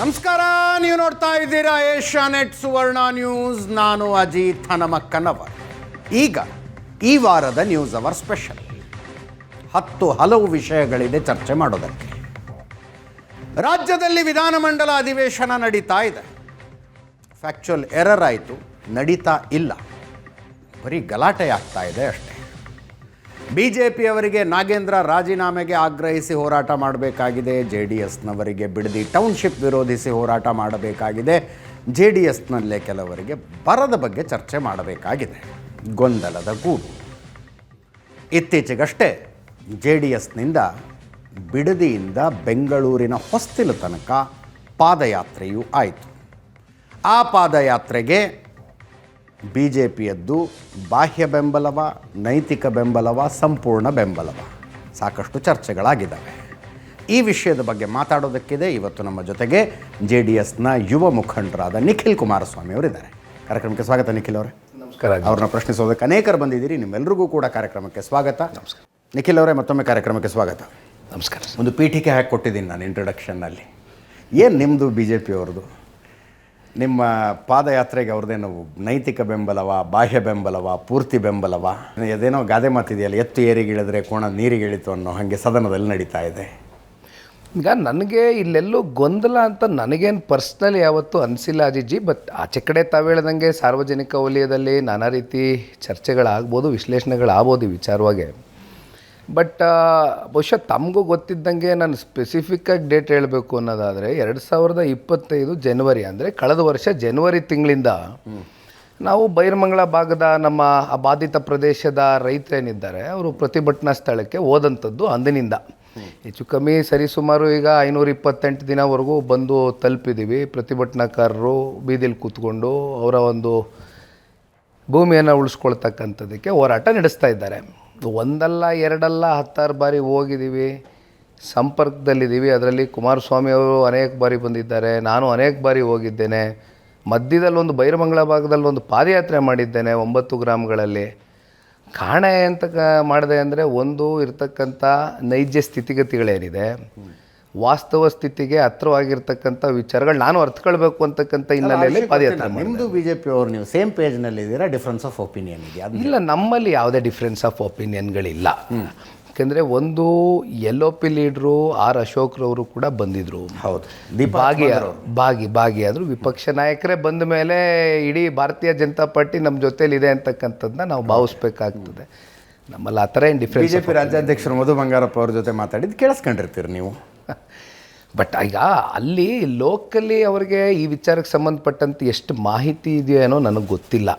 ನಮಸ್ಕಾರ, ನೀವು ನೋಡ್ತಾ ಇದ್ದೀರಾ ಏಷ್ಯಾನೆಟ್ ಸುವರ್ಣ ನ್ಯೂಸ್. ನಾನು ಅಜಿತ್ ಹನಮಕ್ಕನವರ್. ಈಗ ಈ ವಾರದ ನ್ಯೂಸ್ ಅವರ್ ಸ್ಪೆಷಲ್. ಹಲವು ವಿಷಯಗಳಿದೆ ಚರ್ಚೆ ಮಾಡೋದಕ್ಕೆ. ರಾಜ್ಯದಲ್ಲಿ ವಿಧಾನಮಂಡಲ ಅಧಿವೇಶನ ನಡೀತಾ ಇದೆ. ಫ್ಯಾಕ್ಚುಯಲ್ ಎರರ್ ಆಯಿತು, ನಡೀತಾ ಇಲ್ಲ, ಬರೀ ಗಲಾಟೆ ಆಗ್ತಾ ಇದೆ ಅಷ್ಟೇ. ಬಿಜೆಪಿಯವರಿಗೆ ನಾಗೇಂದ್ರ ರಾಜೀನಾಮೆಗೆ ಆಗ್ರಹಿಸಿ ಹೋರಾಟ ಮಾಡಬೇಕಾಗಿದೆ. JDSನವರಿಗೆ ಬಿಡದಿ ಟೌನ್ಶಿಪ್ ವಿರೋಧಿಸಿ ಹೋರಾಟ ಮಾಡಬೇಕಾಗಿದೆ. JDSನಲ್ಲೇ ಕೆಲವರಿಗೆ ಬರದ ಬಗ್ಗೆ ಚರ್ಚೆ ಮಾಡಬೇಕಾಗಿದೆ. ಗೊಂದಲದ ಗೂಡು. ಇತ್ತೀಚೆಗಷ್ಟೇ JDSನಿಂದ ಬಿಡದಿಯಿಂದ ಬೆಂಗಳೂರಿನ ಹೊಸ್ತಿಲು ತನಕ ಪಾದಯಾತ್ರೆಯೂ ಆಯಿತು. ಆ ಪಾದಯಾತ್ರೆಗೆ BJPಯದ್ದು ಬಾಹ್ಯ ಬೆಂಬಲವ, ನೈತಿಕ ಬೆಂಬಲವ, ಸಂಪೂರ್ಣ ಬೆಂಬಲವ, ಸಾಕಷ್ಟು ಚರ್ಚೆಗಳಾಗಿದ್ದಾವೆ. ಈ ವಿಷಯದ ಬಗ್ಗೆ ಮಾತಾಡೋದಕ್ಕಿದೆ ಇವತ್ತು ನಮ್ಮ ಜೊತೆಗೆ JDSನ ಯುವ ಮುಖಂಡರಾದ ನಿಖಿಲ್ ಕುಮಾರಸ್ವಾಮಿ ಅವರಿದ್ದಾರೆ. ಕಾರ್ಯಕ್ರಮಕ್ಕೆ ಸ್ವಾಗತ ನಿಖಿಲ್ ಅವರೇ. ನಮಸ್ಕಾರ. ಅವ್ರನ್ನ ಪ್ರಶ್ನಿಸೋದಕ್ಕೆ ಅನೇಕರು ಬಂದಿದ್ದೀರಿ, ನಿಮ್ಮೆಲ್ಲರಿಗೂ ಕೂಡ ಕಾರ್ಯಕ್ರಮಕ್ಕೆ ಸ್ವಾಗತ. ನಮಸ್ಕಾರ ನಿಖಿಲ್ ಅವರೇ, ಮತ್ತೊಮ್ಮೆ ಕಾರ್ಯಕ್ರಮಕ್ಕೆ ಸ್ವಾಗತ. ನಮಸ್ಕಾರ. ಒಂದು ಪೀಠಿಕೆ ಹಾಕಿ ಕೊಟ್ಟಿದ್ದೀನಿ ನಾನು ಇಂಟ್ರೊಡಕ್ಷನ್ನಲ್ಲಿ. ಏನು ನಿಮ್ಮದು BJP ಅವ್ರದ್ದು? ನಿಮ್ಮ ಪಾದಯಾತ್ರೆಗೆ ಅವ್ರದ್ದೇನು ನೈತಿಕ ಬೆಂಬಲವ, ಬಾಹ್ಯ ಬೆಂಬಲವ, ಪೂರ್ತಿ ಬೆಂಬಲವ? ಅದೇನೋ ಗಾದೆ ಮಾತಿದೆಯಲ್ಲ, ಎತ್ತು ಏರಿಗಿಳಿದ್ರೆ ಕೋಣ ನೀರಿಗಿಳಿತು ಅನ್ನೋ ಹಾಗೆ ಸದನದಲ್ಲಿ ನಡೀತಾ ಇದೆ. ಈಗ ನನಗೆ ಇಲ್ಲೆಲ್ಲೂ ಗೊಂದಲ ಅಂತ ನನಗೇನು ಪರ್ಸ್ನಲಿ ಯಾವತ್ತೂ ಅನಿಸಿಲ್ಲ ಅಜಿಜಿ. ಬಟ್ ಆಚೆ ಕಡೆ ತಾವು ಹೇಳ್ದಂಗೆ ಸಾರ್ವಜನಿಕ ವಲಯದಲ್ಲಿ ನಾನಾ ರೀತಿ ಚರ್ಚೆಗಳಾಗ್ಬೋದು, ವಿಶ್ಲೇಷಣೆಗಳಾಗ್ಬೋದು ಈ ವಿಚಾರವಾಗಿ. ಬಟ್ ಬಹುಶಃ ತಮಗೂ ಗೊತ್ತಿದ್ದಂಗೆ ನಾನು ಸ್ಪೆಸಿಫಿಕ್ಕಾಗಿ ಡೇಟ್ ಹೇಳಬೇಕು ಅನ್ನೋದಾದರೆ 2025 ಜನವರಿ, ಅಂದರೆ ಕಳೆದ ವರ್ಷ ಜನವರಿ ತಿಂಗಳಿಂದ ನಾವು ಬೈರಮಂಗಲ ಭಾಗದ ನಮ್ಮ ಆ ಬಾಧಿತ ಪ್ರದೇಶದ ರೈತರೇನಿದ್ದಾರೆ ಅವರು ಪ್ರತಿಭಟನಾ ಸ್ಥಳಕ್ಕೆ ಹೋದಂಥದ್ದು. ಅಂದಿನಿಂದ ಹೆಚ್ಚು ಕಮ್ಮಿ ಸರಿಸುಮಾರು ಈಗ 528 ದಿನವರೆಗೂ ಬಂದು ತಲುಪಿದ್ದೀವಿ. ಪ್ರತಿಭಟನಾಕಾರರು ಬೀದಿಲಿ ಕೂತ್ಕೊಂಡು ಅವರ ಒಂದು ಭೂಮಿಯನ್ನು ಉಳಿಸ್ಕೊಳ್ತಕ್ಕಂಥದ್ದಕ್ಕೆ ಹೋರಾಟ ನಡೆಸ್ತಾ ಇದ್ದಾರೆ. ಒಂದಲ್ಲ ಎರಡಲ್ಲ 10 ಬಾರಿ ಹೋಗಿದ್ದೀವಿ, ಸಂಪರ್ಕದಲ್ಲಿದ್ದೀವಿ. ಅದರಲ್ಲಿ ಕುಮಾರಸ್ವಾಮಿ ಅವರು ಅನೇಕ ಬಾರಿ ಬಂದಿದ್ದಾರೆ, ನಾನು ಅನೇಕ ಬಾರಿ ಹೋಗಿದ್ದೇನೆ. ಮಧ್ಯದಲ್ಲಿ ಒಂದು ಬೈರಮಂಗಲ ಭಾಗದಲ್ಲಿ ಒಂದು ಪಾದಯಾತ್ರೆ ಮಾಡಿದ್ದೇನೆ 9 ಗ್ರಾಮಗಳಲ್ಲಿ. ಕಾರಣ ಅಂತ ಮಾಡಿದೆ ಅಂದರೆ, ಒಂದು ಇರ್ತಕ್ಕಂಥ ನೈಜ ಸ್ಥಿತಿಗತಿಗಳೇನಿದೆ, ವಾಸ್ತವ ಸ್ಥಿತಿಗೆ ಹತ್ರವಾಗಿರ್ತಕ್ಕಂಥ ವಿಚಾರಗಳು ನಾನು ಅರ್ಥಕೊಳ್ಬೇಕು ಅಂತಕ್ಕಂಥ ಹಿನ್ನೆಲೆಯಲ್ಲಿ ಪಾದಯಾತ್ರೆ. ನಿಮ್ಮದು BJP ಅವರು ನೀವು ಸೇಮ್ ಪೇಜ್ನಲ್ಲಿ ಇದ್ದೀರಾ, ಡಿಫ್ರೆನ್ಸ್ ಆಫ್ ಒಪಿನಿಯನ್ ಇದೆಯಾ? ಇಲ್ಲ, ನಮ್ಮಲ್ಲಿ ಯಾವುದೇ ಡಿಫ್ರೆನ್ಸ್ ಆಫ್ ಒಪಿನಿಯನ್ಗಳಿಲ್ಲ. ಯಾಕೆಂದರೆ ಒಂದು LOP ಲೀಡ್ರು ಅಶೋಕ್ರವರು ಕೂಡ ಬಂದಿದ್ದರು. ಹೌದು, ಭಾಗಿಯಾದರು. ವಿಪಕ್ಷ ನಾಯಕರೇ ಬಂದ ಮೇಲೆ ಇಡೀ ಭಾರತೀಯ ಜನತಾ ಪಾರ್ಟಿ ನಮ್ಮ ಜೊತೇಲಿದೆ ಅಂತಕ್ಕಂಥದ್ದನ್ನ ನಾವು ಭಾವಿಸ್ಬೇಕಾಗ್ತದೆ. ನಮ್ಮಲ್ಲಿ ಆ ಥರ ಏನು ಡಿಫ್ರೆನ್ಸ್. BJP ರಾಜ್ಯಾಧ್ಯಕ್ಷರು ಮಧು ಬಂಗಾರಪ್ಪ ಅವ್ರ ಜೊತೆ ಮಾತಾಡಿದ್ದು ಕೇಳಿಸ್ಕೊಂಡಿರ್ತೀರಿ ನೀವು. ಬಟ್ ಈಗ ಅಲ್ಲಿ ಲೋಕಲಿ ಅವರಿಗೆ ಈ ವಿಚಾರಕ್ಕೆ ಸಂಬಂಧಪಟ್ಟಂತೆ ಎಷ್ಟು ಮಾಹಿತಿ ಇದೆಯೋ ಏನೋ ನನಗೆ ಗೊತ್ತಿಲ್ಲ.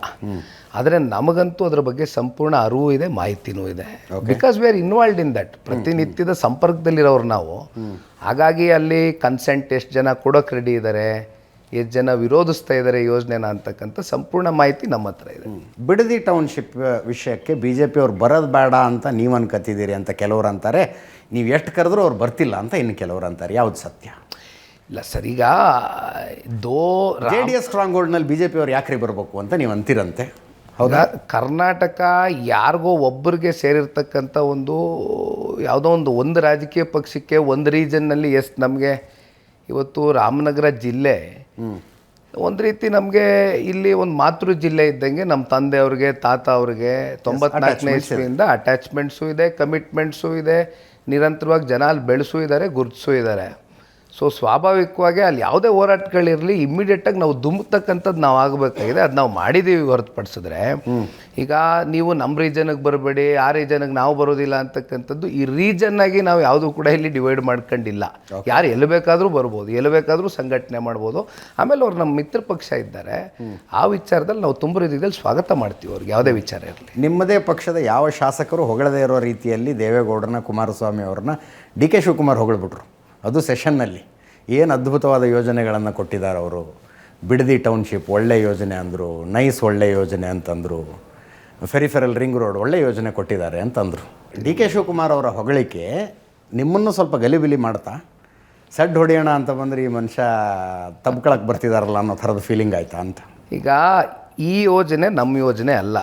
ಆದರೆ ನಮಗಂತೂ ಅದರ ಬಗ್ಗೆ ಸಂಪೂರ್ಣ ಅರಿವು ಇದೆ, ಮಾಹಿತಿನೂ ಇದೆ. Because we are involved in that. ಪ್ರತಿನಿತ್ಯದ ಸಂಪರ್ಕದಲ್ಲಿರೋರು ನಾವು. ಹಾಗಾಗಿ ಅಲ್ಲಿ ಕನ್ಸೆಂಟ್ ಎಷ್ಟು ಜನ ಕೊಡೋಕೆ ರೆಡಿ ಇದ್ದಾರೆ, ಎಷ್ಟು ಜನ ವಿರೋಧಿಸ್ತಾ ಇದ್ದಾರೆ ಯೋಜನೆನ ಅಂತಕ್ಕಂಥ ಸಂಪೂರ್ಣ ಮಾಹಿತಿ ನಮ್ಮ ಹತ್ರ ಇದೆ. ಬಿಡದಿ ಟೌನ್ಶಿಪ್ ವಿಷಯಕ್ಕೆ BJP ಅವ್ರು ಬರೋದು ಬೇಡ ಅಂತ ನೀವು ಅನ್ಕತ್ತಿದ್ದೀರಿ ಅಂತ ಕೆಲವರು ಅಂತಾರೆ. ನೀವು ಎಷ್ಟು ಕರೆದ್ರೂ ಅವ್ರು ಬರ್ತಿಲ್ಲ ಅಂತ ಇನ್ನು ಕೆಲವರು ಅಂತಾರೆ. ಯಾವ್ದು ಸತ್ಯ? ಇಲ್ಲ ಸರ್, ಈಗ JDS ಸ್ಟ್ರಾಂಗ್ ಹೋಲ್ಡ್ನಲ್ಲಿ BJP ಅವ್ರು ಯಾಕ್ರಿ ಬರಬೇಕು ಅಂತ ನೀವು ಅಂತೀರಂತೆ. ಹೌದಾ? ಕರ್ನಾಟಕ ಯಾರಿಗೋ ಒಬ್ಬರಿಗೆ ಸೇರಿರ್ತಕ್ಕಂಥ ಒಂದು ಯಾವುದೋ ಒಂದು ರಾಜಕೀಯ ಪಕ್ಷಕ್ಕೆ ಒಂದು ರೀಜನ್ನಲ್ಲಿ ನಮಗೆ ಇವತ್ತು ರಾಮನಗರ ಜಿಲ್ಲೆ ಒಂದು ರೀತಿ ನಮಗೆ ಇಲ್ಲಿ ಒಂದು ಮಾತೃ ಜಿಲ್ಲೆ ಇದ್ದಂಗೆ. ನಮ್ಮ ತಂದೆಯವ್ರಿಗೆ, ತಾತ ಅವ್ರಿಗೆ 94ನೇ ಇಸ್ವಿಯಿಂದ ಅಟ್ಯಾಚ್ಮೆಂಟ್ಸು ಇದೆ, ಕಮಿಟ್ಮೆಂಟ್ಸು ಇದೆ, ನಿರಂತರವಾಗಿ ಜನ ಅಲ್ಲಿ ಬೆಳೆಸೂ ಇದ್ದಾರೆ, ಗುರುತಿಸೂ ಇದ್ದಾರೆ. ಸೊ ಸ್ವಾಭಾವಿಕವಾಗಿ ಅಲ್ಲಿ ಯಾವುದೇ ಹೋರಾಟಗಳಿರಲಿ ಇಮ್ಮಿಡಿಯೇಟಾಗಿ ನಾವು ದುಂಬತಕ್ಕಂಥದ್ದು ನಾವು ಆಗಬೇಕಾಗಿದೆ. ಅದು ನಾವು ಮಾಡಿದ್ದೀವಿ ಹೊರತುಪಡಿಸಿದ್ರೆ. ಈಗ ನೀವು ನಮ್ಮ ರೀಜನ್ಗೆ ಬರಬೇಡಿ, ಆ ರೀಜನ್ಗೆ ನಾವು ಬರೋದಿಲ್ಲ ಅಂತಕ್ಕಂಥದ್ದು ಈ ರೀಜನ್ನಾಗಿ ನಾವು ಯಾವುದೂ ಕೂಡ ಇಲ್ಲಿ ಡಿವೈಡ್ ಮಾಡ್ಕೊಂಡಿಲ್ಲ. ಯಾರು ಎಲ್ಲಿ ಬೇಕಾದರೂ ಬರ್ಬೋದು, ಎಲ್ಲಿ ಬೇಕಾದರೂ ಸಂಘಟನೆ ಮಾಡ್ಬೋದು. ಆಮೇಲೆ ಅವ್ರು ನಮ್ಮ ಮಿತ್ರ ಪಕ್ಷ ಇದ್ದಾರೆ, ಆ ವಿಚಾರದಲ್ಲಿ ನಾವು ತುಂಬ ರೀತಿಯಲ್ಲಿ ಸ್ವಾಗತ ಮಾಡ್ತೀವಿ ಅವ್ರಿಗೆ, ಯಾವುದೇ ವಿಚಾರ ಇರಲಿ. ನಿಮ್ಮದೇ ಪಕ್ಷದ ಯಾವ ಶಾಸಕರು ಹೊಗಳದೇ ಇರೋ ರೀತಿಯಲ್ಲಿ ದೇವೇಗೌಡರನ್ನ, ಕುಮಾರಸ್ವಾಮಿ ಅವ್ರನ್ನ DK ಶಿವಕುಮಾರ್ ಹೊಗಳ್ಬಿಟ್ರು. ಅದು ಸೆಷನ್ನಲ್ಲಿ ಏನು ಅದ್ಭುತವಾದ ಯೋಜನೆಗಳನ್ನು ಕೊಟ್ಟಿದ್ದಾರೆ ಅವರು. ಬಿಡದಿ ಟೌನ್ಶಿಪ್ ಒಳ್ಳೆ ಯೋಜನೆ ಅಂದರು, ನೈಸ್ ಒಳ್ಳೆ ಯೋಜನೆ ಅಂತಂದರು, ಫೆರಿಫೆರಲ್ ರಿಂಗ್ ರೋಡ್ ಒಳ್ಳೆ ಯೋಜನೆ ಕೊಟ್ಟಿದ್ದಾರೆ ಅಂತಂದರು. DK ಶಿವಕುಮಾರ್ ಅವರ ಹೊಗಳಿಕೆ ನಿಮ್ಮನ್ನು ಸ್ವಲ್ಪ ಗಲಿಬಿಲಿ ಮಾಡ್ತಾ ಸಡ್ ಹೊಡೆಯೋಣ ಅಂತ ಬಂದರೆ ಈ ಮನುಷ್ಯ ತಬ್ಕೊಳಕ್ಕೆ ಬರ್ತಿದಾರಲ್ಲ ಅನ್ನೋ ಥರದ ಫೀಲಿಂಗ್ ಆಯಿತಾ ಅಂತ? ಈಗ ಈ ಯೋಜನೆ ನಮ್ಮ ಯೋಜನೆ ಅಲ್ಲ.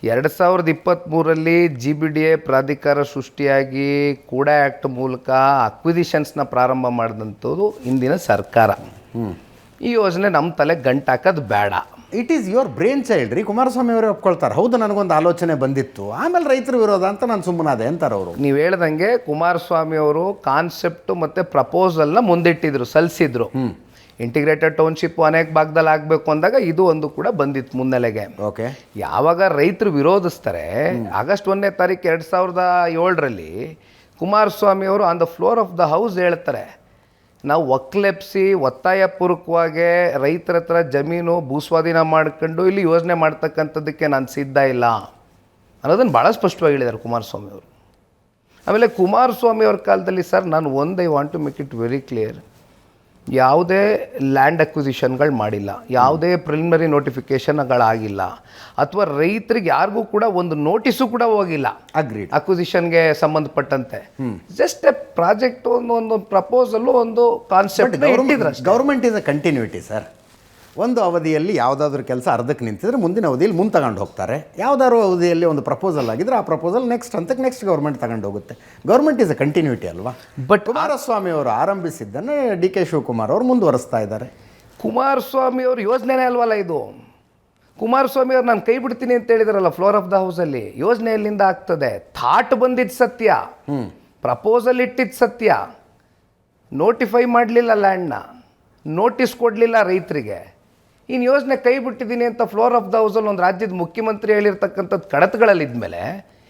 2023ರಲ್ಲಿ GBDA ಪ್ರಾಧಿಕಾರ ಸೃಷ್ಟಿಯಾಗಿ ಕೂಡ ಆ್ಯಕ್ಟ್ ಮೂಲಕ ಅಕ್ವಿಸಿಷನ್ಸ್ನ ಪ್ರಾರಂಭ ಮಾಡಿದಂಥದ್ದು ಇಂದಿನ ಸರ್ಕಾರ. ಈ ಯೋಜನೆ ನಮ್ಮ ತಲೆ ಗಂಟಾಕೋದು ಬೇಡ. It is your brain child ರೀ. ಕುಮಾರಸ್ವಾಮಿ ಅವರೇ ಒಪ್ಕೊಳ್ತಾರೆ, ಹೌದು ನನಗೊಂದು ಆಲೋಚನೆ ಬಂದಿತ್ತು, ಆಮೇಲೆ ರೈತರ ವಿರೋಧ ಅಂತ ನಾನು ಸುಮ್ಮನಾದೆ ಅಂತಾರೆ ಅವರು. ನೀವು ಹೇಳ್ದಂಗೆ ಕುಮಾರಸ್ವಾಮಿ ಅವರು ಕಾನ್ಸೆಪ್ಟು ಮತ್ತು ಪ್ರಪೋಸಲ್ನ ಮುಂದಿಟ್ಟಿದ್ರು, ಸಲ್ಲಿಸಿದ್ರು. ಇಂಟಿಗ್ರೇಟೆಡ್ ಟೌನ್ಶಿಪ್ ಅನೇಕ ಭಾಗದಲ್ಲಿ ಆಗಬೇಕು ಅಂದಾಗ ಇದು ಒಂದು ಕೂಡ ಬಂದಿತ್ತು ಮುನ್ನೆಲೆಗೆ. ಓಕೆ. ಯಾವಾಗ ರೈತರು ವಿರೋಧಿಸ್ತಾರೆ, ಆಗಸ್ಟ್ 1ನೇ ತಾರೀಕು 2007ರಲ್ಲಿ ಕುಮಾರಸ್ವಾಮಿ ಅವರು on the floor of the house ಹೇಳ್ತಾರೆ, ನಾವು ಒಕ್ಕಲೆಪ್ಸಿ ಒತ್ತಾಯಪೂರ್ವಕವಾಗಿ ರೈತರ ಹತ್ರ ಜಮೀನು ಭೂಸ್ವಾಧೀನ ಮಾಡ್ಕೊಂಡು ಇಲ್ಲಿ ಯೋಜನೆ ಮಾಡ್ತಕ್ಕಂಥದ್ದಕ್ಕೆ ನಾನು ಸಿದ್ಧ ಇಲ್ಲ ಅನ್ನೋದನ್ನು ಭಾಳ ಸ್ಪಷ್ಟವಾಗಿ ಹೇಳಿದ್ದಾರೆ ಕುಮಾರಸ್ವಾಮಿ ಅವರು. ಆಮೇಲೆ ಕುಮಾರಸ್ವಾಮಿ ಅವ್ರ ಕಾಲದಲ್ಲಿ ಸರ್, ನಾನು I want to make it very clear, ಯಾವುದೇ ಲ್ಯಾಂಡ್ ಅಕ್ವಿಸಿಷನ್ಗಳು ಮಾಡಿಲ್ಲ, ಯಾವುದೇ ಪ್ರಿಲಿಮಿನರಿ ನೋಟಿಫಿಕೇಷನ್ಗಳಾಗಿಲ್ಲ, ಅಥವಾ ರೈತರಿಗೆ ಯಾರಿಗೂ ಕೂಡ ಒಂದು ನೋಟಿಸು ಕೂಡ ಹೋಗಿಲ್ಲ ಅಗ್ರೀಡ್ ಅಕ್ವಿಸಿಷನ್ಗೆ ಸಂಬಂಧಪಟ್ಟಂತೆ. ಜಸ್ಟ್ ಎ ಪ್ರಾಜೆಕ್ಟ್, ಒಂದು ಪ್ರಪೋಸಲ್ಲು, ಒಂದು ಕಾನ್ಸೆಪ್ಟ್ ಇಟ್ಟಿದ್ರು. Government is a continuity sir. ಒಂದು ಅವಧಿಯಲ್ಲಿ ಯಾವುದಾದ್ರೂ ಕೆಲಸ ಅರ್ಧಕ್ಕೆ ನಿಂತಿದ್ರೆ ಮುಂದಿನ ಅವಧಿಯಲ್ಲಿ ಮುಂದೆ ತಗೊಂಡು ಹೋಗ್ತಾರೆ. ಯಾವುದಾದ್ರು ಅವಧಿಯಲ್ಲಿ ಒಂದು ಪ್ರಪೋಸಲ್ ಆಗಿದ್ರೆ ಆ ಪ್ರಪೋಸಲ್ ನೆಕ್ಸ್ಟ್ ಹಂತಕ್ಕೆ ನೆಕ್ಸ್ಟ್ ಗೌರ್ಮೆಂಟ್ ತಗೊಂಡು ಹೋಗುತ್ತೆ. ಗೌರ್ಮೆಂಟ್ ಇಸ್ ಅ ಕಂಟಿನ್ಯೂಟಿ ಅಲ್ವಾ? ಬಟ್ ಕುಮಾರಸ್ವಾಮಿ ಅವರು ಆರಂಭಿಸಿದ್ದನ್ನು DK ಶಿವಕುಮಾರ್ ಅವರು ಮುಂದುವರಿಸ್ತಾ ಇದ್ದಾರೆ. ಕುಮಾರಸ್ವಾಮಿ ಅವ್ರ ಯೋಜನೆನೇ ಅಲ್ವಲ್ಲ ಇದು. ಕುಮಾರಸ್ವಾಮಿ ಅವ್ರು ನಾನು ಕೈ ಬಿಡ್ತೀನಿ ಅಂತ ಹೇಳಿದಾರಲ್ಲ ಫ್ಲೋರ್ ಆಫ್ ದ ಹೌಸಲ್ಲಿ, ಯೋಜನೆ ಎಲ್ಲಿಂದ ಆಗ್ತದೆ? ಥಾಟ್ ಬಂದಿದ್ದು ಸತ್ಯ, ಪ್ರಪೋಸಲ್ ಇಟ್ಟಿದ್ದು ಸತ್ಯ, ನೋಟಿಫೈ ಮಾಡಲಿಲ್ಲ ಲ್ಯಾಂಡ್ನ, ನೋಟಿಸ್ ಕೊಡಲಿಲ್ಲ ರೈತರಿಗೆ. ಇನ್ನು ಯೋಜನೆ ಕೈ ಬಿಟ್ಟಿದ್ದೀನಿ ಅಂತ ಫ್ಲೋರ್ ಆಫ್ ದ ಹೌಸಲ್ಲಿ ಒಂದು ರಾಜ್ಯದ ಮುಖ್ಯಮಂತ್ರಿ ಹೇಳಿರ್ತಕ್ಕಂಥದ್ದು ಕಡತಗಳಲ್ಲಿದ್ಮೇಲೆ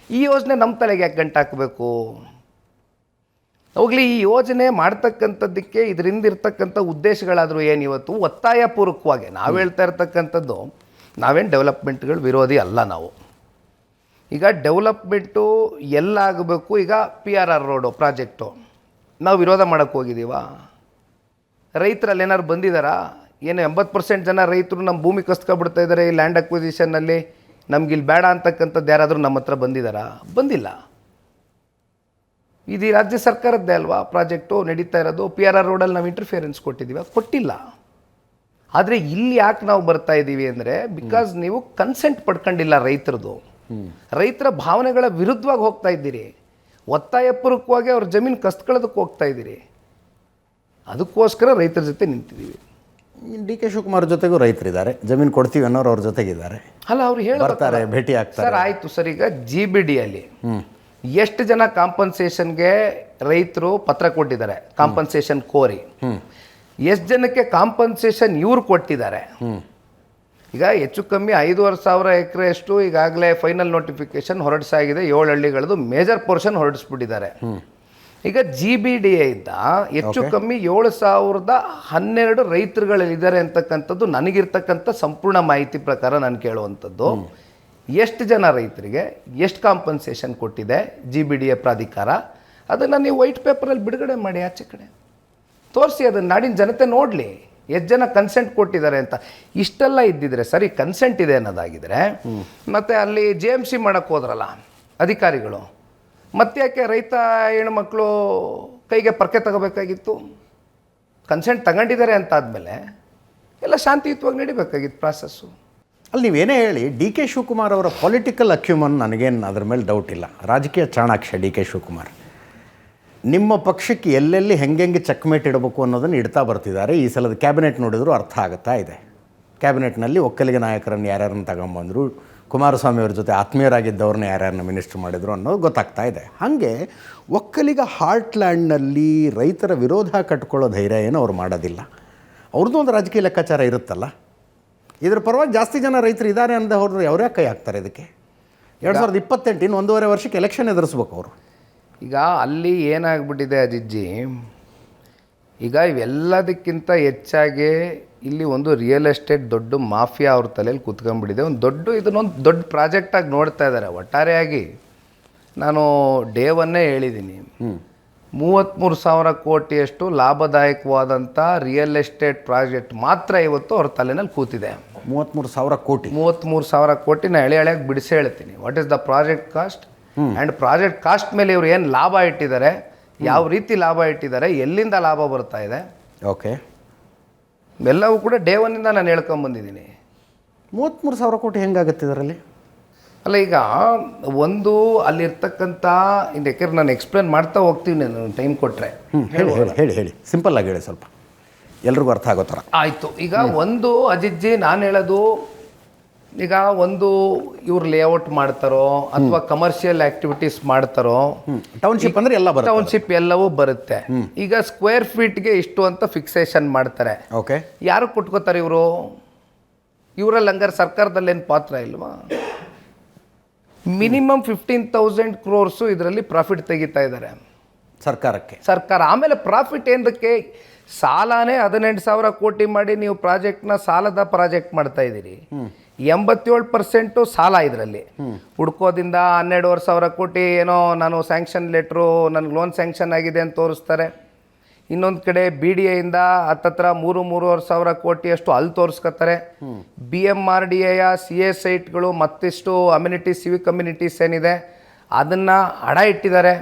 ಈ ಯೋಜನೆ ನಮ್ಮ ತಲೆಗೆ ಯಾಕೆ ಗಂಟು ಹಾಕಬೇಕು? ಹೋಗಲಿ, ಈ ಯೋಜನೆ ಮಾಡ್ತಕ್ಕಂಥದ್ದಕ್ಕೆ ಇದರಿಂದ ಇರ್ತಕ್ಕಂಥ ಉದ್ದೇಶಗಳಾದರೂ ಏನು? ಇವತ್ತು ಒತ್ತಾಯಪೂರ್ವಕವಾಗಿ ನಾವು ಹೇಳ್ತಾ ಇರ್ತಕ್ಕಂಥದ್ದು, ನಾವೇನು ಡೆವಲಪ್ಮೆಂಟ್ಗಳು ವಿರೋಧಿ ಅಲ್ಲ ನಾವು. ಈಗ ಡೆವಲಪ್ಮೆಂಟು ಎಲ್ಲಾಗಬೇಕು. ಈಗ PRR ರೋಡು ಪ್ರಾಜೆಕ್ಟು ನಾವು ವಿರೋಧ ಮಾಡೋಕ್ಕೆ ಹೋಗಿದ್ದೀವ? ರೈತರಲ್ಲಿ ಏನಾದ್ರು ಬಂದಿದ್ದಾರಾ? ಏನು 80% ಜನ ರೈತರು ನಮ್ಮ ಭೂಮಿ ಕಸ್ಕೊಬಿಡ್ತಾ ಇದ್ದಾರೆ ಈ ಲ್ಯಾಂಡ್ ಅಕ್ವಿಸಿಷನ್ನಲ್ಲಿ, ನಮ್ಗಿಲ್ಲಿ ಬೇಡ ಅಂತಕ್ಕಂಥದ್ದು ಯಾರಾದರೂ ನಮ್ಮ ಹತ್ರ ಬಂದಿದ್ದಾರಾ? ಬಂದಿಲ್ಲ. ಇದು ರಾಜ್ಯ ಸರ್ಕಾರದ್ದೇ ಅಲ್ವಾ ಪ್ರಾಜೆಕ್ಟು ನಡೀತಾ ಇರೋದು. PRR ರೋಡಲ್ಲಿ ನಾವು ಇಂಟರ್ಫಿಯರೆನ್ಸ್ ಕೊಟ್ಟಿದ್ದೀವಿ? ಕೊಟ್ಟಿಲ್ಲ. ಆದರೆ ಇಲ್ಲಿ ಯಾಕೆ ನಾವು ಬರ್ತಾ ಇದ್ದೀವಿ ಅಂದರೆ, ಬಿಕಾಸ್ ನೀವು ಕನ್ಸೆಂಟ್ ಪಡ್ಕೊಂಡಿಲ್ಲ ರೈತರದು. ರೈತರ ಭಾವನೆಗಳ ವಿರುದ್ಧವಾಗಿ ಹೋಗ್ತಾ ಇದ್ದೀರಿ. ಒತ್ತಾಯಪೂರ್ವಕವಾಗಿ ಅವ್ರ ಜಮೀನು ಕಸ್ಕೊಳ್ಳೋದಕ್ಕೆ ಹೋಗ್ತಾ ಇದ್ದೀರಿ. ಅದಕ್ಕೋಸ್ಕರ ರೈತರ ಜೊತೆ ನಿಂತಿದ್ದೀವಿ. DK ಶಿವಕುಮಾರ್ ಜೊತೆಗೂ ರೈತರಿದ್ದಾರೆ, ಜಮೀನು ಕೊಡ್ತೀವಿ ಅನ್ನೋರು ಅವ್ರ ಜೊತೆಗಿದ್ದಾರೆ. ಅಲ್ಲ, ಅವ್ರು ಬರ್ತಾರೆ, ಭೇಟಿ ಆಗ್ತಾರೆ. ಸರ್ ಆಯಿತು ಸರ್, ಈಗ GBDಯಲ್ಲಿ ಎಷ್ಟು ಜನ ಕಾಂಪನ್ಸೇಷನ್ಗೆ ರೈತರು ಪತ್ರ ಕೊಟ್ಟಿದ್ದಾರೆ ಕಾಂಪನ್ಸೇಷನ್ ಕೋರಿ? ಎಷ್ಟು ಜನಕ್ಕೆ ಕಾಂಪನ್ಸೇಷನ್ ಇವ್ರು ಕೊಟ್ಟಿದ್ದಾರೆ? ಈಗ ಹೆಚ್ಚು ಕಮ್ಮಿ 5,500 ಎಕರೆಯಷ್ಟು ಈಗಾಗಲೇ ಫೈನಲ್ ನೋಟಿಫಿಕೇಶನ್ ಹೊರಡಿಸಾಗಿದೆ. 7 ಹಳ್ಳಿಗಳದ್ದು ಮೇಜರ್ ಪೋರ್ಷನ್ ಹೊರಡಿಸ್ಬಿಟ್ಟಿದ್ದಾರೆ. ಈಗ GBDA ಇದ್ದ ಹೆಚ್ಚು ಕಮ್ಮಿ 7,012 ರೈತರುಗಳಿದ್ದಾರೆ ಅಂತಕ್ಕಂಥದ್ದು ನನಗಿರ್ತಕ್ಕಂಥ ಸಂಪೂರ್ಣ ಮಾಹಿತಿ ಪ್ರಕಾರ ನಾನು ಕೇಳುವಂಥದ್ದು. ಎಷ್ಟು ಜನ ರೈತರಿಗೆ ಎಷ್ಟು ಕಾಂಪನ್ಸೇಷನ್ ಕೊಟ್ಟಿದೆ GBDA ಪ್ರಾಧಿಕಾರ, ಅದನ್ನು ನೀವು ವೈಟ್ ಪೇಪರಲ್ಲಿ ಬಿಡುಗಡೆ ಮಾಡಿ, ಆಚೆ ಕಡೆ ತೋರಿಸಿ, ಅದನ್ನು ನಾಡಿನ ಜನತೆ ನೋಡಲಿ ಎಷ್ಟು ಜನ ಕನ್ಸೆಂಟ್ ಕೊಟ್ಟಿದ್ದಾರೆ ಅಂತ. ಇಷ್ಟೆಲ್ಲ ಇದ್ದಿದ್ರೆ ಸರಿ, ಕನ್ಸೆಂಟ್ ಇದೆ ಅನ್ನೋದಾಗಿದ್ರೆ ಮತ್ತು ಅಲ್ಲಿ JMC ಮಾಡೋಕ್ಕೆ ಹೋದ್ರಲ್ಲ ಅಧಿಕಾರಿಗಳು, ಮತ್ತೆ ಯಾಕೆ ರೈತ ಹೆಣ್ಮಕ್ಳು ಕೈಗೆ ಪರ್ಕೆ ತಗೋಬೇಕಾಗಿತ್ತು? ಕನ್ಸೆಂಟ್ ತಗೊಂಡಿದ್ದಾರೆ ಅಂತ ಆದಮೇಲೆ ಎಲ್ಲ ಶಾಂತಿಯುತವಾಗಿ ನಡಿಬೇಕಾಗಿತ್ತು ಪ್ರಾಸೆಸ್ಸು. ಅಲ್ಲಿ ನೀವೇನೇ ಹೇಳಿ, DK ಶಿವಕುಮಾರ್ ಅವರ ಪೊಲಿಟಿಕಲ್ ಅಕ್ಯುಮನ್ ನನಗೇನು ಅದ್ರ ಮೇಲೆ ಡೌಟ್ ಇಲ್ಲ. ರಾಜಕೀಯ ಚಾಣಾಕ್ಷ DK ಶಿವಕುಮಾರ್. ನಿಮ್ಮ ಪಕ್ಷಕ್ಕೆ ಎಲ್ಲೆಲ್ಲಿ ಹೆಂಗೆ ಚೆಕ್ಮೇಟ್ ಇಡಬೇಕು ಅನ್ನೋದನ್ನು ಇಡ್ತಾ ಬರ್ತಿದ್ದಾರೆ. ಈ ಸಲದ ಕ್ಯಾಬಿನೆಟ್ ನೋಡಿದ್ರು ಅರ್ಥ ಆಗುತ್ತಾ ಇದೆ. ಕ್ಯಾಬಿನೆಟ್ನಲ್ಲಿ ಒಕ್ಕಲಿಗ ನಾಯಕರನ್ನು ಯಾರ್ಯಾರನ್ನು ತಗೊಂಬಂದರು, ಕುಮಾರಸ್ವಾಮಿ ಅವ್ರ ಜೊತೆ ಆತ್ಮೀಯರಾಗಿದ್ದವ್ರನ್ನ ಯಾರ್ಯಾರನ್ನ ಮಿನಿಸ್ಟ್ರ್ ಮಾಡಿದ್ರು ಅನ್ನೋದು ಗೊತ್ತಾಗ್ತಾ ಇದೆ. ಹಾಗೆ ಒಕ್ಕಲಿಗ ಹಾರ್ಟ್ಲ್ಯಾಂಡ್ನಲ್ಲಿ ರೈತರ ವಿರೋಧ ಕಟ್ಕೊಳ್ಳೋ ಧೈರ್ಯ ಏನು ಅವ್ರು ಮಾಡೋದಿಲ್ಲ. ಅವ್ರದ್ದು ಒಂದು ರಾಜಕೀಯ ಲೆಕ್ಕಾಚಾರ ಇರುತ್ತಲ್ಲ. ಇದ್ರ ಪರವಾಗಿ ಜಾಸ್ತಿ ಜನ ರೈತರು ಇದ್ದಾರೆ ಅಂದ ಹೋದ್ರೆ ಅವ್ರು ಯಾಕೆ ಕೈ ಹಾಕ್ತಾರೆ ಇದಕ್ಕೆ? 2028 ಇನ್ನು 1.5 ವರ್ಷಕ್ಕೆ ಎಲೆಕ್ಷನ್ ಎದುರಿಸ್ಬೇಕು ಅವರು. ಈಗ ಅಲ್ಲಿ ಏನಾಗ್ಬಿಟ್ಟಿದೆ ಅಜಿಜ್ಜಿ, ಈಗ ಇವೆಲ್ಲದಕ್ಕಿಂತ ಹೆಚ್ಚಾಗಿ ಇಲ್ಲಿ ಒಂದು ರಿಯಲ್ ಎಸ್ಟೇಟ್ ದೊಡ್ಡ ಮಾಫಿಯಾ ಅವ್ರ ತಲೆಯಲ್ಲಿ ಕೂತ್ಕೊಂಡ್ಬಿಟ್ಟಿದೆ. ಇದನ್ನೊಂದು ದೊಡ್ಡ ಪ್ರಾಜೆಕ್ಟಾಗಿ ನೋಡ್ತಾ ಇದ್ದಾರೆ. ಒಟ್ಟಾರೆಯಾಗಿ ನಾನು ಡೇ ಒನ್ನೇ ಹೇಳಿದ್ದೀನಿ, 33,000 ಕೋಟಿಯಷ್ಟು ಲಾಭದಾಯಕವಾದಂಥ ರಿಯಲ್ ಎಸ್ಟೇಟ್ ಪ್ರಾಜೆಕ್ಟ್ ಮಾತ್ರ ಇವತ್ತು ಅವ್ರ ತಲೆನಲ್ಲಿ ಕೂತಿದೆ. 33,000 ಕೋಟಿ 33,000 ಕೋಟಿನ ಎಳೆಯಾಗಿ ಬಿಡಿಸಿ ಹೇಳ್ತೀನಿ. What is the project cost and project cost ಮೇಲೆ ಇವರು ಏನು ಲಾಭ ಇಟ್ಟಿದ್ದಾರೆ, ಯಾವ ರೀತಿ ಲಾಭ ಇಟ್ಟಿದ್ದಾರೆ, ಎಲ್ಲಿಂದ ಲಾಭ ಬರ್ತಾ ಇದೆ, ಓಕೆ, ಎಲ್ಲವೂ ಕೂಡ ಡೇ ಒನ್ನಿಂದ ನಾನು ಹೇಳ್ಕೊಂಬಂದಿದ್ದೀನಿ. 33,000 ಕೋಟಿ ಹೆಂಗಾಗುತ್ತೆ ಇದರಲ್ಲಿ? ಅಲ್ಲ ಈಗ ಒಂದು ಅಲ್ಲಿರ್ತಕ್ಕಂಥ ಯಾಕೆಂದ್ರೆ ನಾನು ಎಕ್ಸ್ಪ್ಲೇನ್ ಮಾಡ್ತಾ ಹೋಗ್ತೀನಿ, ನಾನು ಟೈಮ್ ಕೊಟ್ಟರೆ. ಹೇಳಿ ಸಿಂಪಲ್ ಆಗಿ ಹೇಳಿ, ಸ್ವಲ್ಪ ಎಲ್ರಿಗೂ ಅರ್ಥ ಆಗೋ ಥರ. ಆಯಿತು. ಈಗ ಒಂದು ಅಜಿಜ್ಜಿ ನಾನು ಹೇಳೋದು, ಈಗ ಒಂದು ಇವ್ರು ಲೇಔಟ್ ಮಾಡ್ತಾರೋ ಅಥವಾ ಕಮರ್ಷಿಯಲ್ ಆಕ್ಟಿವಿಟೀಸ್ ಮಾಡ್ತಾರೋ, ಟೌನ್ಶಿಪ್ ಅಂದರೆ ಎಲ್ಲ ಬರುತ್ತೆ, ಟೌನ್ಶಿಪ್ ಎಲ್ಲವೂ ಬರುತ್ತೆ. ಈಗ ಸ್ಕ್ವೇರ್ ಫೀಟ್ಗೆ ಇಷ್ಟು ಅಂತ ಫಿಕ್ಸೇಷನ್ ಮಾಡ್ತಾರೆ. ಓಕೆ, ಯಾರು ಕೊಟ್ಕೋತಾರೆ ಇವರು? ಇವರಲ್ಲಿ ಹಂಗಾರೆ ಸರ್ಕಾರದಲ್ಲೇನು ಪಾತ್ರ ಇಲ್ವಾ? ಮಿನಿಮಮ್ 15,000 crores ಇದರಲ್ಲಿ ಪ್ರಾಫಿಟ್ ತೆಗಿತಾ ಇದ್ದಾರೆ ಸರ್ಕಾರ. ಆಮೇಲೆ ಪ್ರಾಫಿಟ್ ಏನಕ್ಕೆ? ಸಾಲನೇ 18,000 ಕೋಟಿ ಮಾಡಿ ನೀವು ಪ್ರಾಜೆಕ್ಟ್ನ ಸಾಲದ ಪ್ರಾಜೆಕ್ಟ್ ಮಾಡ್ತಾ ಇದ್ದೀರಿ. 87% ಸಾಲ ಇದರಲ್ಲಿ. ಹುಡ್ಕೋದಿಂದ 12,500 ಕೋಟಿ ಏನೋ ನಾನು ಸ್ಯಾಂಕ್ಷನ್ ಲೆಟ್ರು, ನನಗೆ ಲೋನ್ ಸ್ಯಾಂಕ್ಷನ್ ಆಗಿದೆ ಅಂತ ತೋರಿಸ್ತಾರೆ. ಇನ್ನೊಂದು ಕಡೆ BDAಯಿಂದ ಹತ್ತತ್ರ 3,500 ಕೋಟಿಯಷ್ಟು ಅಲ್ಲಿ ತೋರಿಸ್ಕೊತಾರೆ. BMRDA CA ಸೈಟ್ಗಳು ಮತ್ತಿಷ್ಟು ಅಮ್ಯುನಿಟೀಸ್, ಸಿವಿಕ್ ಕಮ್ಯುನಿಟೀಸ್ ಏನಿದೆ ಅದನ್ನು ಅಡ ಇಟ್ಟಿದ್ದಾರೆ.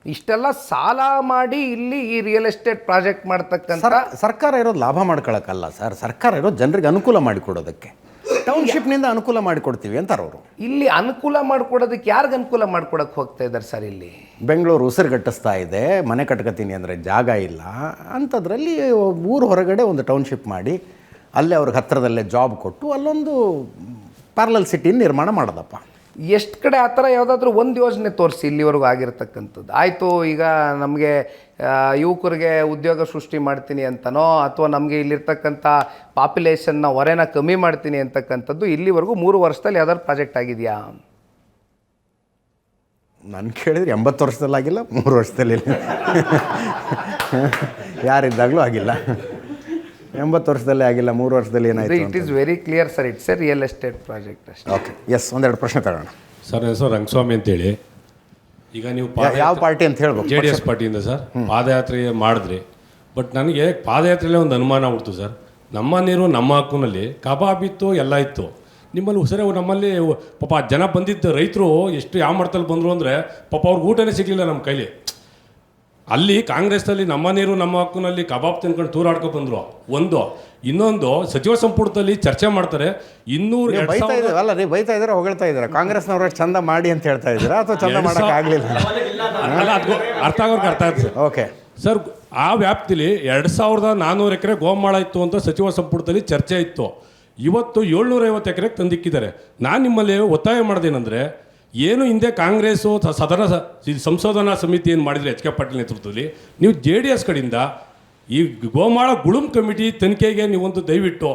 ಇಷ್ಟೆಲ್ಲ ಸಾಲ ಮಾಡಿ ಇಲ್ಲಿ ಈ ರಿಯಲ್ ಎಸ್ಟೇಟ್ ಪ್ರಾಜೆಕ್ಟ್ ಮಾಡ್ತಕ್ಕಂಥ ಸರ್ಕಾರ ಇರೋದು ಲಾಭ ಮಾಡ್ಕೊಳಕ್ಕಲ್ಲ ಸರ್, ಸರ್ಕಾರ ಇರೋದು ಜನರಿಗೆ ಅನುಕೂಲ ಮಾಡಿಕೊಡೋದಕ್ಕೆ. ಟೌನ್ಶಿಪ್ನಿಂದ ಅನುಕೂಲ ಮಾಡಿಕೊಡ್ತೀವಿ ಅಂತಾರೆ ಅವರು. ಇಲ್ಲಿ ಅನುಕೂಲ ಮಾಡಿಕೊಡೋದಕ್ಕೆ ಯಾರಿಗೆ ಅನುಕೂಲ ಮಾಡ್ಕೊಡಕ್ಕೆ ಹೋಗ್ತಾ ಇದ್ದಾರೆ ಸರ್? ಇಲ್ಲಿ ಬೆಂಗಳೂರು ಉಸಿರುಗಟ್ಟಿಸ್ತಾ ಇದೆ, ಮನೆ ಕಟ್ಕೋತೀನಿ ಅಂದರೆ ಜಾಗ ಇಲ್ಲ ಅಂಥದ್ರಲ್ಲಿ ಊರು ಹೊರಗಡೆ ಒಂದು ಟೌನ್ಶಿಪ್ ಮಾಡಿ ಅಲ್ಲೇ ಅವ್ರಿಗೆ ಹತ್ತಿರದಲ್ಲೇ ಜಾಬ್ ಕೊಟ್ಟು ಅಲ್ಲೊಂದು ಪ್ಯಾರಲಲ್ ಸಿಟಿನ ನಿರ್ಮಾಣ ಮಾಡೋದಪ್ಪ. ಎಷ್ಟು ಕಡೆ ಆ ಥರ ಯಾವುದಾದ್ರೂ ಒಂದು ಯೋಜನೆ ತೋರಿಸಿ ಇಲ್ಲಿವರೆಗೂ ಆಗಿರ್ತಕ್ಕಂಥದ್ದು. ಆಯಿತು, ಈಗ ನಮಗೆ ಯುವಕರಿಗೆ ಉದ್ಯೋಗ ಸೃಷ್ಟಿ ಮಾಡ್ತೀನಿ ಅಂತನೋ ಅಥವಾ ನಮಗೆ ಇಲ್ಲಿರ್ತಕ್ಕಂಥ ಪಾಪ್ಯುಲೇಷನ್ನ ಹೊರೆನ ಕಮ್ಮಿ ಮಾಡ್ತೀನಿ ಅಂತಕ್ಕಂಥದ್ದು ಇಲ್ಲಿವರೆಗೂ 3 ವರ್ಷದಲ್ಲಿ ಯಾವ್ದಾದ್ರು ಪ್ರಾಜೆಕ್ಟ್ ಆಗಿದೆಯಾ? ನಾನು ಕೇಳಿದ್ರೆ 80 ವರ್ಷದಲ್ಲಿ ಆಗಿಲ್ಲ, 3 ವರ್ಷದಲ್ಲಿ ಯಾರಿದ್ದಾಗಲೂ ಆಗಿಲ್ಲ. 80 ವರ್ಷದಲ್ಲೇ ಆಗಿಲ್ಲ, 3 ವರ್ಷದಲ್ಲಿ ಏನಾಯಿತು? It is very clear sir, it's A real estate project ಅಷ್ಟೇ. ಓಕೆ, ಎಸ್, ಒಂದೆರಡು ಪ್ರಶ್ನೆ ತಗೋಣ ಸರ್. ನನ್ನ ಹೆಸರು ರಂಗಸ್ವಾಮಿ ಅಂತೇಳಿ. ಈಗ ನೀವು ಯಾವ ಪಾರ್ಟಿ ಅಂತ ಹೇಳ್ಬೋದು? JDS ಪಾರ್ಟಿಯಿಂದ ಸರ್ ಪಾದಯಾತ್ರೆ ಮಾಡಿದ್ರಿ. ಬಟ್ ನನಗೆ ಪಾದಯಾತ್ರೆಯಲ್ಲೇ ಒಂದು ಅನುಮಾನ ಹುಡ್ತು ಸರ್. ನಮ್ಮ ನೀರು ನಮ್ಮ ಹಕ್ಕುನಲ್ಲಿ ಕಬಾಬ್ ಇತ್ತು, ಎಲ್ಲ ಇತ್ತು. ನಿಮ್ಮಲ್ಲಿ ಸರಿ ನಮ್ಮಲ್ಲಿ ಪಾಪ ಜನ ಬಂದಿದ್ದ ರೈತರು ಎಷ್ಟು ಯಾವ ಮಟ್ಟದಲ್ಲಿ ಬಂದರು ಅಂದರೆ ಪಾಪ ಅವ್ರಿಗೆ ಊಟನೇ ಸಿಗಲಿಲ್ಲ ನಮ್ಮ ಕೈಲಿ. ಅಲ್ಲಿ ಕಾಂಗ್ರೆಸ್ನಲ್ಲಿ ನಮ್ಮ ನೀರು ನಮ್ಮ ಹಕ್ಕುನಲ್ಲಿ ಕಬಾಬ್ ತಿನ್ಕೊಂಡು ತೂರಾಡ್ಕೊಂಡು ಬಂದರು. ಒಂದು ಇನ್ನೊಂದು ಸಚಿವ ಸಂಪುಟದಲ್ಲಿ ಚರ್ಚೆ ಮಾಡ್ತಾರೆ. 200 ಅಲ್ಲ ರೀ, ಬೈತಾ ಇದ್ದಾರೆ, ಹೊಗಳ್ತಾ ಇದ್ದಾರೆ. ಕಾಂಗ್ರೆಸ್ನವ್ರ ಚಂದ ಮಾಡಿ ಅಂತ ಹೇಳ್ತಾ ಇದ್ದೀರಾ ಅಥವಾ ಚಂದ ಮಾಡೋಕ್ಕಾಗಲಿಲ್ಲ? ಅರ್ಥ ಆಗೋರ್ಗೆ ಅರ್ಥ ಆಯ್ತು ಸರ್. ಓಕೆ ಸರ್, ಆ ವ್ಯಾಪ್ತಿಲಿ 2,400 ಎಕರೆ ಗೋಮಾಳ ಇತ್ತು ಅಂತ ಸಚಿವ ಸಂಪುಟದಲ್ಲಿ ಚರ್ಚೆ ಇತ್ತು. ಇವತ್ತು 750 ಎಕರೆಗೆ ತಂದಿಕ್ಕಿದ್ದಾರೆ. ನಾನು ನಿಮ್ಮಲ್ಲಿ ಒತ್ತಾಯ ಮಾಡೋದೇನೆಂದರೆ, ಏನು ಹಿಂದೆ ಕಾಂಗ್ರೆಸ್ಸು ಸಂಶೋಧನಾ ಸಮಿತಿ ಏನು ಮಾಡಿದರೆ HK ಪಾಟೀಲ್ ನೇತೃತ್ವದಲ್ಲಿ, ನೀವು JDS ಕಡೆಯಿಂದ ಈ ಗೋಮಾಳ ಗುಳುಂ ಕಮಿಟಿ ತನಿಖೆಗೆ ನೀವೊಂದು ದಯವಿಟ್ಟು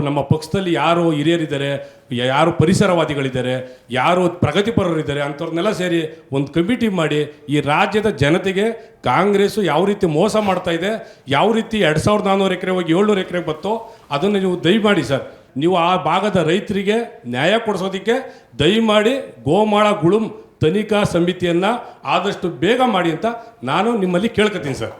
ನಮ್ಮ ಪಕ್ಷದಲ್ಲಿ ಯಾರು ಹಿರಿಯರಿದ್ದಾರೆ, ಯಾರು ಪರಿಸರವಾದಿಗಳಿದ್ದಾರೆ, ಯಾರು ಪ್ರಗತಿಪರರಿದ್ದಾರೆ ಅಂಥವ್ರನ್ನೆಲ್ಲ ಸೇರಿ ಒಂದು ಕಮಿಟಿ ಮಾಡಿ ಈ ರಾಜ್ಯದ ಜನತೆಗೆ ಕಾಂಗ್ರೆಸ್ಸು ಯಾವ ರೀತಿ ಮೋಸ ಮಾಡ್ತಾ ಇದೆ, ಯಾವ ರೀತಿ 2,400 ಎಕರೆ ಹೋಗಿ 700 ಎಕರೆಗೆ ಬತ್ತೋ ಅದನ್ನು ನೀವು ದಯಮಾಡಿ ಸರ್, ನೀವು ಆ ಭಾಗದ ರೈತರಿಗೆ ನ್ಯಾಯ ಕೊಡಿಸೋದಕ್ಕೆ ದಯಮಾಡಿ ಗೋಮಾಳ ಗುಳುಂ ತನಿಖಾ ಸಮಿತಿಯನ್ನು ಆದಷ್ಟು ಬೇಗ ಮಾಡಿ ಅಂತ ನಾನು ನಿಮ್ಮಲ್ಲಿ ಕೇಳ್ಕೊತೀನಿ ಸರ್.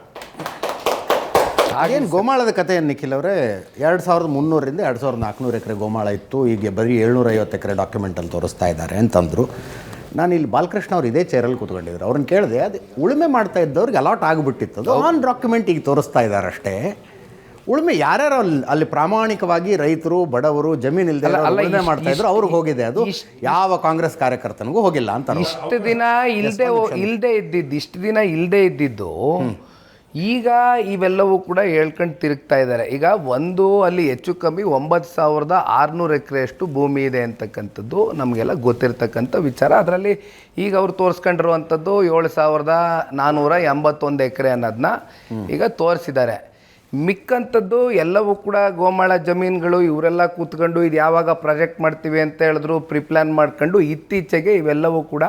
ಹಾಗೇನು ಗೋಮಾಳದ ಕಥೆ ಏನು ನಿಖಿಲ್ ಅವರೇ? 2,300ರಿಂದ 2,400 ಎಕರೆ ಗೋಮಾಳ ಇತ್ತು, ಈಗ ಬರೀ 750 ಎಕರೆ ಡಾಕ್ಯುಮೆಂಟಲ್ಲಿ ತೋರಿಸ್ತಾ ಇದ್ದಾರೆ ಅಂತಂದರು. ನಾನು ಇಲ್ಲಿ ಬಾಲಕೃಷ್ಣ ಅವ್ರು ಇದೇ ಚೇರಲ್ಲಿ ಕೂತ್ಕೊಂಡಿದ್ರು, ಅವ್ರನ್ನ ಕೇಳಿದೆ, ಅದು ಉಳುಮೆ ಮಾಡ್ತಾ ಇದ್ದವ್ರಿಗೆ ಅಲಾಟ್ ಆಗಿಬಿಟ್ಟಿತ್ತು, ಅದು ಆನ್ ಡಾಕ್ಯುಮೆಂಟ್ ಈಗ ತೋರಿಸ್ತಾ ಇದ್ದಾರೆ ಅಷ್ಟೇ. ಉಳುಮೆ ಯಾರ್ಯಾರು ಅಲ್ಲಿ ಪ್ರಾಮಾಣಿಕವಾಗಿ ರೈತರು, ಬಡವರು, ಜಮೀನು ಇಲ್ದೆಲ್ಲ ಉಳುಮೆ ಮಾಡ್ತಾ ಇದ್ರು ಅವ್ರಿಗೆ ಹೋಗಿದೆ, ಅದು ಯಾವ ಕಾಂಗ್ರೆಸ್ ಕಾರ್ಯಕರ್ತನಿಗೂ ಹೋಗಿಲ್ಲ ಅಂತ. ಇಷ್ಟು ದಿನ ಇಲ್ಲದೆ ಇದ್ದಿದ್ದು ಈಗ ಇವೆಲ್ಲವೂ ಕೂಡ ಹೇಳ್ಕೊಂಡು ತಿರುಗ್ತಾ ಇದ್ದಾರೆ. ಈಗ ಒಂದು ಅಲ್ಲಿ ಹೆಚ್ಚು ಕಮ್ಮಿ 9,600 ಎಕರೆಯಷ್ಟು ಭೂಮಿ ಇದೆ ಅಂತಕ್ಕಂಥದ್ದು ನಮಗೆಲ್ಲ ಗೊತ್ತಿರ್ತಕ್ಕಂಥ ವಿಚಾರ. ಅದರಲ್ಲಿ ಈಗ ಅವ್ರು ತೋರಿಸ್ಕೊಂಡಿರುವಂಥದ್ದು 7,481 ಎಕರೆ ಅನ್ನೋದನ್ನ ಈಗ ತೋರಿಸಿದ್ದಾರೆ. ಮಿಕ್ಕಂಥದ್ದು ಎಲ್ಲವೂ ಕೂಡ ಗೋಮಾಳ ಜಮೀನುಗಳು. ಇವರೆಲ್ಲ ಕೂತ್ಕೊಂಡು ಇದು ಯಾವಾಗ ಪ್ರಾಜೆಕ್ಟ್ ಮಾಡ್ತೀವಿ ಅಂತ ಹೇಳಿದ್ರು ಪ್ರಿಪ್ಲಾನ್ ಮಾಡ್ಕೊಂಡು ಇತ್ತೀಚೆಗೆ ಇವೆಲ್ಲವೂ ಕೂಡ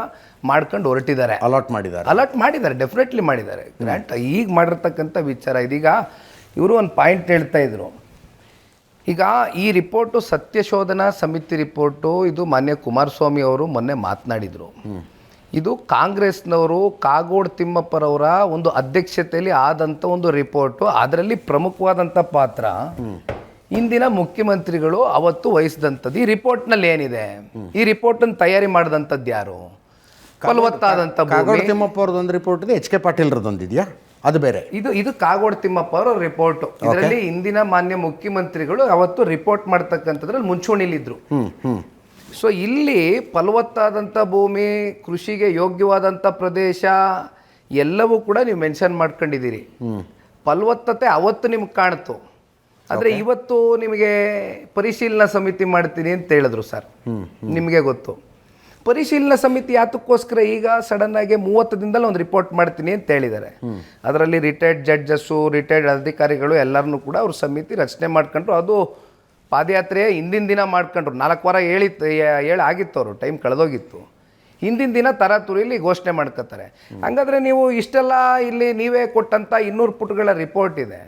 ಮಾಡ್ಕೊಂಡು ಹೊರಟಿದ್ದಾರೆ. ಅಲಾಟ್ ಮಾಡಿದ್ದಾರೆ, ಡೆಫಿನೆಟ್ಲಿ ಮಾಡಿದ್ದಾರೆ. ಗ್ರ್ಯಾಂಟ್ ಈಗ ಮಾಡಿರ್ತಕ್ಕಂಥ ವಿಚಾರ ಇದೀಗ. ಇವರು ಒಂದು ಪಾಯಿಂಟ್ ಹೇಳ್ತಾ ಇದ್ರು, ಈಗ ಈ ರಿಪೋರ್ಟು ಸತ್ಯಶೋಧನಾ ಸಮಿತಿ ರಿಪೋರ್ಟು, ಇದು ಮಾನ್ಯ ಕುಮಾರಸ್ವಾಮಿ ಅವರು ಮೊನ್ನೆ ಮಾತನಾಡಿದರು. ಇದು ಕಾಂಗ್ರೆಸ್ನವರು ಕಾಗೋಡು ತಿಮ್ಮಪ್ಪರವರ ಒಂದು ಅಧ್ಯಕ್ಷತೆಯಲ್ಲಿ ಆದಂಥ ಒಂದು ರಿಪೋರ್ಟು. ಅದರಲ್ಲಿ ಪ್ರಮುಖವಾದಂಥ ಪಾತ್ರ ಇಂದಿನ ಮುಖ್ಯಮಂತ್ರಿಗಳು ಅವತ್ತು ವಹಿಸಿದಂಥದ್ದು. ಈ ರಿಪೋರ್ಟ್ನಲ್ಲಿ ಏನಿದೆ? ಈ ರಿಪೋರ್ಟನ್ನು ತಯಾರಿ ಮಾಡಿದಂಥದ್ದು ಯಾರು? ಫಲವತ್ತಾದಂಥ ಕಾಗೋಡು ತಿಮ್ಮಪ್ಪ ಅವ್ರದ್ದೊಂದು ರಿಪೋರ್ಟ್ ಇದೆ, HK ಪಾಟೀಲ್ರದೊಂದಿದೆಯಾ? ಅದು ಬೇರೆ. ಇದು ಕಾಗೋಡು ತಿಮ್ಮಪ್ಪ ಅವರ ರಿಪೋರ್ಟು. ಇದರಲ್ಲಿ ಇಂದಿನ ಮಾನ್ಯ ಮುಖ್ಯಮಂತ್ರಿಗಳು ಅವತ್ತು ರಿಪೋರ್ಟ್ ಮಾಡ್ತಕ್ಕಂಥದ್ರಲ್ಲಿ ಮುಂಚೂಣಿಲಿದ್ರು. ಸೊ ಇಲ್ಲಿ ಫಲವತ್ತಾದಂಥ ಭೂಮಿ, ಕೃಷಿಗೆ ಯೋಗ್ಯವಾದಂಥ ಪ್ರದೇಶ ಎಲ್ಲವೂ ಕೂಡ ನೀವು ಮೆನ್ಷನ್ ಮಾಡ್ಕೊಂಡಿದ್ದೀರಿ. ಫಲವತ್ತತೆ ಅವತ್ತು ನಿಮ್ಗೆ ಕಾಣ್ತು, ಆದರೆ ಇವತ್ತು ನಿಮಗೆ ಪರಿಶೀಲನಾ ಸಮಿತಿ ಮಾಡ್ತೀನಿ ಅಂತ ಹೇಳಿದ್ರು ಸರ್. ನಿಮಗೆ ಗೊತ್ತು ಪರಿಶೀಲನಾ ಸಮಿತಿ ಯಾತಕ್ಕೋಸ್ಕರ ಈಗ ಸಡನ್ನಾಗಿ 30 ದಿನದಲ್ಲಿ ಒಂದು ರಿಪೋರ್ಟ್ ಮಾಡ್ತೀನಿ ಅಂತ ಹೇಳಿದ್ದಾರೆ. ಅದರಲ್ಲಿ ರಿಟೈರ್ಡ್ ಜಡ್ಜಸ್ಸು, ರಿಟೈರ್ಡ್ ಅಧಿಕಾರಿಗಳು ಎಲ್ಲರನ್ನೂ ಕೂಡ ಅವ್ರ ಸಮಿತಿ ರಚನೆ ಮಾಡ್ಕೊಂಡ್ರು. ಅದು ಪಾದಯಾತ್ರೆ ಹಿಂದಿನ ದಿನ ಮಾಡ್ಕೊಂಡ್ರು. 4 ವಾರ ಆಗಿತ್ತು, ಅವರು ಟೈಮ್ ಕಳೆದೋಗಿತ್ತು. ಹಿಂದಿನ ದಿನ ತರಾತುರಿಲಿ ಘೋಷಣೆ ಮಾಡ್ಕೋತಾರೆ. ಹಂಗಾದ್ರೆ ನೀವು ಇಷ್ಟೆಲ್ಲ ಇಲ್ಲಿ ನೀವೇ ಕೊಟ್ಟಂಥ 200 ಪುಟಗಳ ರಿಪೋರ್ಟ್ ಇದೆ,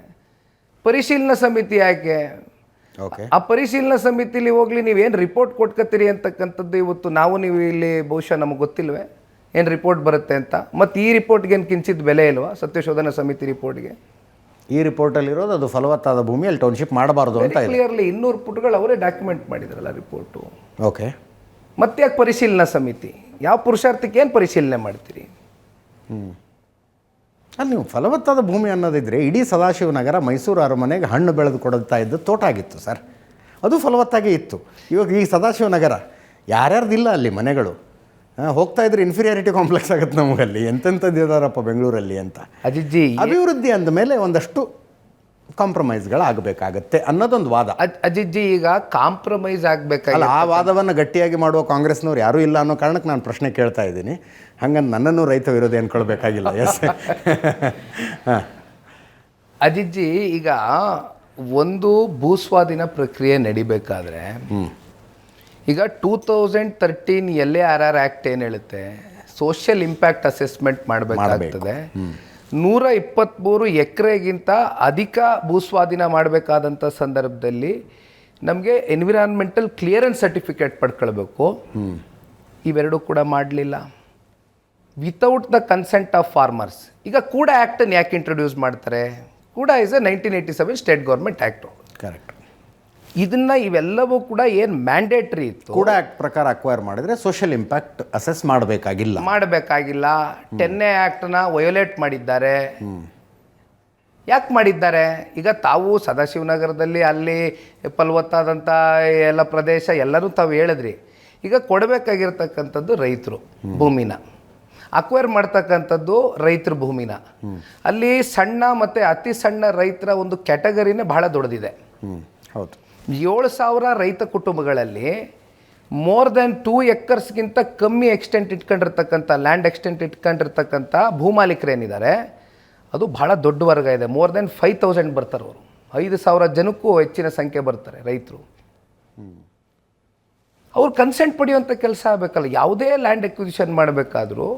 ಪರಿಶೀಲನಾ ಸಮಿತಿ ಯಾಕೆ? ಆ ಪರಿಶೀಲನಾ ಸಮಿತಿಲಿ ಹೋಗ್ಲಿ ನೀವೇನು ರಿಪೋರ್ಟ್ ಕೊಟ್ಕೋತೀರಿ ಅಂತಕ್ಕಂಥದ್ದು ಇವತ್ತು ನೀವು ಇಲ್ಲಿ ಬಹುಶಃ ನಮಗೆ ಗೊತ್ತಿಲ್ವೇ ಏನು ರಿಪೋರ್ಟ್ ಬರುತ್ತೆ ಅಂತ. ಮತ್ತು ಈ ರಿಪೋರ್ಟ್ಗೆ ಏನು ಕಿಂಚಿತ್ ಬೆಲೆ ಇಲ್ವಾ? ಸತ್ಯಶೋಧನಾ ಸಮಿತಿ ರಿಪೋರ್ಟ್ಗೆ ಈ ರಿಪೋರ್ಟಲ್ಲಿರೋದು ಅದು ಫಲವತ್ತಾದ ಭೂಮಿಯಲ್ಲಿ ಟೌನ್ಶಿಪ್ ಮಾಡಬಾರ್ದು ಅಂತ ಕ್ಲಿಯರ್ಲಿ 200 ಪುಟಗಳು ಅವರೇ ಡಾಕ್ಯುಮೆಂಟ್ ಮಾಡಿದ್ರಲ್ಲ ರಿಪೋರ್ಟು. ಓಕೆ, ಮತ್ತೆ ಯಾಕೆ ಪರಿಶೀಲನಾ ಸಮಿತಿ? ಯಾವ ಪುರುಷಾರ್ಥಕ್ಕೆ ಏನು ಪರಿಶೀಲನೆ ಮಾಡ್ತೀರಿ? ಅಲ್ಲಿ ನೀವು ಫಲವತ್ತಾದ ಭೂಮಿ ಅನ್ನೋದಿದ್ರೆ ಇಡೀ ಸದಾಶಿವನಗರ ಮೈಸೂರು ಅರಮನೆಗೆ ಹಣ್ಣು ಬೆಳೆದು ಕೊಡ್ತಾ ಇದ್ದು ತೋಟ ಆಗಿತ್ತು ಸರ್. ಅದು ಫಲವತ್ತಾಗೇ ಇತ್ತು. ಇವಾಗ ಈ ಸದಾಶಿವನಗರ ಯಾರ್ಯಾರ್ದಿಲ್ಲ ಅಲ್ಲಿ ಮನೆಗಳು, ಹೋಗ್ತಾ ಇದ್ರೆ ಇನ್ಫೀರಿಯಾರಿಟಿ ಕಾಂಪ್ಲೆಕ್ಸ್ ಆಗುತ್ತೆ ನಮಗಲ್ಲಿ, ಎಂತೆಂಥದ್ದು ಇದಾರಪ್ಪ ಬೆಂಗಳೂರಲ್ಲಿ ಅಂತ. ಅಜಿಜ್ಜಿ, ಅಭಿವೃದ್ಧಿ ಅಂದ ಮೇಲೆ ಒಂದಷ್ಟು ಕಾಂಪ್ರಮೈಸ್ಗಳಾಗಬೇಕಾಗತ್ತೆ ಅನ್ನೋದೊಂದು ವಾದ. ಅಜಿಜ್ಜಿ, ಈಗ ಕಾಂಪ್ರಮೈಸ್ ಆಗಬೇಕಾಗಲ್ಲ. ಆ ವಾದವನ್ನು ಗಟ್ಟಿಯಾಗಿ ಮಾಡುವ ಕಾಂಗ್ರೆಸ್ನವ್ರು ಯಾರೂ ಇಲ್ಲ ಅನ್ನೋ ಕಾರಣಕ್ಕೆ ನಾನು ಪ್ರಶ್ನೆ ಕೇಳ್ತಾ ಇದ್ದೀನಿ. ಹಂಗಂದು ನನ್ನನ್ನು ರೈತ ವಿರೋಧಿ ಅಂದ್ಕೊಳ್ಬೇಕಾಗಿಲ್ಲ. ಎಸ್ ಹಾಂ ಅಜಿಜ್ಜಿ, ಈಗ ಒಂದು ಭೂಸ್ವಾಧೀನ ಪ್ರಕ್ರಿಯೆ ನಡಿಬೇಕಾದ್ರೆ ಈಗ 2013 LARR ಆ್ಯಕ್ಟ್ ಏನು ಹೇಳುತ್ತೆ, ಸೋಷಿಯಲ್ ಇಂಪ್ಯಾಕ್ಟ್ ಅಸೆಸ್ಮೆಂಟ್ ಮಾಡಬೇಕಾಗ್ತದೆ. 123 ಎಕರೆಗಿಂತ ಅಧಿಕ ಭೂಸ್ವಾಧೀನ ಮಾಡಬೇಕಾದಂಥ ಸಂದರ್ಭದಲ್ಲಿ ನಮಗೆ ಎನ್ವಿರಾನ್ಮೆಂಟಲ್ ಕ್ಲಿಯರೆನ್ಸ್ ಸರ್ಟಿಫಿಕೇಟ್ ಪಡ್ಕೊಳ್ಬೇಕು. ಇವೆರಡೂ ಕೂಡ ಮಾಡಲಿಲ್ಲ. Without the consent of farmers. ಈಗ ಕೂಡ ಆ್ಯಕ್ಟನ್ನು ಯಾಕೆ ಇಂಟ್ರೊಡ್ಯೂಸ್ ಮಾಡ್ತಾರೆ? ಕೂಡ is A 1987 state government act. Correct. ಇವೆಲ್ಲವೂ ಕೂಡ ಏನು ಮ್ಯಾಂಡೇಟ್ರಿ ಇತ್ತು, ಕೂಡ ಆ್ಯಕ್ಟ್ ಪ್ರಕಾರ ಅಕ್ವೈರ್ ಮಾಡಿದರೆ ಸೋಷಿಯಲ್ ಇಂಪ್ಯಾಕ್ಟ್ ಅಸೆಸ್ ಮಾಡಬೇಕಾಗಿಲ್ಲ. 10A ಆ್ಯಕ್ಟನ್ನ ವಯೋಲೇಟ್ ಮಾಡಿದ್ದಾರೆ. ಯಾಕೆ ಮಾಡಿದ್ದಾರೆ? ಈಗ ತಾವು ಸದಾಶಿವನಗರದಲ್ಲಿ ಅಲ್ಲಿ ಫಲವತ್ತಾದಂಥ ಎಲ್ಲ ಪ್ರದೇಶ ಎಲ್ಲರೂ ತಾವು ಹೇಳಿದ್ರಿ. ಈಗ ಕೊಡಬೇಕಾಗಿರ್ತಕ್ಕಂಥದ್ದು ರೈತರು ಭೂಮಿನ, ಅಕ್ವೈರ್ ಮಾಡ್ತಕ್ಕಂಥದ್ದು ರೈತರ ಭೂಮಿನ. ಅಲ್ಲಿ ಸಣ್ಣ ಮತ್ತು ಅತಿ ಸಣ್ಣ ರೈತರ ಒಂದು ಕ್ಯಾಟಗರಿನೇ ಬಹಳ ದೊಡ್ಡದಿದೆ. ಹೌದು. 7,000 ರೈತ ಕುಟುಂಬಗಳಲ್ಲಿ ಮೋರ್ ದೆನ್ 2 ಎಕರ್ಸ್ಗಿಂತ ಕಮ್ಮಿ ಎಕ್ಸ್ಟೆಂಟ್ ಇಟ್ಕೊಂಡಿರ್ತಕ್ಕಂಥ ಲ್ಯಾಂಡ್ ಎಕ್ಸ್ಟೆಂಟ್ ಇಟ್ಕೊಂಡಿರ್ತಕ್ಕಂಥ ಭೂಮಾಲೀಕರೇನಿದ್ದಾರೆ ಅದು ಬಹಳ ದೊಡ್ಡ ವರ್ಗ ಇದೆ. ಮೋರ್ ದೆನ್ 5,000 ಬರ್ತಾರೆ ಅವರು. 5,000 ಜನಕ್ಕೂ ಹೆಚ್ಚಿನ ಸಂಖ್ಯೆ ಬರ್ತಾರೆ ರೈತರು. ಅವ್ರು ಕನ್ಸೆಂಟ್ ಪಡೆಯುವಂಥ ಕೆಲಸ ಆಗಬೇಕಲ್ಲ. ಯಾವುದೇ ಲ್ಯಾಂಡ್ ಎಕ್ವಿಸಿಷನ್ ಮಾಡಬೇಕಾದ್ರೂ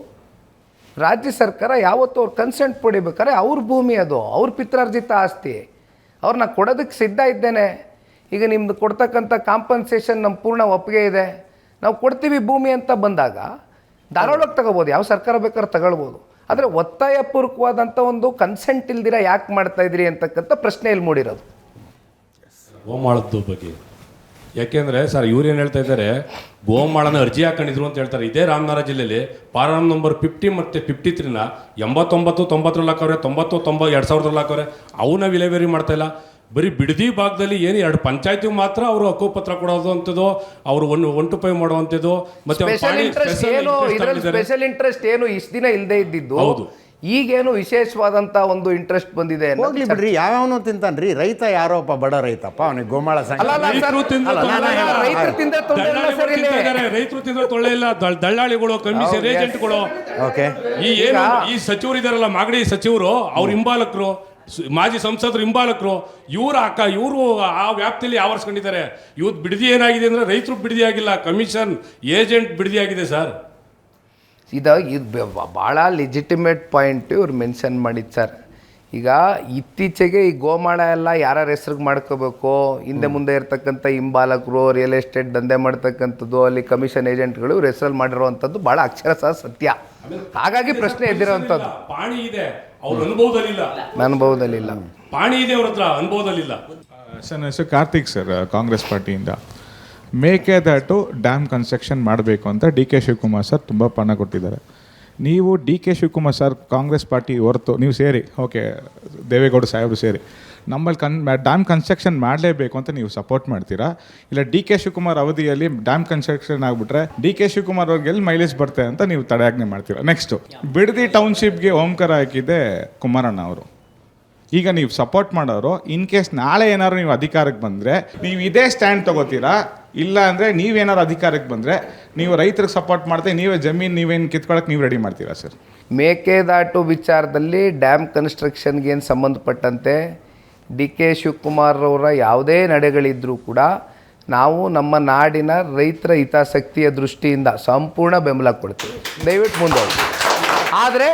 ರಾಜ್ಯ ಸರ್ಕಾರ ಯಾವತ್ತೂ ಅವ್ರು ಕನ್ಸೆಂಟ್ ಪಡಿಬೇಕಾದ್ರೆ ಅವ್ರ ಭೂಮಿ, ಅದು ಅವ್ರ ಪಿತ್ರಾರ್ಜಿತ ಆಸ್ತಿ, ಅವ್ರನ್ನ ಕೊಡೋದಕ್ಕೆ ಸಿದ್ಧ ಇದ್ದೇನೆ. ಈಗ ನಿಮ್ಮದು ಕೊಡ್ತಕ್ಕಂಥ ಕಾಂಪನ್ಸೇಷನ್ ನಮ್ಮ ಪೂರ್ಣ ಒಪ್ಪಿಗೆ ಇದೆ, ನಾವು ಕೊಡ್ತೀವಿ ಭೂಮಿ ಅಂತ ಬಂದಾಗ ಧಾರಾಳವಾಗಿ ತಗೋಬೋದು, ಯಾವ ಸರ್ಕಾರ ಬೇಕಾದ್ರೆ ತಗೊಳ್ಬೋದು. ಆದರೆ ಒತ್ತಾಯಪೂರ್ವಕವಾದಂಥ ಒಂದು ಕನ್ಸೆಂಟ್ ಇಲ್ದಿರ ಯಾಕೆ ಮಾಡ್ತಾಯಿದ್ರಿ ಅಂತಕ್ಕಂಥ ಪ್ರಶ್ನೆ ಇಲ್ಲಿ ಮೂಡಿರೋದು ಗೋಮಾಳದ ಬಗ್ಗೆ. ಯಾಕೆಂದರೆ ಸರ್ ಇವ್ರು ಏನು ಹೇಳ್ತಾ ಇದ್ದಾರೆ, ಗೋಮಾಳನ ಅರ್ಜಿ ಹಾಕೊಂಡಿದ್ರು ಅಂತ ಹೇಳ್ತಾರೆ. ಇದೇ ರಾಮನಗರ ಜಿಲ್ಲೆಯಲ್ಲಿ ಪಾರಾಮ್ ನಂಬರ್ 50 ಮತ್ತು 53ನ 89, 90 ಹಾಕವ್ರೆ, 90, 2000 ಹಾಕವ್ರೆ. ಅವನ್ನ ವಿಲೇವಾರಿ ಮಾಡ್ತಾಯಿಲ್ಲ. ಬರೀ ಬಿಡದಿ ಭಾಗದಲ್ಲಿ ಏನು 2 ಪಂಚಾಯತಿಗೆ ಮಾತ್ರ ಅವರು ಹಕ್ಕುಪತ್ರ ಕೊಡೋದು ಅಂಥದ್ದು, ಅವರು ಒನ್ ಟು ಪೈ ಮಾಡುವಂಥದ್ದು. ಮತ್ತೆ ಸ್ಪೆಷಲ್ ಇಂಟ್ರೆಸ್ಟ್ ಏನು ಇಷ್ಟು ದಿನ ಇಲ್ಲದೆ ಇದ್ದಿದ್ದು, ಈಗೇನು ವಿಶೇಷವಾದಂಥ ಒಂದು ಇಂಟ್ರೆಸ್ಟ್ ಬಂದಿದೆ. ಹೋಗ್ಲಿ ಬಿಡ್ರಿ, ಯಾವನು ತಿಂತಾನ್ರಿ? ರೈತ ಯಾರೋ ಒಬ್ಬ ಬಡ ರೈತಪ್ಪ, ಅವನಿಗೆ ಗೋಮಾಳ ರೈತರು ತಿಂದ್ರೆ ತೊಳ್ಳೆ ಇಲ್ಲ. ದಳ್ಳಾಳಿಗಳು, ಕಮಿಷನ್ ಏಜೆಂಟ್ಗಳು, ಈ ಸಚಿವರು ಇದಾರಲ್ಲ, ಮಾಗಡಿ ಸಚಿವರು, ಅವ್ರ ಹಿಂಬಾಲಕರು, ಮಾಜಿ ಸಂಸದರು ಹಿಂಬಾಲಕರು, ಇವರು ಆ ವ್ಯಾಪ್ತಿಯಲ್ಲಿ ಆವರಿಸ್ಕೊಂಡಿದ್ದಾರೆ. ಇವತ್ತು ಬಿಡದಿ ಏನಾಗಿದೆ ಅಂದರೆ ರೈತರು ಬಿಡದಿ ಆಗಿಲ್ಲ, ಕಮಿಷನ್ ಏಜೆಂಟ್ ಬಿಡದಿ ಆಗಿದೆ ಸರ್. ಇದು ಭಾಳ ಲೆಜಿಟಿಮೇಟ್ ಪಾಯಿಂಟ್ ಇವ್ರು ಮೆನ್ಷನ್ ಮಾಡಿದ್ದು ಸರ್. ಈಗ ಇತ್ತೀಚೆಗೆ ಈ ಗೋಮಾಳ ಎಲ್ಲ ಯಾರ್ಯಾರ ಹೆಸ್ರಿಗೆ ಮಾಡ್ಕೋಬೇಕು, ಹಿಂದೆ ಮುಂದೆ ಇರ್ತಕ್ಕಂಥ ಹಿಂಬಾಲಕರು, ರಿಯಲ್ ಎಸ್ಟೇಟ್ ದಂಧೆ ಮಾಡ್ತಕ್ಕಂಥದ್ದು, ಅಲ್ಲಿ ಕಮಿಷನ್ ಏಜೆಂಟ್ಗಳು ಇವ್ರ ಹೆಸರಲ್ಲಿ ಮಾಡಿರೋವಂಥದ್ದು ಭಾಳ ಅಕ್ಷರಶಃ ಸತ್ಯ. ಹಾಗಾಗಿ ಪ್ರಶ್ನೆ ಎದ್ದಿರೋವಂಥದ್ದು. ಪಾಣಿ ಇದೆ, ಅವ್ರ ಅನುಭವದಲ್ಲಿಲ್ಲ. ಪಾಣಿ ಇದೆ, ಅವ್ರ ಹತ್ರ ಅನುಭವದಲ್ಲಿಲ್ಲ. ಸರ್, ನನ್ನ ಹೆಸರು ಕಾರ್ತಿಕ್ ಸರ್, ಕಾಂಗ್ರೆಸ್ ಪಾರ್ಟಿಯಿಂದ. ಮೇಕೆದಾಟು ಡ್ಯಾಮ್ ಕನ್ಸ್ಟ್ರಕ್ಷನ್ ಮಾಡಬೇಕು ಅಂತ ಡಿ ಕೆ ಶಿವಕುಮಾರ್ ಸರ್ ತುಂಬ ಪಣ ಕೊಟ್ಟಿದ್ದಾರೆ. ನೀವು D K Shivakumar sir Congress party ಹೊರತು ನೀವು ಸೇರಿ, ಓಕೆ ದೇವೇಗೌಡ ಸಾಹೇಬರು ಸೇರಿ ನಮ್ಮಲ್ಲಿ ಡ್ಯಾಮ್ ಕನ್ಸ್ಟ್ರಕ್ಷನ್ ಮಾಡಲೇಬೇಕು ಅಂತ ನೀವು ಸಪೋರ್ಟ್ ಮಾಡ್ತೀರಾ, ಇಲ್ಲ ಡಿ ಕೆ ಶಿವಕುಮಾರ್ ಅವಧಿಯಲ್ಲಿ ಡ್ಯಾಮ್ ಕನ್ಸ್ಟ್ರಕ್ಷನ್ ಆಗಿಬಿಟ್ರೆ ಡಿ ಕೆ ಶಿವಕುಮಾರ್ ಅವ್ರಿಗೆ ಎಲ್ಲಿ ಮೈಲೇಜ್ ಬರುತ್ತೆ ಅಂತ ನೀವು ತಡೆಯಾಜ್ಞೆ ಮಾಡ್ತೀರಾ? ನೆಕ್ಸ್ಟು, ಬಿಡದಿ ಟೌನ್ಶಿಪ್ಗೆ ಓಂಕಾರ ಹಾಕಿದ್ದೆ ಕುಮಾರಣ್ಣ ಅವರು. ಈಗ ನೀವು ಸಪೋರ್ಟ್ ಮಾಡೋರು ಇನ್ ಕೇಸ್ ನಾಳೆ ಏನಾದ್ರು ನೀವು ಅಧಿಕಾರಕ್ಕೆ ಬಂದರೆ ನೀವು ಇದೇ ಸ್ಟ್ಯಾಂಡ್ ತೊಗೋತೀರಾ? ಇಲ್ಲ ಅಂದರೆ ನೀವೇನಾದ್ರು ಅಧಿಕಾರಕ್ಕೆ ಬಂದರೆ ನೀವು ರೈತರಿಗೆ ಸಪೋರ್ಟ್ ಮಾಡ್ತೀವಿ, ನೀವೇ ಜಮೀನು ನೀವೇನು ಕಿತ್ಕೊಳ್ಳೋಕೆ ನೀವು ರೆಡಿ ಮಾಡ್ತೀರಾ ಸರ್? ಮೇಕೆದಾಟು ವಿಚಾರದಲ್ಲಿ ಡ್ಯಾಮ್ ಕನ್ಸ್ಟ್ರಕ್ಷನ್ಗೆ ಏನು ಸಂಬಂಧಪಟ್ಟಂತೆ ಡಿ ಕೆ ಶಿವಕುಮಾರ್ ಅವರ ಯಾವುದೇ ನಡೆಗಳಿದ್ದರೂ ಕೂಡ ನಾವು ನಮ್ಮ ನಾಡಿನ ರೈತರ ಹಿತಾಸಕ್ತಿಯ ದೃಷ್ಟಿಯಿಂದ ಸಂಪೂರ್ಣ ಬೆಂಬಲ ಕೊಡ್ತೀವಿ. ದಯವಿಟ್ಟು ಮುಂದೋಗಿ. ಆದರೆ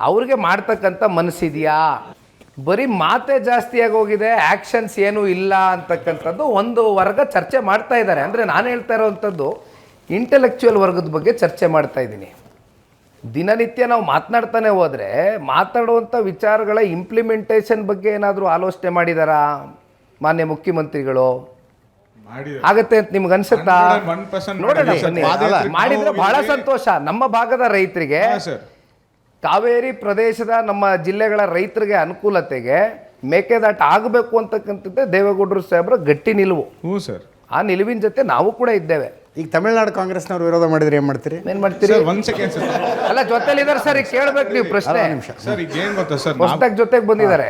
ಅವ್ರಿಗೆ ಮಾಡ್ತಕ್ಕಂಥ ಮನಸ್ಸಿದೆಯಾ? ಬರೀ ಮಾತೇ ಜಾಸ್ತಿಯಾಗಿ ಹೋಗಿದೆ, ಆ್ಯಕ್ಷನ್ಸ್ ಏನೂ ಇಲ್ಲ ಅಂತಕ್ಕಂಥದ್ದು ಒಂದು ವರ್ಗ ಚರ್ಚೆ ಮಾಡ್ತಾ ಇದ್ದಾರೆ. ಅಂದರೆ ನಾನು ಹೇಳ್ತಾ ಇರೋವಂಥದ್ದು ಇಂಟೆಲೆಕ್ಚುಯಲ್ ವರ್ಗದ ಬಗ್ಗೆ ಚರ್ಚೆ ಮಾಡ್ತಾ ಇದ್ದೀನಿ. ದಿನನಿತ್ಯ ನಾವು ಮಾತನಾಡ್ತಾನೆ ಹೋದರೆ ಮಾತಾಡುವಂಥ ವಿಚಾರಗಳ ಇಂಪ್ಲಿಮೆಂಟೇಷನ್ ಬಗ್ಗೆ ಏನಾದರೂ ಆಲೋಚನೆ ಮಾಡಿದಾರಾ ಮಾನ್ಯ ಮುಖ್ಯಮಂತ್ರಿಗಳು? ಆಗತ್ತೆ ಅಂತ ನಿಮ್ಗೆ ಅನ್ಸುತ್ತಾ? ನೋಡೋಣ ಬನ್ನಿ. ಮಾಡಿದ್ರೆ ಬಹಳ ಸಂತೋಷ. ನಮ್ಮ ಭಾಗದ ರೈತರಿಗೆ, ಕಾವೇರಿ ಪ್ರದೇಶದ ನಮ್ಮ ಜಿಲ್ಲೆಗಳ ರೈತರಿಗೆ ಅನುಕೂಲತೆಗೆ ಮೇಕೆದಾಟ ಆಗಬೇಕು ಅಂತಕ್ಕಂಥದ್ದೇ ದೇವೇಗೌಡರು ಸಾಹೇಬ್ರ ಗಟ್ಟಿ ನಿಲುವು. ಹ್ಞೂ ಸರ್. ಆ ನಿಲುವಿನ ಜೊತೆ ನಾವು ಕೂಡ ಇದ್ದೇವೆ. ಈಗ ತಮಿಳ್ನಾಡು ಕಾಂಗ್ರೆಸ್ನವ್ರು ವಿರೋಧ ಮಾಡಿದ್ರೆ ಏನು ಮಾಡ್ತೀರಿ? ಏನು ಮಾಡ್ತೀರಿ? ಒಂದು ಸೆಕೆಂಡ್ ಸರ್. ಅಲ್ಲ, ಜೊತೆಲಿದ್ದಾರೆ ಸರ್, ಈಗ ಕೇಳ್ಬೇಕು ನೀವು ಪ್ರಶ್ನೆ. ಸರ್ ಈಗ ಏನು ಗೊತ್ತಾ ಸರ್, ಹೊಸದಾಗಿ ಜೊತೆಗೆ ಬಂದಿದ್ದಾರೆ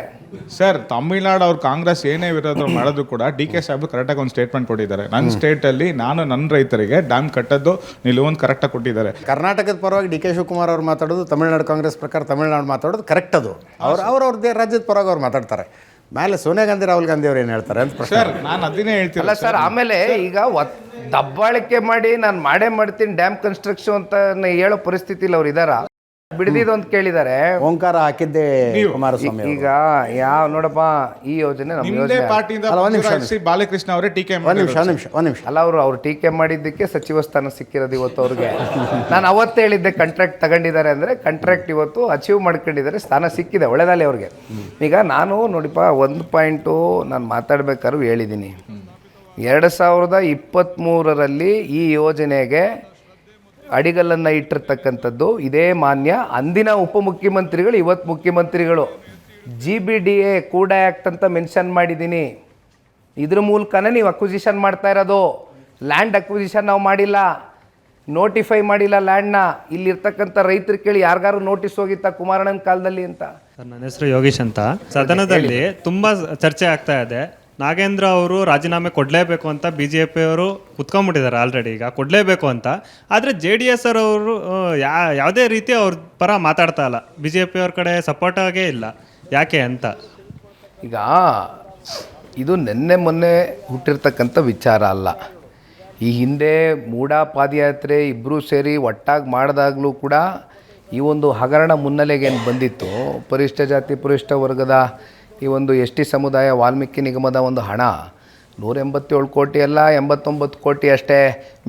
ಸರ್. ತಮಿಳ್ನಾಡು ಅವ್ರು ಕಾಂಗ್ರೆಸ್ ಏನೇ ವಿರೋಧ ಮಾಡೋದು ಕೂಡ ಡಿ ಕೆ ಸಾಹೇಬ್ ಕರೆಕ್ಟಾಗಿ ಒಂದು ಸ್ಟೇಟ್ಮೆಂಟ್ ಕೊಟ್ಟಿದ್ದಾರೆ. ನನ್ನ ಸ್ಟೇಟಲ್ಲಿ ನನ್ನ ರೈತರಿಗೆ ಡ್ಯಾಮ್ ಕಟ್ಟದ್ದು ನಿಲುವನ್ನು ಕರೆಕ್ಟಾಗಿ ಕೊಟ್ಟಿದ್ದಾರೆ. ಕರ್ನಾಟಕದ ಪರವಾಗಿ ಡಿ ಕೆ ಶಿವಕುಮಾರ್ ಅವ್ರು ಮಾತಾಡೋದು, ತಮಿಳ್ನಾಡು ಕಾಂಗ್ರೆಸ್ ಪ್ರಕಾರ ತಮಿಳ್ನಾಡು ಮಾತಾಡೋದು ಕರೆಕ್ಟ್. ಅದು ಅವ್ರವ್ರದ್ದೇ ರಾಜ್ಯದ ಪರವಾಗಿ ಅವ್ರು ಮಾತಾಡ್ತಾರೆ. ಮೇಲೆ ಸೋನಿಯಾ ಗಾಂಧಿ, ರಾಹುಲ್ ಗಾಂಧಿ ಅವ್ರು ಏನು ಹೇಳ್ತಾರೆ ಅಂತ ಪ್ರಶ್ನೆ. ಸರ್ ನಾನು ಅದನ್ನೇ ಹೇಳ್ತೀನಿ. ಅಲ್ಲ ಸರ್, ಆಮೇಲೆ ಈಗ ದಬ್ಬಾಳಿಕೆ ಮಾಡಿ ನಾನು ಮಾಡೇ ಮಾಡ್ತೀನಿ ಡ್ಯಾಮ್ ಕನ್ಸ್ಟ್ರಕ್ಷನ್ ಅಂತ ಹೇಳೋ ಪರಿಸ್ಥಿತಿಲಿ ಅವ್ರು ಇದಾರ? ಬಿಡದಿದ್ದು ಕೇಳಿದ್ದಾರೆ. ಓಂಕಾರ ಹಾಕಿದ್ದೆ ಕುಮಾರಸ್ವಾಮಿ. ಈಗ ನೋಡಪ್ಪ, ಈ ಯೋಜನೆ ನಮ್ಮ ಯೋಜನೆ ಬಾಲಕೃಷ್ಣ ಅವರೇ ಟೀಕೆ ಒಂದು ನಿಮಿಷ ಅಲ್ಲ, ಅವ್ರು ಟೀಕೆ ಮಾಡಿದ್ದಕ್ಕೆ ಸಚಿವ ಸ್ಥಾನ ಸಿಕ್ಕಿರೋದು ಇವತ್ತು ಅವ್ರಿಗೆ. ನಾನು ಅವತ್ತು ಹೇಳಿದ್ದೆ ಕಾಂಟ್ರಾಕ್ಟ್ ತಗೊಂಡಿದ್ದಾರೆ ಅಂದರೆ, ಕಾಂಟ್ರಾಕ್ಟ್ ಇವತ್ತು ಅಚೀವ್ ಮಾಡ್ಕೊಂಡಿದ್ದಾರೆ, ಸ್ಥಾನ ಸಿಕ್ಕಿದೆ, ಒಳ್ಳೆದಾಗಲಿ ಅವ್ರಿಗೆ. ಈಗ ನಾನು ನೋಡಿಪ್ಪ, ಒಂದು ಪಾಯಿಂಟು ನಾನು ಮಾತಾಡ್ಬೇಕಾದ್ರೂ ಹೇಳಿದ್ದೀನಿ. 2023ರಲ್ಲಿ ಈ ಯೋಜನೆಗೆ ಅಡಿಗಲ್ಲನ್ನು ಇಟ್ಟಿರ್ತಕ್ಕಂಥದ್ದು ಇದೇ ಮಾನ್ಯ ಅಂದಿನ ಉಪಮುಖ್ಯಮಂತ್ರಿಗಳು, ಇವತ್ತು ಮುಖ್ಯಮಂತ್ರಿಗಳು. GBDA ಕೂಡ ಆ್ಯಕ್ಟ್ ಅಂತ ಮೆನ್ಷನ್ ಮಾಡಿದ್ದೀನಿ. ಇದ್ರ ಮೂಲಕನೇ ನೀವು ಅಕ್ವಿಸಿಷನ್ ಮಾಡ್ತಾ ಇರೋದು. ಲ್ಯಾಂಡ್ ಅಕ್ವಿಸಿಷನ್ ನಾವು ಮಾಡಿಲ್ಲ, ನೋಟಿಫೈ ಮಾಡಿಲ್ಲ ಲ್ಯಾಂಡ್ನ. ಇಲ್ಲಿರ್ತಕ್ಕಂಥ ರೈತರು ಕೇಳಿ, ಯಾರಿಗಾರು ನೋಟಿಸ್ ಹೋಗಿತ್ತಾ ಕುಮಾರಣ್ಣನ ಕಾಲದಲ್ಲಿ ಅಂತ? ನನ್ನ ಹೆಸರು ಯೋಗೀಶ್ ಅಂತ. ಸದನದಲ್ಲಿ ತುಂಬ ಚರ್ಚೆ ಆಗ್ತಾ ಇದೆ. ನಾಗೇಂದ್ರ ಅವರು ರಾಜೀನಾಮೆ ಕೊಡಲೇಬೇಕು ಅಂತ BJP ಅವರು ಕುತ್ಕೊಂಡ್ಬಿಟ್ಟಿದ್ದಾರೆ ಆಲ್ರೆಡಿ. ಈಗ ಕೊಡಲೇಬೇಕು ಅಂತ. ಆದರೆ JDS ಅವರು ಯಾವುದೇ ರೀತಿ ಅವ್ರ ಪರ ಮಾತಾಡ್ತಾ ಇಲ್ಲ. BJP ಅವ್ರ ಕಡೆ ಸಪೋರ್ಟಾಗೇ ಇಲ್ಲ. ಯಾಕೆ ಅಂತ ಈಗ ಇದು ನಿನ್ನೆ ಮೊನ್ನೆ ಹುಟ್ಟಿರ್ತಕ್ಕಂಥ ವಿಚಾರ ಅಲ್ಲ. ಈ ಹಿಂದೆ ಮೂಡ ಪಾದಯಾತ್ರೆ ಇಬ್ಬರೂ ಸೇರಿ ಒಟ್ಟಾಗಿ ಮಾಡಿದಾಗಲೂ ಕೂಡ ಈ ಒಂದು ಹಗರಣ ಮುನ್ನೆಲೆಗೇನು ಬಂದಿತ್ತು, ಪರಿಶಿಷ್ಟ ಜಾತಿ ಪರಿಶಿಷ್ಟ ವರ್ಗದ ಈ ಒಂದು ST ಸಮುದಾಯ ವಾಲ್ಮೀಕಿ ನಿಗಮದ ಒಂದು ಹಣ 187 ಕೋಟಿ ಅಲ್ಲ 89 ಕೋಟಿ ಅಷ್ಟೇ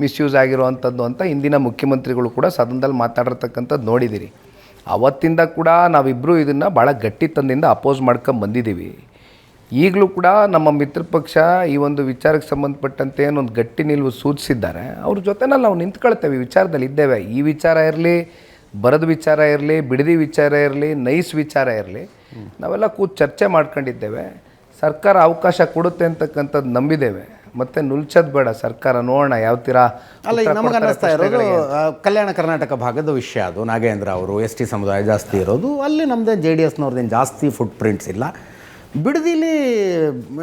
ಮಿಸ್ಯೂಸ್ ಆಗಿರುವಂಥದ್ದು ಅಂತ ಇಂದಿನ ಮುಖ್ಯಮಂತ್ರಿಗಳು ಕೂಡ ಸದನದಲ್ಲಿ ಮಾತಾಡಿರ್ತಕ್ಕಂಥದ್ದು ನೋಡಿದ್ದೀರಿ. ಅವತ್ತಿಂದ ಕೂಡ ನಾವಿಬ್ಬರೂ ಇದನ್ನು ಭಾಳ ಗಟ್ಟಿತನದಿಂದ ಅಪೋಸ್ ಮಾಡ್ಕೊಂಡು ಬಂದಿದ್ದೀವಿ. ಈಗಲೂ ಕೂಡ ನಮ್ಮ ಮಿತ್ರ ಪಕ್ಷ ಈ ಒಂದು ವಿಚಾರಕ್ಕೆ ಸಂಬಂಧಪಟ್ಟಂತೆ ಏನೊಂದು ಗಟ್ಟಿ ನಿಲುವು ಸೂಚಿಸಿದ್ದಾರೆ. ಅವ್ರ ಜೊತೆನಲ್ಲಿ ನಾವು ನಿಂತ್ಕೊಳ್ತೇವೆ, ವಿಚಾರದಲ್ಲಿ ಇದ್ದೇವೆ. ಈ ವಿಚಾರ ಇರಲಿ, ಬರದ ವಿಚಾರ ಇರಲಿ, ಬಿಡದಿ ವಿಚಾರ ಇರಲಿ, ನೈಸ್ ವಿಚಾರ ಇರಲಿ, ನಾವೆಲ್ಲ ಚರ್ಚೆ ಮಾಡ್ಕೊಂಡಿದ್ದೇವೆ. ಸರ್ಕಾರ ಅವಕಾಶ ಕೊಡುತ್ತೆ ಅಂತಕ್ಕಂಥದ್ದು ನಂಬಿದ್ದೇವೆ. ಮತ್ತೆ ನುಲ್ಚೋದು ಬೇಡ ಸರ್ಕಾರ, ನೋಡೋಣ ಯಾವ ತೀರ. ಅಲ್ಲ, ಈಗ ನಮಗೆ ಅನ್ನಿಸ್ತಾ ಇರೋದು ಕಲ್ಯಾಣ ಕರ್ನಾಟಕ ಭಾಗದ ವಿಷಯ ಅದು. ನಾಗೇಂದ್ರ ಅವರು ST ಸಮುದಾಯ ಜಾಸ್ತಿ ಇರೋದು ಅಲ್ಲಿ. ನಮ್ಮದೇ JDSನವ್ರದ್ದೇನು ಜಾಸ್ತಿ ಫುಟ್ ಪ್ರಿಂಟ್ಸ್ ಇಲ್ಲ. ಬಿಡದಿಲಿ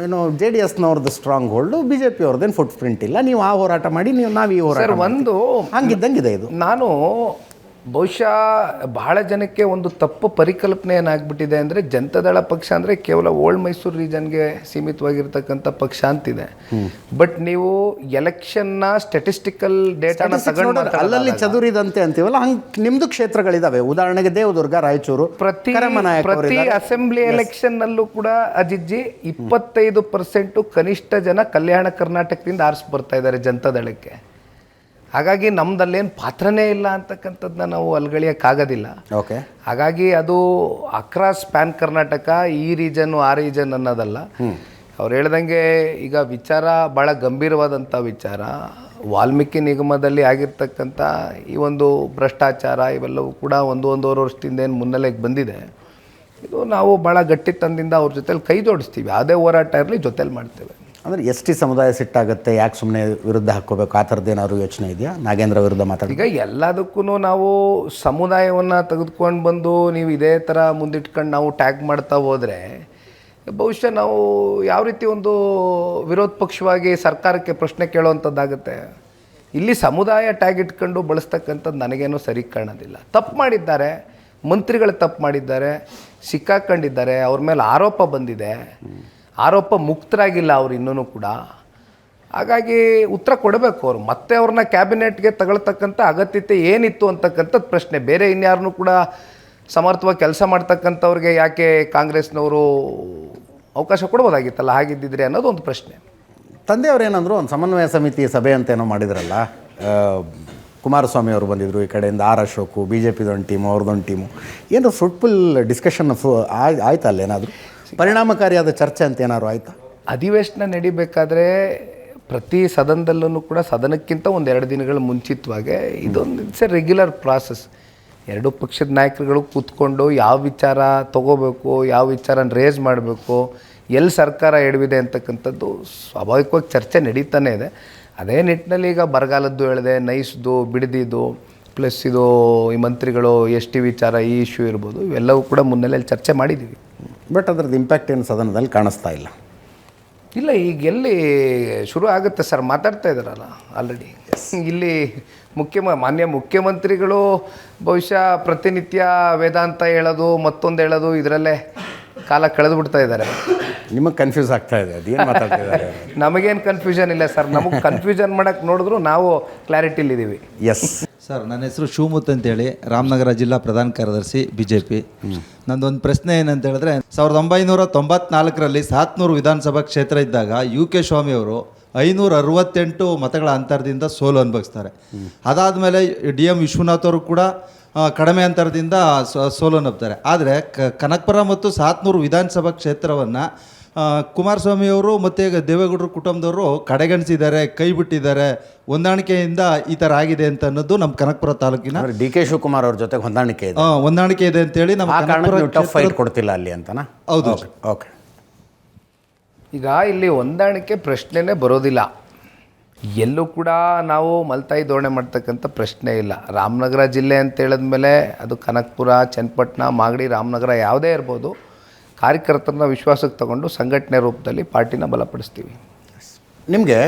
ಏನೋ JDSನವ್ರದ್ದು ಸ್ಟ್ರಾಂಗ್ ಹೋಲ್ಡು, BJP ಅವ್ರದ್ದೇನು ಫುಟ್ ಪ್ರಿಂಟ್ ಇಲ್ಲ. ನೀವು ಆ ಹೋರಾಟ ಮಾಡಿ, ನಾವು ಈ ಹೋರಾಟ ಒಂದು ಹಂಗಿದ್ದಂಗಿದೆ ಇದು. ನಾನು ಬಹುಶಃ ಬಹಳ ಜನಕ್ಕೆ ಒಂದು ತಪ್ಪು ಪರಿಕಲ್ಪನೆ ಏನಾಗ್ಬಿಟ್ಟಿದೆ ಅಂದರೆ, ಜನತಾದಳ ಪಕ್ಷ ಅಂದರೆ ಕೇವಲ ಓಲ್ಡ್ ಮೈಸೂರು ರೀಜನ್ಗೆ ಸೀಮಿತವಾಗಿರ್ತಕ್ಕಂಥ ಪಕ್ಷ ಅಂತಿದೆ. ಬಟ್ ನೀವು ಎಲೆಕ್ಷನ್ನ ಸ್ಟ್ಯಾಟಿಸ್ಟಿಕಲ್ ಡೇಟಾನ ತಗೊಂಡು ಅಲ್ಲಲ್ಲಿ ಚದುರಿದಂತೆ ಅಂತೀವಲ್ಲ, ಹಂಗೆ ನಿಮ್ಮದು ಕ್ಷೇತ್ರಗಳಿದ್ದಾವೆ. ಉದಾಹರಣೆಗೆ ದೇವದುರ್ಗ, ರಾಯಚೂರು, ಪ್ರತಿ ಅಸೆಂಬ್ಲಿ ಎಲೆಕ್ಷನ್ನಲ್ಲೂ ಕೂಡ ಅಜಿಜ್ಜಿ 25% ಕನಿಷ್ಠ ಜನ ಕಲ್ಯಾಣ ಕರ್ನಾಟಕದಿಂದ ಆರಿಸಿ ಬರ್ತಾ ಇದ್ದಾರೆ ಜನತಾದಳಕ್ಕೆ. ಹಾಗಾಗಿ ನಮ್ದಲ್ಲೇನು ಪಾತ್ರನೇ ಇಲ್ಲ ಅಂತಕ್ಕಂಥದ್ದನ್ನ ನಾವು ಅಲ್ಗಳಿಯೋಕ್ಕಾಗೋದಿಲ್ಲ. ಓಕೆ. ಹಾಗಾಗಿ ಅದು ಅಕ್ರಾಸ್ ಪ್ಯಾನ್ ಕರ್ನಾಟಕ, ಈ ರೀಜನ್ನು ಆ ರೀಜನ್ ಅನ್ನೋದಲ್ಲ. ಅವ್ರು ಹೇಳ್ದಂಗೆ ಈಗ ವಿಚಾರ ಭಾಳ ಗಂಭೀರವಾದಂಥ ವಿಚಾರ. ವಾಲ್ಮೀಕಿ ನಿಗಮದಲ್ಲಿ ಆಗಿರ್ತಕ್ಕಂಥ ಈ ಒಂದು ಭ್ರಷ್ಟಾಚಾರ ಇವೆಲ್ಲವೂ ಕೂಡ ಒಂದೂವರೆ ವರ್ಷದಿಂದ ಏನು ಮುನ್ನೆಲೆಗೆ ಬಂದಿದೆ. ಇದು ನಾವು ಭಾಳ ಗಟ್ಟಿತನದಿಂದ ಅವ್ರ ಜೊತೆಲಿ ಕೈ ಜೋಡಿಸ್ತೀವಿ. ಯಾವುದೇ ಹೋರಾಟ ಇರಲಿ ಜೊತೆಲಿ ಮಾಡ್ತೇವೆ. ಅಂದರೆ ಎಸ್ ಟಿ ಸಮುದಾಯ ಸಿಟ್ಟಾಗುತ್ತೆ, ಯಾಕೆ ಸುಮ್ಮನೆ ವಿರುದ್ಧ ಹಾಕ್ಕೋಬೇಕು, ಆ ಥರದ್ದು ಏನಾದ್ರು ಯೋಚನೆ ಇದೆಯಾ? ನಾಗೇಂದ್ರ ವಿರುದ್ಧ ಮಾತಾಡಿ. ಈಗ ಎಲ್ಲದಕ್ಕೂ ನಾವು ಸಮುದಾಯವನ್ನು ತೆಗೆದುಕೊಂಡು ಬಂದು ನೀವು ಇದೇ ಥರ ಮುಂದಿಟ್ಕೊಂಡು ನಾವು ಟ್ಯಾಗ್ ಮಾಡ್ತಾ ಹೋದರೆ ಬಹುಶಃ ನಾವು ಯಾವ ರೀತಿ ಒಂದು ವಿರೋಧ ಪಕ್ಷವಾಗಿ ಸರ್ಕಾರಕ್ಕೆ ಪ್ರಶ್ನೆ ಕೇಳುವಂಥದ್ದಾಗುತ್ತೆ. ಇಲ್ಲಿ ಸಮುದಾಯ ಟ್ಯಾಗ್ ಇಟ್ಕೊಂಡು ಬಳಸ್ತಕ್ಕಂಥದ್ದು ನನಗೇನೂ ಸರಿ ಕಾಣೋದಿಲ್ಲ. ತಪ್ಪು ಮಾಡಿದ್ದಾರೆ, ಮಂತ್ರಿಗಳು ತಪ್ಪು ಮಾಡಿದ್ದಾರೆ, ಸಿಕ್ಕಾಕೊಂಡಿದ್ದಾರೆ, ಅವ್ರ ಮೇಲೆ ಆರೋಪ ಬಂದಿದೆ, ಆರೋಪ ಮುಕ್ತರಾಗಿಲ್ಲ ಅವ್ರು ಇನ್ನೂ ಕೂಡ. ಹಾಗಾಗಿ ಉತ್ತರ ಕೊಡಬೇಕು ಅವರು. ಮತ್ತೆ ಅವ್ರನ್ನ ಕ್ಯಾಬಿನೆಟ್ಗೆ ತಗೊಳ್ತಕ್ಕಂಥ ಅಗತ್ಯತೆ ಏನಿತ್ತು ಅಂತಕ್ಕಂಥದ್ದು ಪ್ರಶ್ನೆ. ಬೇರೆ ಇನ್ಯಾರನ್ನೂ ಕೂಡ ಸಮರ್ಥವಾಗಿ ಕೆಲಸ ಮಾಡ್ತಕ್ಕಂಥವ್ರಿಗೆ ಯಾಕೆ ಕಾಂಗ್ರೆಸ್ನವರು ಅವಕಾಶ ಕೊಡ್ಬೋದಾಗಿತ್ತಲ್ಲ ಹಾಗಿದ್ದಿದ್ರೆ ಅನ್ನೋದು ಒಂದು ಪ್ರಶ್ನೆ. ತಂದೆಯವ್ರು ಏನಂದ್ರು, ಒಂದು ಸಮನ್ವಯ ಸಮಿತಿ ಸಭೆ ಅಂತ ಏನೋ ಮಾಡಿದ್ರಲ್ಲ, ಕುಮಾರಸ್ವಾಮಿ ಅವರು ಬಂದಿದ್ದರು, ಈ ಕಡೆಯಿಂದ ಆರ್ ಅಶೋಕು, ಬಿ ಜೆ ಪಿದೊಂದು ಟೀಮು, ಅವ್ರದ್ದೊಂದು ಟೀಮು, ಏನು ಫ್ರೂಟ್ಫುಲ್ ಡಿಸ್ಕಷನ್ ಆಯ್ತಾ ಅಲ್ಲಿ? ಏನಾದರೂ ಪರಿಣಾಮಕಾರಿಯಾದ ಚರ್ಚೆ ಅಂತ ಏನಾದ್ರು ಆಯಿತಾ? ಅಧಿವೇಶನ ನಡಿಬೇಕಾದ್ರೆ ಪ್ರತಿ ಸದನದಲ್ಲೂ ಕೂಡ ಸದನಕ್ಕಿಂತ ಒಂದು 2 ದಿನಗಳ ಮುಂಚಿತವಾಗಿ ಇದೊಂದು ಇಟ್ಸ್ ಎ ರೆಗ್ಯುಲರ್ ಪ್ರಾಸೆಸ್. ಎರಡೂ ಪಕ್ಷದ ನಾಯಕರುಗಳು ಕೂತ್ಕೊಂಡು ಯಾವ ವಿಚಾರ ತೊಗೋಬೇಕು, ಯಾವ ವಿಚಾರನ ರೇಸ್ ಮಾಡಬೇಕು, ಎಲ್ಲಿ ಸರ್ಕಾರ ಎಡವಿದೆ ಅಂತಕ್ಕಂಥದ್ದು ಸ್ವಾಭಾವಿಕವಾಗಿ ಚರ್ಚೆ ನಡೀತಾನೆ ಇದೆ. ಅದೇ ನಿಟ್ಟಿನಲ್ಲಿ ಈಗ ಬರಗಾಲದ್ದು ಹೇಳಿದೆ, ನೈಸ್ದು, ಬಿಡದಿದ್ದು, ಪ್ಲಸ್ ಇದು ಈ ಮಂತ್ರಿಗಳು ಎಸ್ ಟಿ ವಿಚಾರ, ಈ ಇಶ್ಯೂ ಇರ್ಬೋದು, ಇವೆಲ್ಲವೂ ಕೂಡ ಮುನ್ನೆಲೆಯಲ್ಲಿ ಚರ್ಚೆ ಮಾಡಿದ್ದೀವಿ. ಬಟ್ ಅದ್ರದ್ದು ಇಂಪ್ಯಾಕ್ಟ್ ಏನು ಸದನದಲ್ಲಿ ಕಾಣಿಸ್ತಾ ಇಲ್ಲ. ಇಲ್ಲ, ಈಗ ಎಲ್ಲಿ ಶುರು ಆಗುತ್ತೆ ಸರ್, ಮಾತಾಡ್ತಾ ಇದ್ದಾರಲ್ಲ ಆಲ್ರೆಡಿ. ಇಲ್ಲಿ ಮಾನ್ಯ ಮುಖ್ಯಮಂತ್ರಿಗಳು ಬಹುಶಃ ಪ್ರತಿನಿತ್ಯ ವೇದಾಂತ ಹೇಳೋದು, ಮತ್ತೊಂದು ಹೇಳೋದು, ಇದರಲ್ಲೇ ಕಾಲ ಕಳೆದು ಬಿಡ್ತಾ ಇದ್ದಾರೆ. ನಿಮಗೆ ಕನ್ಫ್ಯೂಸ್ ಆಗ್ತಾ ಇದೆ, ಅದೇನು ಮಾತಾಡ್ತಾ ಇದ್ದಾರೆ? ನಮಗೇನು ಕನ್ಫ್ಯೂಷನ್ ಇಲ್ಲ ಸರ್, ನಮಗೆ ಕನ್ಫ್ಯೂಷನ್ ಮಾಡೋಕ್ಕೆ ನೋಡಿದ್ರು ನಾವು ಕ್ಲಾರಿಟಿಲಿದ್ದೀವಿ. ಎಸ್ ಸರ್, ನನ್ನ ಹೆಸರು ಶಿವಮೂರ್ತಿ ಅಂತೇಳಿ, ರಾಮನಗರ ಜಿಲ್ಲಾ ಪ್ರಧಾನ ಕಾರ್ಯದರ್ಶಿ BJP. ನಂದೊಂದು ಪ್ರಶ್ನೆ ಏನಂತ ಹೇಳಿದ್ರೆ, 1994ರಲ್ಲಿ 700 ವಿಧಾನಸಭಾ ಕ್ಷೇತ್ರ ಇದ್ದಾಗ UK ಸ್ವಾಮಿ ಅವರು 568 ಮತಗಳ ಅಂತರದಿಂದ ಸೋಲು ಅನುಭವಿಸ್ತಾರೆ. ಅದಾದಮೇಲೆ DM ವಿಶ್ವನಾಥ್ ಅವರು ಕೂಡ ಕಡಿಮೆ ಅಂತರದಿಂದ ಸೋಲು ಅನುಭವಿಸ್ತಾರೆ. ಆದರೆ ಕನಕಪುರ ಮತ್ತು 700 ವಿಧಾನಸಭಾ ಕ್ಷೇತ್ರವನ್ನು ಕುಮಾರಸ್ವಾಮಿಯವರು ಮತ್ತು ದೇವೇಗೌಡರ ಕುಟುಂಬದವರು ಕಡೆಗಣಿಸಿದ್ದಾರೆ, ಕೈ ಬಿಟ್ಟಿದ್ದಾರೆ, ಹೊಂದಾಣಿಕೆಯಿಂದ ಈ ಥರ ಆಗಿದೆ ಅಂತ ಅನ್ನೋದು ನಮ್ಮ ಕನಕಪುರ ತಾಲೂಕಿನ DK ಶಿವಕುಮಾರ್ ಅವ್ರ ಜೊತೆಗೆ ಹೊಂದಾಣಿಕೆ ಇದೆ, ಹೊಂದಾಣಿಕೆ ಇದೆ ಅಂತೇಳಿ ನಮ್ಮ ಟಫ್ ಫೈಟ್ ಕೊಡ್ತಿಲ್ಲ ಅಲ್ಲಿ ಅಂತನಾ? ಹೌದು. ಓಕೆ. ಈಗ ಇಲ್ಲಿ ಹೊಂದಾಣಿಕೆ ಪ್ರಶ್ನೆನೇ ಬರೋದಿಲ್ಲ. ಎಲ್ಲೂ ಕೂಡ ನಾವು ಮಲ್ತಾಯಿ ಧೋರಣೆ ಮಾಡ್ತಕ್ಕಂಥ ಪ್ರಶ್ನೆ ಇಲ್ಲ. ರಾಮನಗರ ಜಿಲ್ಲೆ ಅಂತ ಹೇಳಿದ್ಮೇಲೆ ಅದು ಕನಕಪುರ, ಚನ್ನಪಟ್ಟಣ, ಮಾಗಡಿ, ರಾಮನಗರ ಯಾವುದೇ ಇರ್ಬೋದು, ಕಾರ್ಯಕರ್ತರನ್ನ ವಿಶ್ವಾಸಕ್ಕೆ ತಗೊಂಡು ಸಂಘಟನೆ ರೂಪದಲ್ಲಿ ಪಾರ್ಟಿನ ಬಲಪಡಿಸ್ತೀವಿ. ನಿಮಗೆ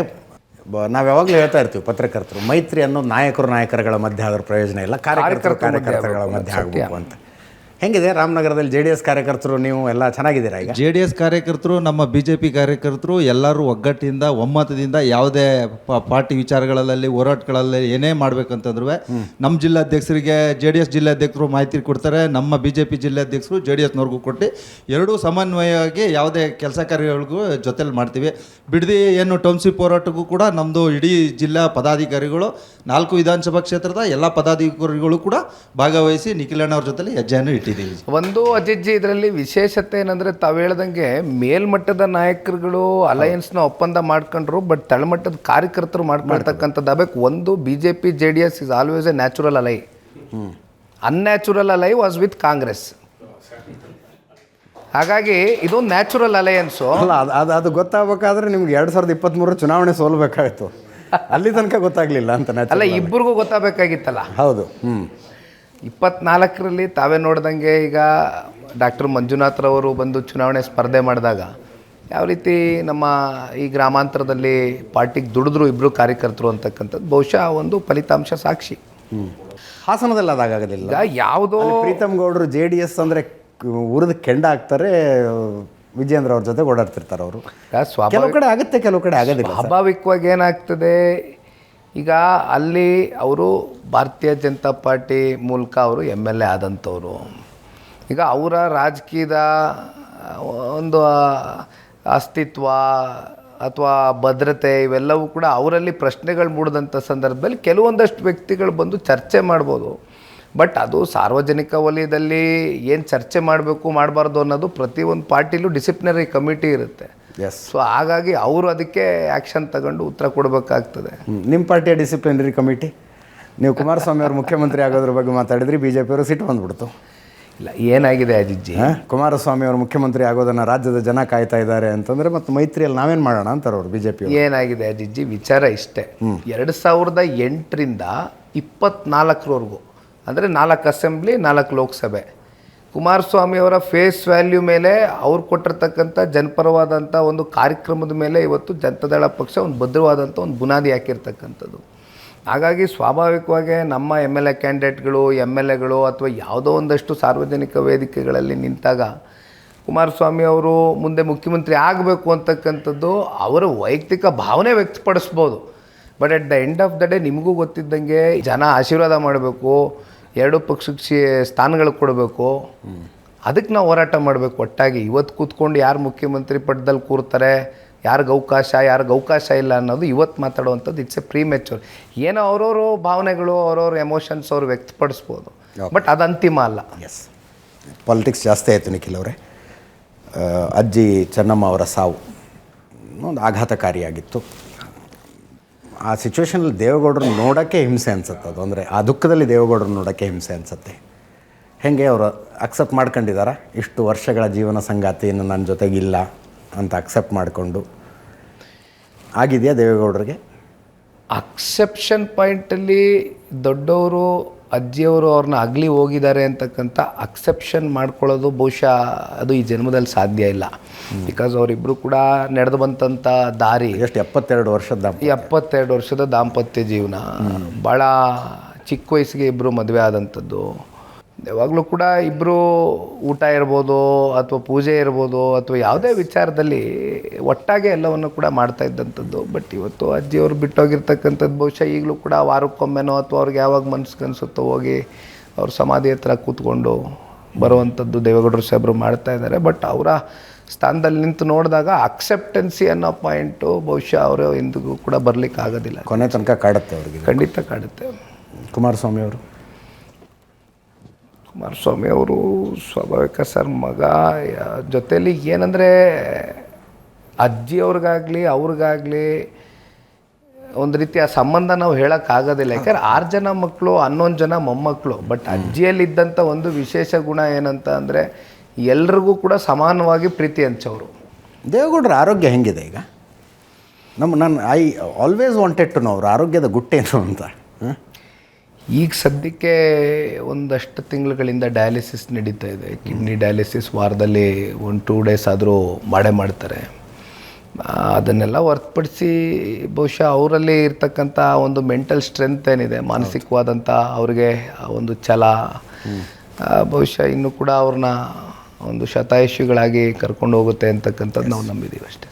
ನಾವು ಯಾವಾಗಲೂ ಹೇಳ್ತಾ ಇರ್ತೀವಿ, ಪತ್ರಕರ್ತರು ಮೈತ್ರಿ ಅನ್ನೋದು ನಾಯಕರುಗಳ ಮಧ್ಯೆ ಆಗೋರ ಪ್ರಯೋಜನ ಇಲ್ಲ, ಕಾರ್ಯಕರ್ತರ ಮಧ್ಯೆ ಆಗಬೇಕು ಅಂತ. ಹೆಂಗಿದೆ ರಾಮನಗರದಲ್ಲಿ JDS ಕಾರ್ಯಕರ್ತರು? ನೀವು ಎಲ್ಲ ಚೆನ್ನಾಗಿದ್ದೀರಾ? ಈಗ JDS ಕಾರ್ಯಕರ್ತರು, ನಮ್ಮ BJP ಕಾರ್ಯಕರ್ತರು ಎಲ್ಲರೂ ಒಗ್ಗಟ್ಟಿಂದ, ಒಮ್ಮತದಿಂದ ಯಾವುದೇ ಪಾರ್ಟಿ ವಿಚಾರಗಳಲ್ಲಿ, ಹೋರಾಟಗಳಲ್ಲಿ ಏನೇ ಮಾಡಬೇಕಂತಂದ್ರೂ ನಮ್ಮ ಜಿಲ್ಲಾಧ್ಯಕ್ಷರಿಗೆ JDS ಜಿಲ್ಲಾಧ್ಯಕ್ಷರು ಮಾಹಿತಿ ಕೊಡ್ತಾರೆ, ನಮ್ಮ BJP ಜಿಲ್ಲಾಧ್ಯಕ್ಷರು JDSನವ್ರಿಗೂ ಕೊಟ್ಟು ಎರಡೂ ಸಮನ್ವಯವಾಗಿ ಯಾವುದೇ ಕೆಲಸ ಕಾರ್ಯಗಳಿಗೂ ಜೊತೆಲಿ ಮಾಡ್ತೀವಿ. ಬಿಡದಿ ಏನು ಟೌನ್ಶಿಪ್ ಹೋರಾಟಕ್ಕೂ ಕೂಡ ನಮ್ಮದು ಇಡೀ ಜಿಲ್ಲಾ ಪದಾಧಿಕಾರಿಗಳು 4 ವಿಧಾನಸಭಾ ಕ್ಷೇತ್ರದ ಎಲ್ಲ ಪದಾಧಿಕಾರಿಗಳು ಕೂಡ ಭಾಗವಹಿಸಿ ನಿಖಿಲಣ್ಣ ಅವ್ರ ಜೊತೆಲಿ ಹೆಜ್ಜೆಯನ್ನು ಇಟ್ಟಿದ್ದೀವಿ. ಒಂದು ಅಜಿಜ್ಜಿ ಇದರಲ್ಲಿ ವಿಶೇಷತೆ ಏನಂದರೆ, ತಾವು ಹೇಳ್ದಂಗೆ ಮೇಲ್ಮಟ್ಟದ ನಾಯಕರುಗಳು ಅಲಯನ್ಸ್ನ ಒಪ್ಪಂದ ಮಾಡ್ಕೊಂಡ್ರು, ಬಟ್ ತಳಮಟ್ಟದ ಕಾರ್ಯಕರ್ತರು ಮಾಡ್ಕೊಳ್ತಕ್ಕಂಥದ್ದು ಆಗಬೇಕು. ಒಂದು BJP JDS is always a natural ally. Unnatural ally was with Congress. ಹಾಗಾಗಿ ಇದೊಂದು ನ್ಯಾಚುರಲ್ ಅಲಯನ್ಸು ಅಲ್ಲ. ಅದು ಗೊತ್ತಾಗಬೇಕಾದ್ರೆ ನಿಮ್ಗೆ 2023 ಚುನಾವಣೆ ಸೋಲ್ಬೇಕಾಯ್ತು, ಅಲ್ಲಿ ತನಕ ಗೊತ್ತಾಗ್ಲಿಲ್ಲ ಅಂತ. ಅಲ್ಲ, ಇಬ್ಬರಿಗೂ ಗೊತ್ತಾಗಬೇಕಾಗಿತ್ತಲ್ಲ. ಹೌದು. 24ರಲ್ಲಿ ತಾವೇ ನೋಡ್ದಂಗೆ ಈಗ ಡಾಕ್ಟರ್ ಮಂಜುನಾಥ್ರವರು ಬಂದು ಚುನಾವಣೆ ಸ್ಪರ್ಧೆ ಮಾಡಿದಾಗ ಯಾವ ರೀತಿ ನಮ್ಮ ಈ ಗ್ರಾಮಾಂತರದಲ್ಲಿ ಪಾರ್ಟಿಗೆ ದುಡಿದ್ರು ಇಬ್ಬರು ಕಾರ್ಯಕರ್ತರು ಅಂತಕ್ಕಂಥದ್ದು ಬಹುಶಃ ಒಂದು ಫಲಿತಾಂಶ ಸಾಕ್ಷಿ. ಹಾಸನದಲ್ಲಿ ಅದಾಗೋದಿಲ್ಲ. ಈಗ ಯಾವುದೋ ಪ್ರೀತಮ್ ಗೌಡರು JDS ಅಂದರೆ ಉರಿದ ಕೆಂಡ ಆಗ್ತಾರೆ, ವಿಜೇಂದ್ರ ಅವ್ರ ಜೊತೆ ಓಡಾಡ್ತಿರ್ತಾರೆ ಅವರು. ಕೆಲವು ಕಡೆ ಆಗುತ್ತೆ, ಕೆಲವು ಕಡೆ ಆಗೋದಿಲ್ಲ. ಸ್ವಾಭಾವಿಕವಾಗಿ ಏನಾಗ್ತದೆ, ಈಗ ಅಲ್ಲಿ ಅವರು ಭಾರತೀಯ ಜನತಾ ಪಾರ್ಟಿ ಮೂಲಕ ಅವರು MLA ಆದಂಥವ್ರು. ಈಗ ಅವರ ರಾಜಕೀಯದ ಒಂದು ಅಸ್ತಿತ್ವ ಅಥವಾ ಭದ್ರತೆ ಇವೆಲ್ಲವೂ ಕೂಡ ಅವರಲ್ಲಿ ಪ್ರಶ್ನೆಗಳು ಮೂಡಿದಂಥ ಸಂದರ್ಭದಲ್ಲಿ ಕೆಲವೊಂದಷ್ಟು ವ್ಯಕ್ತಿಗಳು ಬಂದು ಚರ್ಚೆ ಮಾಡ್ಬೋದು. ಬಟ್ ಅದು ಸಾರ್ವಜನಿಕ ವಲಯದಲ್ಲಿ ಏನು ಚರ್ಚೆ ಮಾಡಬೇಕು ಮಾಡಬಾರ್ದು ಅನ್ನೋದು ಪ್ರತಿಯೊಂದು ಪಾರ್ಟಿಲೂ ಡಿಸಿಪ್ಲಿನರಿ ಕಮಿಟಿ ಇರುತ್ತೆ. ಸೊ ಹಾಗಾಗಿ ಅವರು ಅದಕ್ಕೆ ಆ್ಯಕ್ಷನ್ ತಗೊಂಡು ಉತ್ತರ ಕೊಡಬೇಕಾಗ್ತದೆ. ನಿಮ್ಮ ಪಾರ್ಟಿಯ ಡಿಸಿಪ್ಲಿನರಿ ಕಮಿಟಿ, ನೀವು ಕುಮಾರಸ್ವಾಮಿ ಅವರು ಮುಖ್ಯಮಂತ್ರಿ ಆಗೋದ್ರ ಬಗ್ಗೆ ಮಾತಾಡಿದ್ರಿ, BJP ಅವರು ಸಿಟ್ಟು ಬಂದ್ಬಿಡ್ತು. ಇಲ್ಲ ಏನಾಗಿದೆ ಅಜಿಜ್ಜಿ, ಕುಮಾರಸ್ವಾಮಿ ಅವರು ಮುಖ್ಯಮಂತ್ರಿ ಆಗೋದನ್ನು ರಾಜ್ಯದ ಜನ ಕಾಯ್ತಾ ಇದ್ದಾರೆ ಅಂತಂದರೆ ಮತ್ತು ಮೈತ್ರಿಯಲ್ಲಿ ನಾವೇನು ಮಾಡೋಣ ಅಂತಾರೆ ಅವರು BJP. ಏನಾಗಿದೆ ಅಜಿಜ್ಜಿ, ವಿಚಾರ ಇಷ್ಟೇ. 2008ರಿಂದ 24ರವರೆಗೂ ಅಂದರೆ 4 ಅಸೆಂಬ್ಲಿ 4 ಲೋಕಸಭೆ, ಕುಮಾರಸ್ವಾಮಿ ಅವರ ಫೇಸ್ ವ್ಯಾಲ್ಯೂ ಮೇಲೆ ಅವ್ರು ಕೊಟ್ಟಿರ್ತಕ್ಕಂಥ ಜನಪರವಾದಂಥ ಒಂದು ಕಾರ್ಯಕ್ರಮದ ಮೇಲೆ ಇವತ್ತು ಜನತಾದಳ ಪಕ್ಷ ಒಂದು ಭದ್ರವಾದಂಥ ಒಂದು ಬುನಾದಿ ಹಾಕಿರ್ತಕ್ಕಂಥದ್ದು. ಹಾಗಾಗಿ ಸ್ವಾಭಾವಿಕವಾಗಿ ನಮ್ಮ MLA ಕ್ಯಾಂಡಿಡೇಟ್ಗಳು, MLAಗಳು ಅಥವಾ ಯಾವುದೋ ಒಂದಷ್ಟು ಸಾರ್ವಜನಿಕ ವೇದಿಕೆಗಳಲ್ಲಿ ನಿಂತಾಗ ಕುಮಾರಸ್ವಾಮಿ ಅವರು ಮುಂದೆ ಮುಖ್ಯಮಂತ್ರಿ ಆಗಬೇಕು ಅಂತಕ್ಕಂಥದ್ದು ಅವರ ವೈಯಕ್ತಿಕ ಭಾವನೆ ವ್ಯಕ್ತಪಡಿಸ್ಬೋದು. But at the end of the day ನಿಮಗೂ ಗೊತ್ತಿದ್ದಂಗೆ ಜನ ಆಶೀರ್ವಾದ ಮಾಡಬೇಕು, 2 ಪಕ್ಷಕ್ಕೆ ಸ್ಥಾನಗಳು ಕೊಡಬೇಕು, ಅದಕ್ಕೆ ನಾವು ಹೋರಾಟ ಮಾಡಬೇಕು ಒಟ್ಟಾಗಿ. ಇವತ್ತು ಕೂತ್ಕೊಂಡು ಯಾರು ಮುಖ್ಯಮಂತ್ರಿ ಪಟ್ಟದಲ್ಲಿ ಕೂರ್ತಾರೆ, ಯಾರಿಗೆ ಅವಕಾಶ ಇಲ್ಲ ಅನ್ನೋದು ಇವತ್ತು ಮಾತಾಡುವಂಥದ್ದು ಇಟ್ಸ್ ಎ ಪ್ರೀಮೆಚೂರ್. ಏನೋ ಅವ್ರವ್ರ ಭಾವನೆಗಳು, ಅವ್ರವ್ರ ಎಮೋಷನ್ಸ್ ಅವ್ರು ವ್ಯಕ್ತಪಡಿಸ್ಬೋದು, ಬಟ್ ಅದು ಅಂತಿಮ ಅಲ್ಲ. ಎಸ್, ಪಾಲಿಟಿಕ್ಸ್ ಜಾಸ್ತಿ ಆಯಿತು ನಿಖಿಲ್ ಅವರೇ. ಅಜ್ಜಿ ಚೆನ್ನಮ್ಮ ಅವರ ಸಾವು ಒಂದು ಆಘಾತಕಾರಿಯಾಗಿತ್ತು. ಆ ಸಿಚುವೇಷನಲ್ಲಿ ದೇವೇಗೌಡರನ್ನ ನೋಡೋಕ್ಕೆ ಹಿಂಸೆ ಅನಿಸುತ್ತೆ. ಅದು ಅಂದರೆ ಆ ದುಃಖದಲ್ಲಿ ದೇವೇಗೌಡರನ್ನ ನೋಡೋಕ್ಕೆ ಹಿಂಸೆ ಅನಿಸುತ್ತೆ. ಹೇಗೆ ಅವರು ಅಕ್ಸೆಪ್ಟ್ ಮಾಡ್ಕೊಂಡಿದ್ದಾರೆ ಇಷ್ಟು ವರ್ಷಗಳ ಜೀವನ ಸಂಗಾತಿಯನ್ನು ನನ್ನ ಜೊತೆಗಿಲ್ಲ ಅಂತ ಅಕ್ಸೆಪ್ಟ್ ಮಾಡಿಕೊಂಡು ಆಗಿದೆಯಾ ದೇವೇಗೌಡರಿಗೆ? ಅಕ್ಸೆಪ್ಷನ್ ಪಾಯಿಂಟಲ್ಲಿ ದೊಡ್ಡವರು ಅಜ್ಜಿಯವರು ಅವ್ರನ್ನ ಅಗಲಿ ಹೋಗಿದ್ದಾರೆ ಅಂತಕ್ಕಂಥ ಅಕ್ಸೆಪ್ಷನ್ ಮಾಡ್ಕೊಳ್ಳೋದು ಬಹುಶಃ ಅದು ಈ ಜನ್ಮದಲ್ಲಿ ಸಾಧ್ಯ ಇಲ್ಲ. ಬಿಕಾಸ್ ಅವರಿಬ್ಬರು ಕೂಡ ನಡೆದು ಬಂದಂಥ ದಾರಿ ಎಷ್ಟು 72 ವರ್ಷದ ದಾಂಪತ್ಯ ಜೀವನ, ಭಾಳ ಚಿಕ್ಕ ವಯಸ್ಸಿಗೆ ಇಬ್ಬರು ಮದುವೆ ಆದಂಥದ್ದು. ಯಾವಾಗಲೂ ಕೂಡ ಇಬ್ಬರು ಊಟ ಇರ್ಬೋದು ಅಥವಾ ಪೂಜೆ ಇರ್ಬೋದು ಅಥವಾ ಯಾವುದೇ ವಿಚಾರದಲ್ಲಿ ಒಟ್ಟಾಗೆ ಎಲ್ಲವನ್ನು ಕೂಡ ಮಾಡ್ತಾ ಇದ್ದಂಥದ್ದು. ಬಟ್ ಇವತ್ತು ಅಜ್ಜಿಯವರು ಬಿಟ್ಟೋಗಿರ್ತಕ್ಕಂಥದ್ದು ಬಹುಶಃ ಈಗಲೂ ಕೂಡ ವಾರಕ್ಕೊಮ್ಮೆನೋ ಅಥವಾ ಅವ್ರಿಗೆ ಯಾವಾಗ ಮನಸ್ಸು ಹೋಗಿ ಅವ್ರ ಸಮಾಧಿ ಹತ್ರ ಕೂತ್ಕೊಂಡು ಬರುವಂಥದ್ದು ದೇವೇಗೌಡರು ಸಾಹೇಬರು ಮಾಡ್ತಾ ಇದ್ದಾರೆ. ಬಟ್ ಅವರ ಸ್ಥಾನದಲ್ಲಿ ನಿಂತು ನೋಡಿದಾಗ ಅಕ್ಸೆಪ್ಟೆನ್ಸಿ ಅನ್ನೋ ಪಾಯಿಂಟು ಬಹುಶಃ ಅವರು ಎಂದಿಗೂ ಕೂಡ ಬರಲಿಕ್ಕೆ ಆಗೋದಿಲ್ಲ. ಕೊನೆ ತನಕ ಕಾಡುತ್ತೆ ಅವ್ರಿಗೆ, ಖಂಡಿತ ಕಾಡುತ್ತೆ. ಕುಮಾರಸ್ವಾಮಿ ಅವರು ಸ್ವಾಭಾವಿಕ ಸರ್ ಮಗ ಜೊತೆಯಲ್ಲಿ ಏನಂದರೆ ಅಜ್ಜಿಯವ್ರಿಗಾಗಲಿ ಅವ್ರಿಗಾಗಲಿ ಒಂದು ರೀತಿಯ ಸಂಬಂಧ ನಾವು ಹೇಳೋಕ್ಕಾಗೋದಿಲ್ಲ. ಯಾಕಂದ್ರೆ 6 ಜನ ಮಕ್ಕಳು, 11 ಜನ ಮೊಮ್ಮಕ್ಕಳು. ಬಟ್ ಅಜ್ಜಿಯಲ್ಲಿದ್ದಂಥ ಒಂದು ವಿಶೇಷ ಗುಣ ಏನಂತ ಅಂದರೆ ಎಲ್ರಿಗೂ ಕೂಡ ಸಮಾನವಾಗಿ ಪ್ರೀತಿ ಹಂಚೋರು. ದೇವೇಗೌಡರ ಆರೋಗ್ಯ ಹೆಂಗಿದೆ ಈಗ? ನಾನು I always wanted to know ಅವ್ರ ಆರೋಗ್ಯದ ಗುಟ್ಟೇನು ಅಂತ. ಈಗ ಸದ್ಯಕ್ಕೆ ಒಂದಷ್ಟು ತಿಂಗಳುಗಳಿಂದ ಡಯಾಲಿಸಿಸ್ ನಡೀತಾ ಇದೆ. ಕಿಡ್ನಿ ಡಯಾಲಿಸಿಸ್ ವಾರದಲ್ಲಿ 1-2 ಡೇಸ್ ಆದರೂ ಮಾಡ್ತಾರೆ. ಅದನ್ನೆಲ್ಲ ಹೊರತುಪಡಿಸಿ ಬಹುಶಃ ಅವರಲ್ಲಿ ಇರ್ತಕ್ಕಂಥ ಒಂದು ಮೆಂಟಲ್ ಸ್ಟ್ರೆಂತ್ ಏನಿದೆ, ಮಾನಸಿಕವಾದಂಥ ಅವ್ರಿಗೆ ಒಂದು ಛಲ, ಬಹುಶಃ ಇನ್ನೂ ಕೂಡ ಅವ್ರನ್ನ ಒಂದು ಶತಾಯುಷಿಗಳಾಗಿ ಕರ್ಕೊಂಡು ಹೋಗುತ್ತೆ ಅಂತಕ್ಕಂಥದ್ದು ನಾವು ನಂಬಿದ್ದೀವಿ ಅಷ್ಟೇ.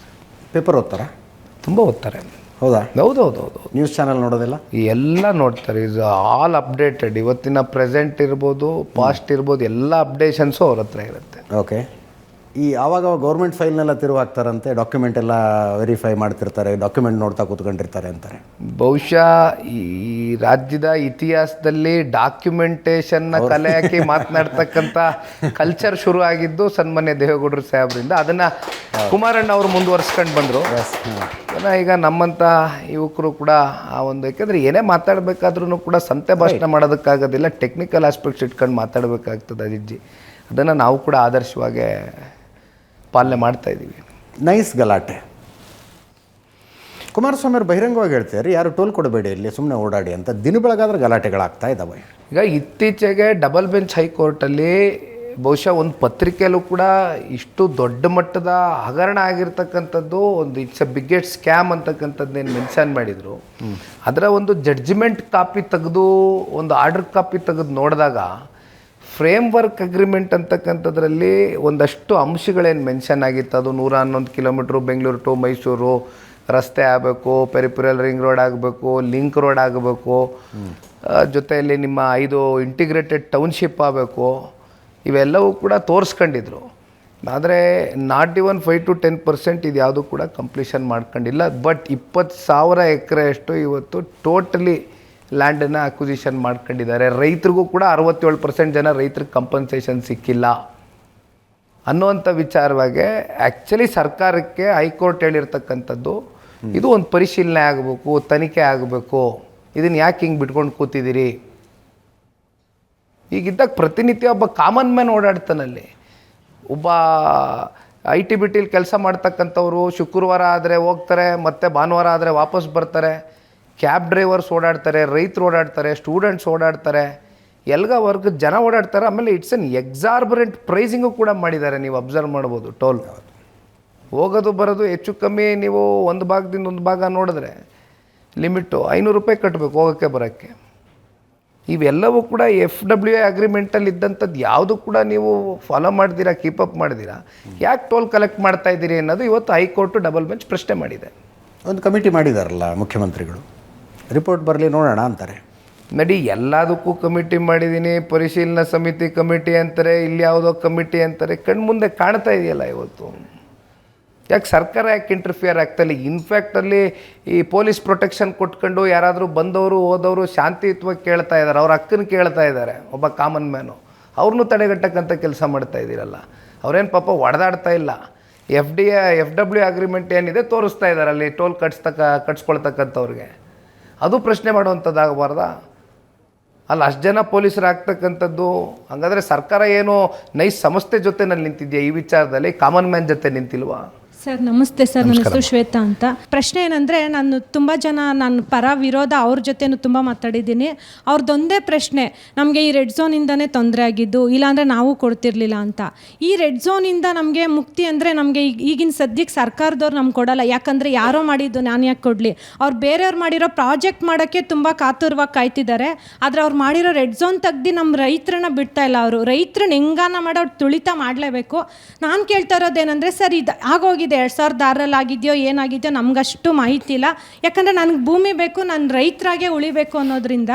ಪೇಪರ್ ಓದ್ತಾರಾ? ತುಂಬ ಓದ್ತಾರೆ. ಹೌದಾ? ಹೌದು. ನ್ಯೂಸ್ ಚಾನಲ್ ನೋಡೋದಿಲ್ಲ? ಎಲ್ಲ ನೋಡ್ತಾರೆ. Is all updated. ಇವತ್ತಿನ ಪ್ರೆಸೆಂಟ್ ಇರ್ಬೋದು, ಪಾಸ್ಟ್ ಇರ್ಬೋದು, ಎಲ್ಲ ಅಪ್ಡೇಷನ್ಸು ಅವ್ರ ಹತ್ರ ಇರುತ್ತೆ. ಓಕೆ. ಈ ಆವಾಗ ಗೌರ್ಮೆಂಟ್ ಫೈಲ್ನೆಲ್ಲ ತಿರುವು ಹಾಕ್ತಾರಂತೆ, ಡಾಕ್ಯುಮೆಂಟ್ ಎಲ್ಲ ವೆರಿಫೈ ಮಾಡ್ತಿರ್ತಾರೆ, ಡಾಕ್ಯುಮೆಂಟ್ ನೋಡ್ತಾ ಕೂತ್ಕೊಂಡಿರ್ತಾರೆ ಅಂತಾರೆ. ಬಹುಶಃ ಈ ರಾಜ್ಯದ ಇತಿಹಾಸದಲ್ಲಿ ಡಾಕ್ಯುಮೆಂಟೇಷನ್ನ ಕಲೆ ಹಾಕಿ ಮಾತನಾಡ್ತಕ್ಕಂಥ ಕಲ್ಚರ್ ಶುರು ಆಗಿದ್ದು ಸನ್ಮಾನ್ಯ ದೇವೇಗೌಡರು ಸಾಹೇಬ್ರಿಂದ. ಅದನ್ನು ಕುಮಾರಣ್ಣ ಅವರು ಮುಂದುವರ್ಸ್ಕೊಂಡು ಬಂದರು. ಈಗ ನಮ್ಮಂಥ ಯುವಕರು ಕೂಡ ಆ ಒಂದು, ಯಾಕೆಂದರೆ ಏನೇ ಮಾತಾಡಬೇಕಾದ್ರೂ ಕೂಡ ಸಂತೆ ಭಾಷಣ ಮಾಡೋದಕ್ಕಾಗೋದಿಲ್ಲ, ಟೆಕ್ನಿಕಲ್ ಆಸ್ಪೆಕ್ಟ್ಸ್ ಇಟ್ಕೊಂಡು ಮಾತಾಡಬೇಕಾಗ್ತದೆ ಅಜಿಜ್ಜಿ. ಅದನ್ನು ನಾವು ಕೂಡ ಆದರ್ಶವಾಗಿ ಪಾಲನೆ ಮಾಡ್ತಾ ಇದ್ದೀವಿ. ನೈಸ್ ಗಲಾಟೆ. ಕುಮಾರಸ್ವಾಮಿ ಅವರು ಬಹಿರಂಗವಾಗಿ ಹೇಳ್ತಾರೆ ಯಾರು ಟೋಲ್ ಕೊಡಬೇಡಿ ಇಲ್ಲಿ, ಸುಮ್ಮನೆ ಓಡಾಡಿ ಅಂತ. ದಿನ ಬೆಳಗಾದ್ರೆ ಗಲಾಟೆಗಳಾಗ್ತಾ ಇದ್ದಾವೆ. ಈಗ ಇತ್ತೀಚೆಗೆ ಡಬಲ್ ಬೆಂಚ್ ಹೈಕೋರ್ಟಲ್ಲಿ ಬಹುಶಃ ಒಂದು ಪತ್ರಿಕೆಯಲ್ಲೂ ಕೂಡ ಇಷ್ಟು ದೊಡ್ಡ ಮಟ್ಟದ ಹಗರಣ ಆಗಿರ್ತಕ್ಕಂಥದ್ದು ಒಂದು ಇಟ್ಸ್ ಎ ಬಿಗ್ಗೆಸ್ಟ್ ಸ್ಕ್ಯಾಮ್ ಅಂತಕ್ಕಂಥದ್ದನ್ನೇನು ಮೆನ್ಷನ್ ಮಾಡಿದರು. ಅದರ ಒಂದು ಜಡ್ಜ್ಮೆಂಟ್ ಕಾಪಿ ತೆಗೆದು ಒಂದು ಆರ್ಡರ್ ಕಾಪಿ ತೆಗೆದು ನೋಡಿದಾಗ ಫ್ರೇಮ್ ವರ್ಕ್ ಅಗ್ರಿಮೆಂಟ್ ಅಂತಕ್ಕಂಥದ್ರಲ್ಲಿ ಒಂದಷ್ಟು ಅಂಶಗಳೇನು ಮೆನ್ಷನ್ ಆಗಿತ್ತು. ಅದು 111 ಕಿಲೋಮೀಟ್ರು ಬೆಂಗಳೂರು ಟು ಮೈಸೂರು ರಸ್ತೆ ಆಗಬೇಕು, ಪೆರಿಪೆರಲ್ ರಿಂಗ್ ರೋಡ್ ಆಗಬೇಕು, ಲಿಂಕ್ ರೋಡ್ ಆಗಬೇಕು, ಜೊತೆಯಲ್ಲಿ ನಿಮ್ಮ 5 ಇಂಟಿಗ್ರೇಟೆಡ್ ಟೌನ್ಶಿಪ್ ಆಗಬೇಕು, ಇವೆಲ್ಲವೂ ಕೂಡ ತೋರಿಸ್ಕೊಂಡಿದ್ರು. ಆದರೆ ನಾಟ್ ಇವನ್ 5 to 10% ಇದು ಯಾವುದೂ ಕೂಡ ಕಂಪ್ಲೀಷನ್ ಮಾಡ್ಕೊಂಡಿಲ್ಲ. ಬಟ್ 20,000 ಎಕರೆಯಷ್ಟು ಇವತ್ತು ಟೋಟಲಿ ಲ್ಯಾಂಡನ್ನು ಅಕ್ವಿಸಿಷನ್ ಮಾಡ್ಕೊಂಡಿದ್ದಾರೆ. ರೈತರಿಗೂ ಕೂಡ 67% ಜನ ರೈತರಿಗೆ ಕಂಪನ್ಸೇಷನ್ ಸಿಕ್ಕಿಲ್ಲ ಅನ್ನುವಂಥ ವಿಚಾರವಾಗಿ ಆ್ಯಕ್ಚುಲಿ ಸರ್ಕಾರಕ್ಕೆ ಹೈಕೋರ್ಟ್ ಹೇಳಿರ್ತಕ್ಕಂಥದ್ದು ಇದು ಒಂದು ಪರಿಶೀಲನೆ ಆಗಬೇಕು, ತನಿಖೆ ಆಗಬೇಕು, ಇದನ್ನು ಯಾಕೆ ಹಿಂಗೆ ಬಿಟ್ಕೊಂಡು ಕೂತಿದ್ದೀರಿ ಈಗಿದ್ದಾಗ ಪ್ರತಿನಿತ್ಯ ಒಬ್ಬ ಕಾಮನ್ ಮ್ಯಾನ್ ಓಡಾಡ್ತಾನಲ್ಲಿ. ಒಬ್ಬ ITBTಲಿ ಕೆಲಸ ಮಾಡ್ತಕ್ಕಂಥವ್ರು ಶುಕ್ರವಾರ ಆದರೆ ಹೋಗ್ತಾರೆ, ಮತ್ತು ಭಾನುವಾರ ಆದರೆ ವಾಪಸ್ ಬರ್ತಾರೆ. ಕ್ಯಾಬ್ ಡ್ರೈವರ್ಸ್ ಓಡಾಡ್ತಾರೆ, ರೈತರು ಓಡಾಡ್ತಾರೆ, ಸ್ಟೂಡೆಂಟ್ಸ್ ಓಡಾಡ್ತಾರೆ, ಎಲ್ಗ ವರ್ಗದ ಜನ ಓಡಾಡ್ತಾರೆ. ಆಮೇಲೆ ಇಟ್ಸ್ ಎನ್ ಎಕ್ಸಾರ್ಬರೆಂಟ್ ಪ್ರೈಸಿಂಗು ಕೂಡ ಮಾಡಿದ್ದಾರೆ, ನೀವು ಅಬ್ಸರ್ವ್ ಮಾಡ್ಬೋದು. ಟೋಲ್ ಹೋಗೋದು ಬರೋದು ಹೆಚ್ಚು ಕಮ್ಮಿ ನೀವು ಒಂದು ಭಾಗದಿಂದ ಒಂದು ಭಾಗ ನೋಡಿದ್ರೆ ಲಿಮಿಟು 500 ರೂಪಾಯಿ ಕಟ್ಟಬೇಕು ಹೋಗೋಕ್ಕೆ ಬರೋಕ್ಕೆ. ಇವೆಲ್ಲವೂ ಕೂಡ FWA ಅಗ್ರಿಮೆಂಟಲ್ಲಿ ಇದ್ದಂಥದ್ದು ಯಾವುದು ಕೂಡ ನೀವು ಫಾಲೋ ಮಾಡ್ತೀರಾ, ಕೀಪಪ್ ಮಾಡ್ತೀರಾ, ಯಾಕೆ ಟೋಲ್ ಕಲೆಕ್ಟ್ ಮಾಡ್ತಾ ಇದ್ದೀರಿ ಅನ್ನೋದು ಇವತ್ತು ಹೈಕೋರ್ಟು ಡಬಲ್ ಬೆಂಚ್ ಪ್ರಶ್ನೆ ಮಾಡಿದೆ. ಒಂದು ಕಮಿಟಿ ಮಾಡಿದಾರಲ್ಲ ಮುಖ್ಯಮಂತ್ರಿಗಳು, ರಿಪೋರ್ಟ್ ಬರಲಿ ನೋಡೋಣ ಅಂತಾರೆ. ನಡಿ ಎಲ್ಲದಕ್ಕೂ ಕಮಿಟಿ ಮಾಡಿದ್ದೀನಿ, ಪರಿಶೀಲನಾ ಸಮಿತಿ ಕಮಿಟಿ ಅಂತಾರೆ, ಇಲ್ಲಿ ಯಾವುದೋ ಕಮಿಟಿ ಅಂತಾರೆ, ಕಣ್ಮುಂದೆ ಕಾಣ್ತಾ ಇದೆಯಲ್ಲ ಇವತ್ತು. ಯಾಕೆ ಸರ್ಕಾರ ಯಾಕೆ ಇಂಟರ್ಫಿಯರ್ ಆಗ್ತಾಯಿಲ್ಲ? ಇನ್ಫ್ಯಾಕ್ಟಲ್ಲಿ ಈ ಪೊಲೀಸ್ ಪ್ರೊಟೆಕ್ಷನ್ ಕೊಟ್ಕೊಂಡು ಯಾರಾದರೂ ಬಂದವರು ಹೋದವರು ಶಾಂತಿಯುತವಾಗಿ ಕೇಳ್ತಾ ಇದ್ದಾರೆ, ಅವ್ರ ಹಕ್ಕನ್ನು ಕೇಳ್ತಾ ಇದ್ದಾರೆ. ಒಬ್ಬ ಕಾಮನ್ ಮ್ಯಾನು ಅವ್ರನ್ನೂ ತಡೆಗಟ್ಟಕ್ಕಂಥ ಕೆಲಸ ಮಾಡ್ತಾ ಇದ್ದೀರಲ್ಲ. ಅವ್ರೇನು ಪಾಪ ಹೊಡೆದಾಡ್ತಾ ಇಲ್ಲ. FWA ಅಗ್ರಿಮೆಂಟ್ ಏನಿದೆ ತೋರಿಸ್ತಾ ಇದ್ದಾರೆ ಅಲ್ಲಿ ಟೋಲ್ ಕಟ್ಸ್ಕೊಳ್ತಕ್ಕಂಥವ್ರಿಗೆ. ಅದು ಪ್ರಶ್ನೆ ಮಾಡುವಂಥದ್ದಾಗಬಾರ್ದಾ? ಅಲ್ಲ, ಅಷ್ಟು ಜನ ಪೊಲೀಸರು ಆಗ್ತಕ್ಕಂಥದ್ದು. ಹಾಗಾದರೆ ಸರ್ಕಾರ ಏನೋ ನೈಸ್ ಸಂಸ್ಥೆ ಜೊತೆನಲ್ಲಿ ನಿಂತಿದೆಯಾ ಈ ವಿಚಾರದಲ್ಲಿ, ಕಾಮನ್ ಮ್ಯಾನ್ ಜೊತೆ ನಿಂತಿಲ್ವಾ? ಸರ್ ನಮಸ್ತೆ ಸರ್, ನನ್ನ ಹೆಸರು ಶ್ವೇತಾ ಅಂತ. ಪ್ರಶ್ನೆ ಏನಂದರೆ, ನಾನು ತುಂಬ ಜನ ನಾನು ಪರ ವಿರೋಧ ಅವ್ರ ಜೊತೆನೂ ತುಂಬ ಮಾತಾಡಿದ್ದೀನಿ. ಅವ್ರದ್ದೊಂದೇ ಪ್ರಶ್ನೆ, ನಮಗೆ ಈ ರೆಡ್ ಝೋನಿಂದನೇ ತೊಂದರೆ ಆಗಿದ್ದು, ಇಲ್ಲಾಂದರೆ ನಾವು ಕೊಡ್ತಿರ್ಲಿಲ್ಲ ಅಂತ. ಈ ರೆಡ್ ಝೋನಿಂದ ನಮಗೆ ಮುಕ್ತಿ ಅಂದರೆ ನಮಗೆ ಈಗಿನ ಸದ್ಯಕ್ಕೆ ಸರ್ಕಾರದವ್ರು ನಮ್ಗೆ ಕೊಡಲ್ಲ. ಯಾಕಂದರೆ ಯಾರೋ ಮಾಡಿದ್ದು ನಾನು ಯಾಕೆ ಕೊಡಲಿ? ಅವ್ರು ಬೇರೆಯವ್ರು ಮಾಡಿರೋ ಪ್ರಾಜೆಕ್ಟ್ ಮಾಡೋಕ್ಕೆ ತುಂಬ ಕಾತುರವಾಗಿ ಕಾಯ್ತಿದ್ದಾರೆ. ಆದರೆ ಅವ್ರು ಮಾಡಿರೋ ರೆಡ್ ಝೋನ್ ತೆಗ್ದು ನಮ್ಮ ರೈತರನ್ನ ಬಿಡ್ತಾ ಇಲ್ಲ. ಅವರು ರೈತರನ್ನ ಹೆಂಗಾನ ಮಾಡಿ ಅವ್ರು ತುಳಿತ ಮಾಡಲೇಬೇಕು. ನಾನು ಕೇಳ್ತಾ ಇರೋದೇನೆಂದರೆ, ಸರ್ ಇದು ಆಗೋಗಿದೆ 2006 ಆಗಿದೆಯೋ ಏನಾಗಿದೆಯೋ ನಮಗಷ್ಟು ಮಾಹಿತಿ ಇಲ್ಲ. ಯಾಕಂದರೆ ನನಗೆ ಭೂಮಿ ಬೇಕು, ನಾನು ರೈತರಾಗೆ ಉಳಿಬೇಕು ಅನ್ನೋದ್ರಿಂದ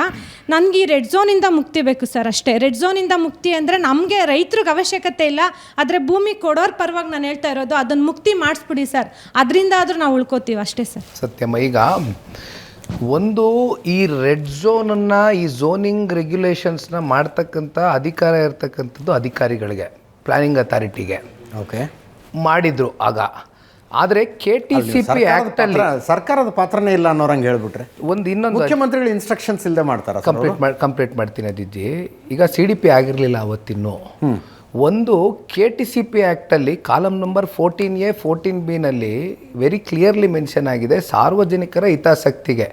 ನನಗೆ ಈ ರೆಡ್ ಝೋನಿಂದ ಮುಕ್ತಿ ಬೇಕು ಸರ್, ಅಷ್ಟೇ. ರೆಡ್ ಝೋನಿಂದ ಮುಕ್ತಿ ಅಂದರೆ ನಮಗೆ ರೈತರಿಗೆ ಅವಶ್ಯಕತೆ ಇಲ್ಲ, ಆದರೆ ಭೂಮಿ ಕೊಡೋರ ಪರವಾಗಿ ನಾನು ಹೇಳ್ತಾ ಇರೋದು, ಅದನ್ನು ಮುಕ್ತಿ ಮಾಡಿಸ್ಬಿಡಿ ಸರ್, ಅದರಿಂದ ಆದರೂ ನಾವು ಉಳ್ಕೋತೀವಿ ಅಷ್ಟೇ ಸರ್. ಸತ್ಯಮ್ಮ, ಈಗ ಒಂದು ಈ ರೆಡ್ ಝೋನನ್ನು, ಈ ಝೋನಿಂಗ್ ರೆಗ್ಯುಲೇಷನ್ಸ್ನ ಮಾಡ್ತಕ್ಕಂಥ ಅಧಿಕಾರ ಇರ್ತಕ್ಕಂಥದ್ದು ಅಧಿಕಾರಿಗಳಿಗೆ, ಪ್ಲಾನಿಂಗ್ ಅಥಾರಿಟಿಗೆ. ಓಕೆ, ಮಾಡಿದ್ರು ಆಗ. ಆದರೆ KTCP ಆ್ಯಕ್ಟಲ್ಲಿ ಸರ್ಕಾರದ ಪಾತ್ರನೇ ಇಲ್ಲ ಅನ್ನೋರಂಗೆ ಹೇಳ್ಬಿಟ್ರೆ ಇನ್ನೊಂದು ಮುಖ್ಯಮಂತ್ರಿಗಳು ಇನ್ಸ್ಟ್ರಕ್ಷನ್ಸ್ ಇಲ್ಲದೆ ಮಾಡ್ತಾರೆ. ಕಂಪ್ಲೀಟ್ ಮಾಡ್ತೀನಿ ಅದಿಜ್ಜಿ. ಈಗ CDP ಆಗಿರಲಿಲ್ಲ ಅವತ್ತಿನ್ನು. ಒಂದು KTCP ಆ್ಯಕ್ಟಲ್ಲಿ ಕಾಲಮ್ ನಂಬರ್ 14A 14Bನಲ್ಲಿ ವೆರಿ ಕ್ಲಿಯರ್ಲಿ ಮೆನ್ಷನ್ ಆಗಿದೆ, ಸಾರ್ವಜನಿಕರ ಹಿತಾಸಕ್ತಿಗೆ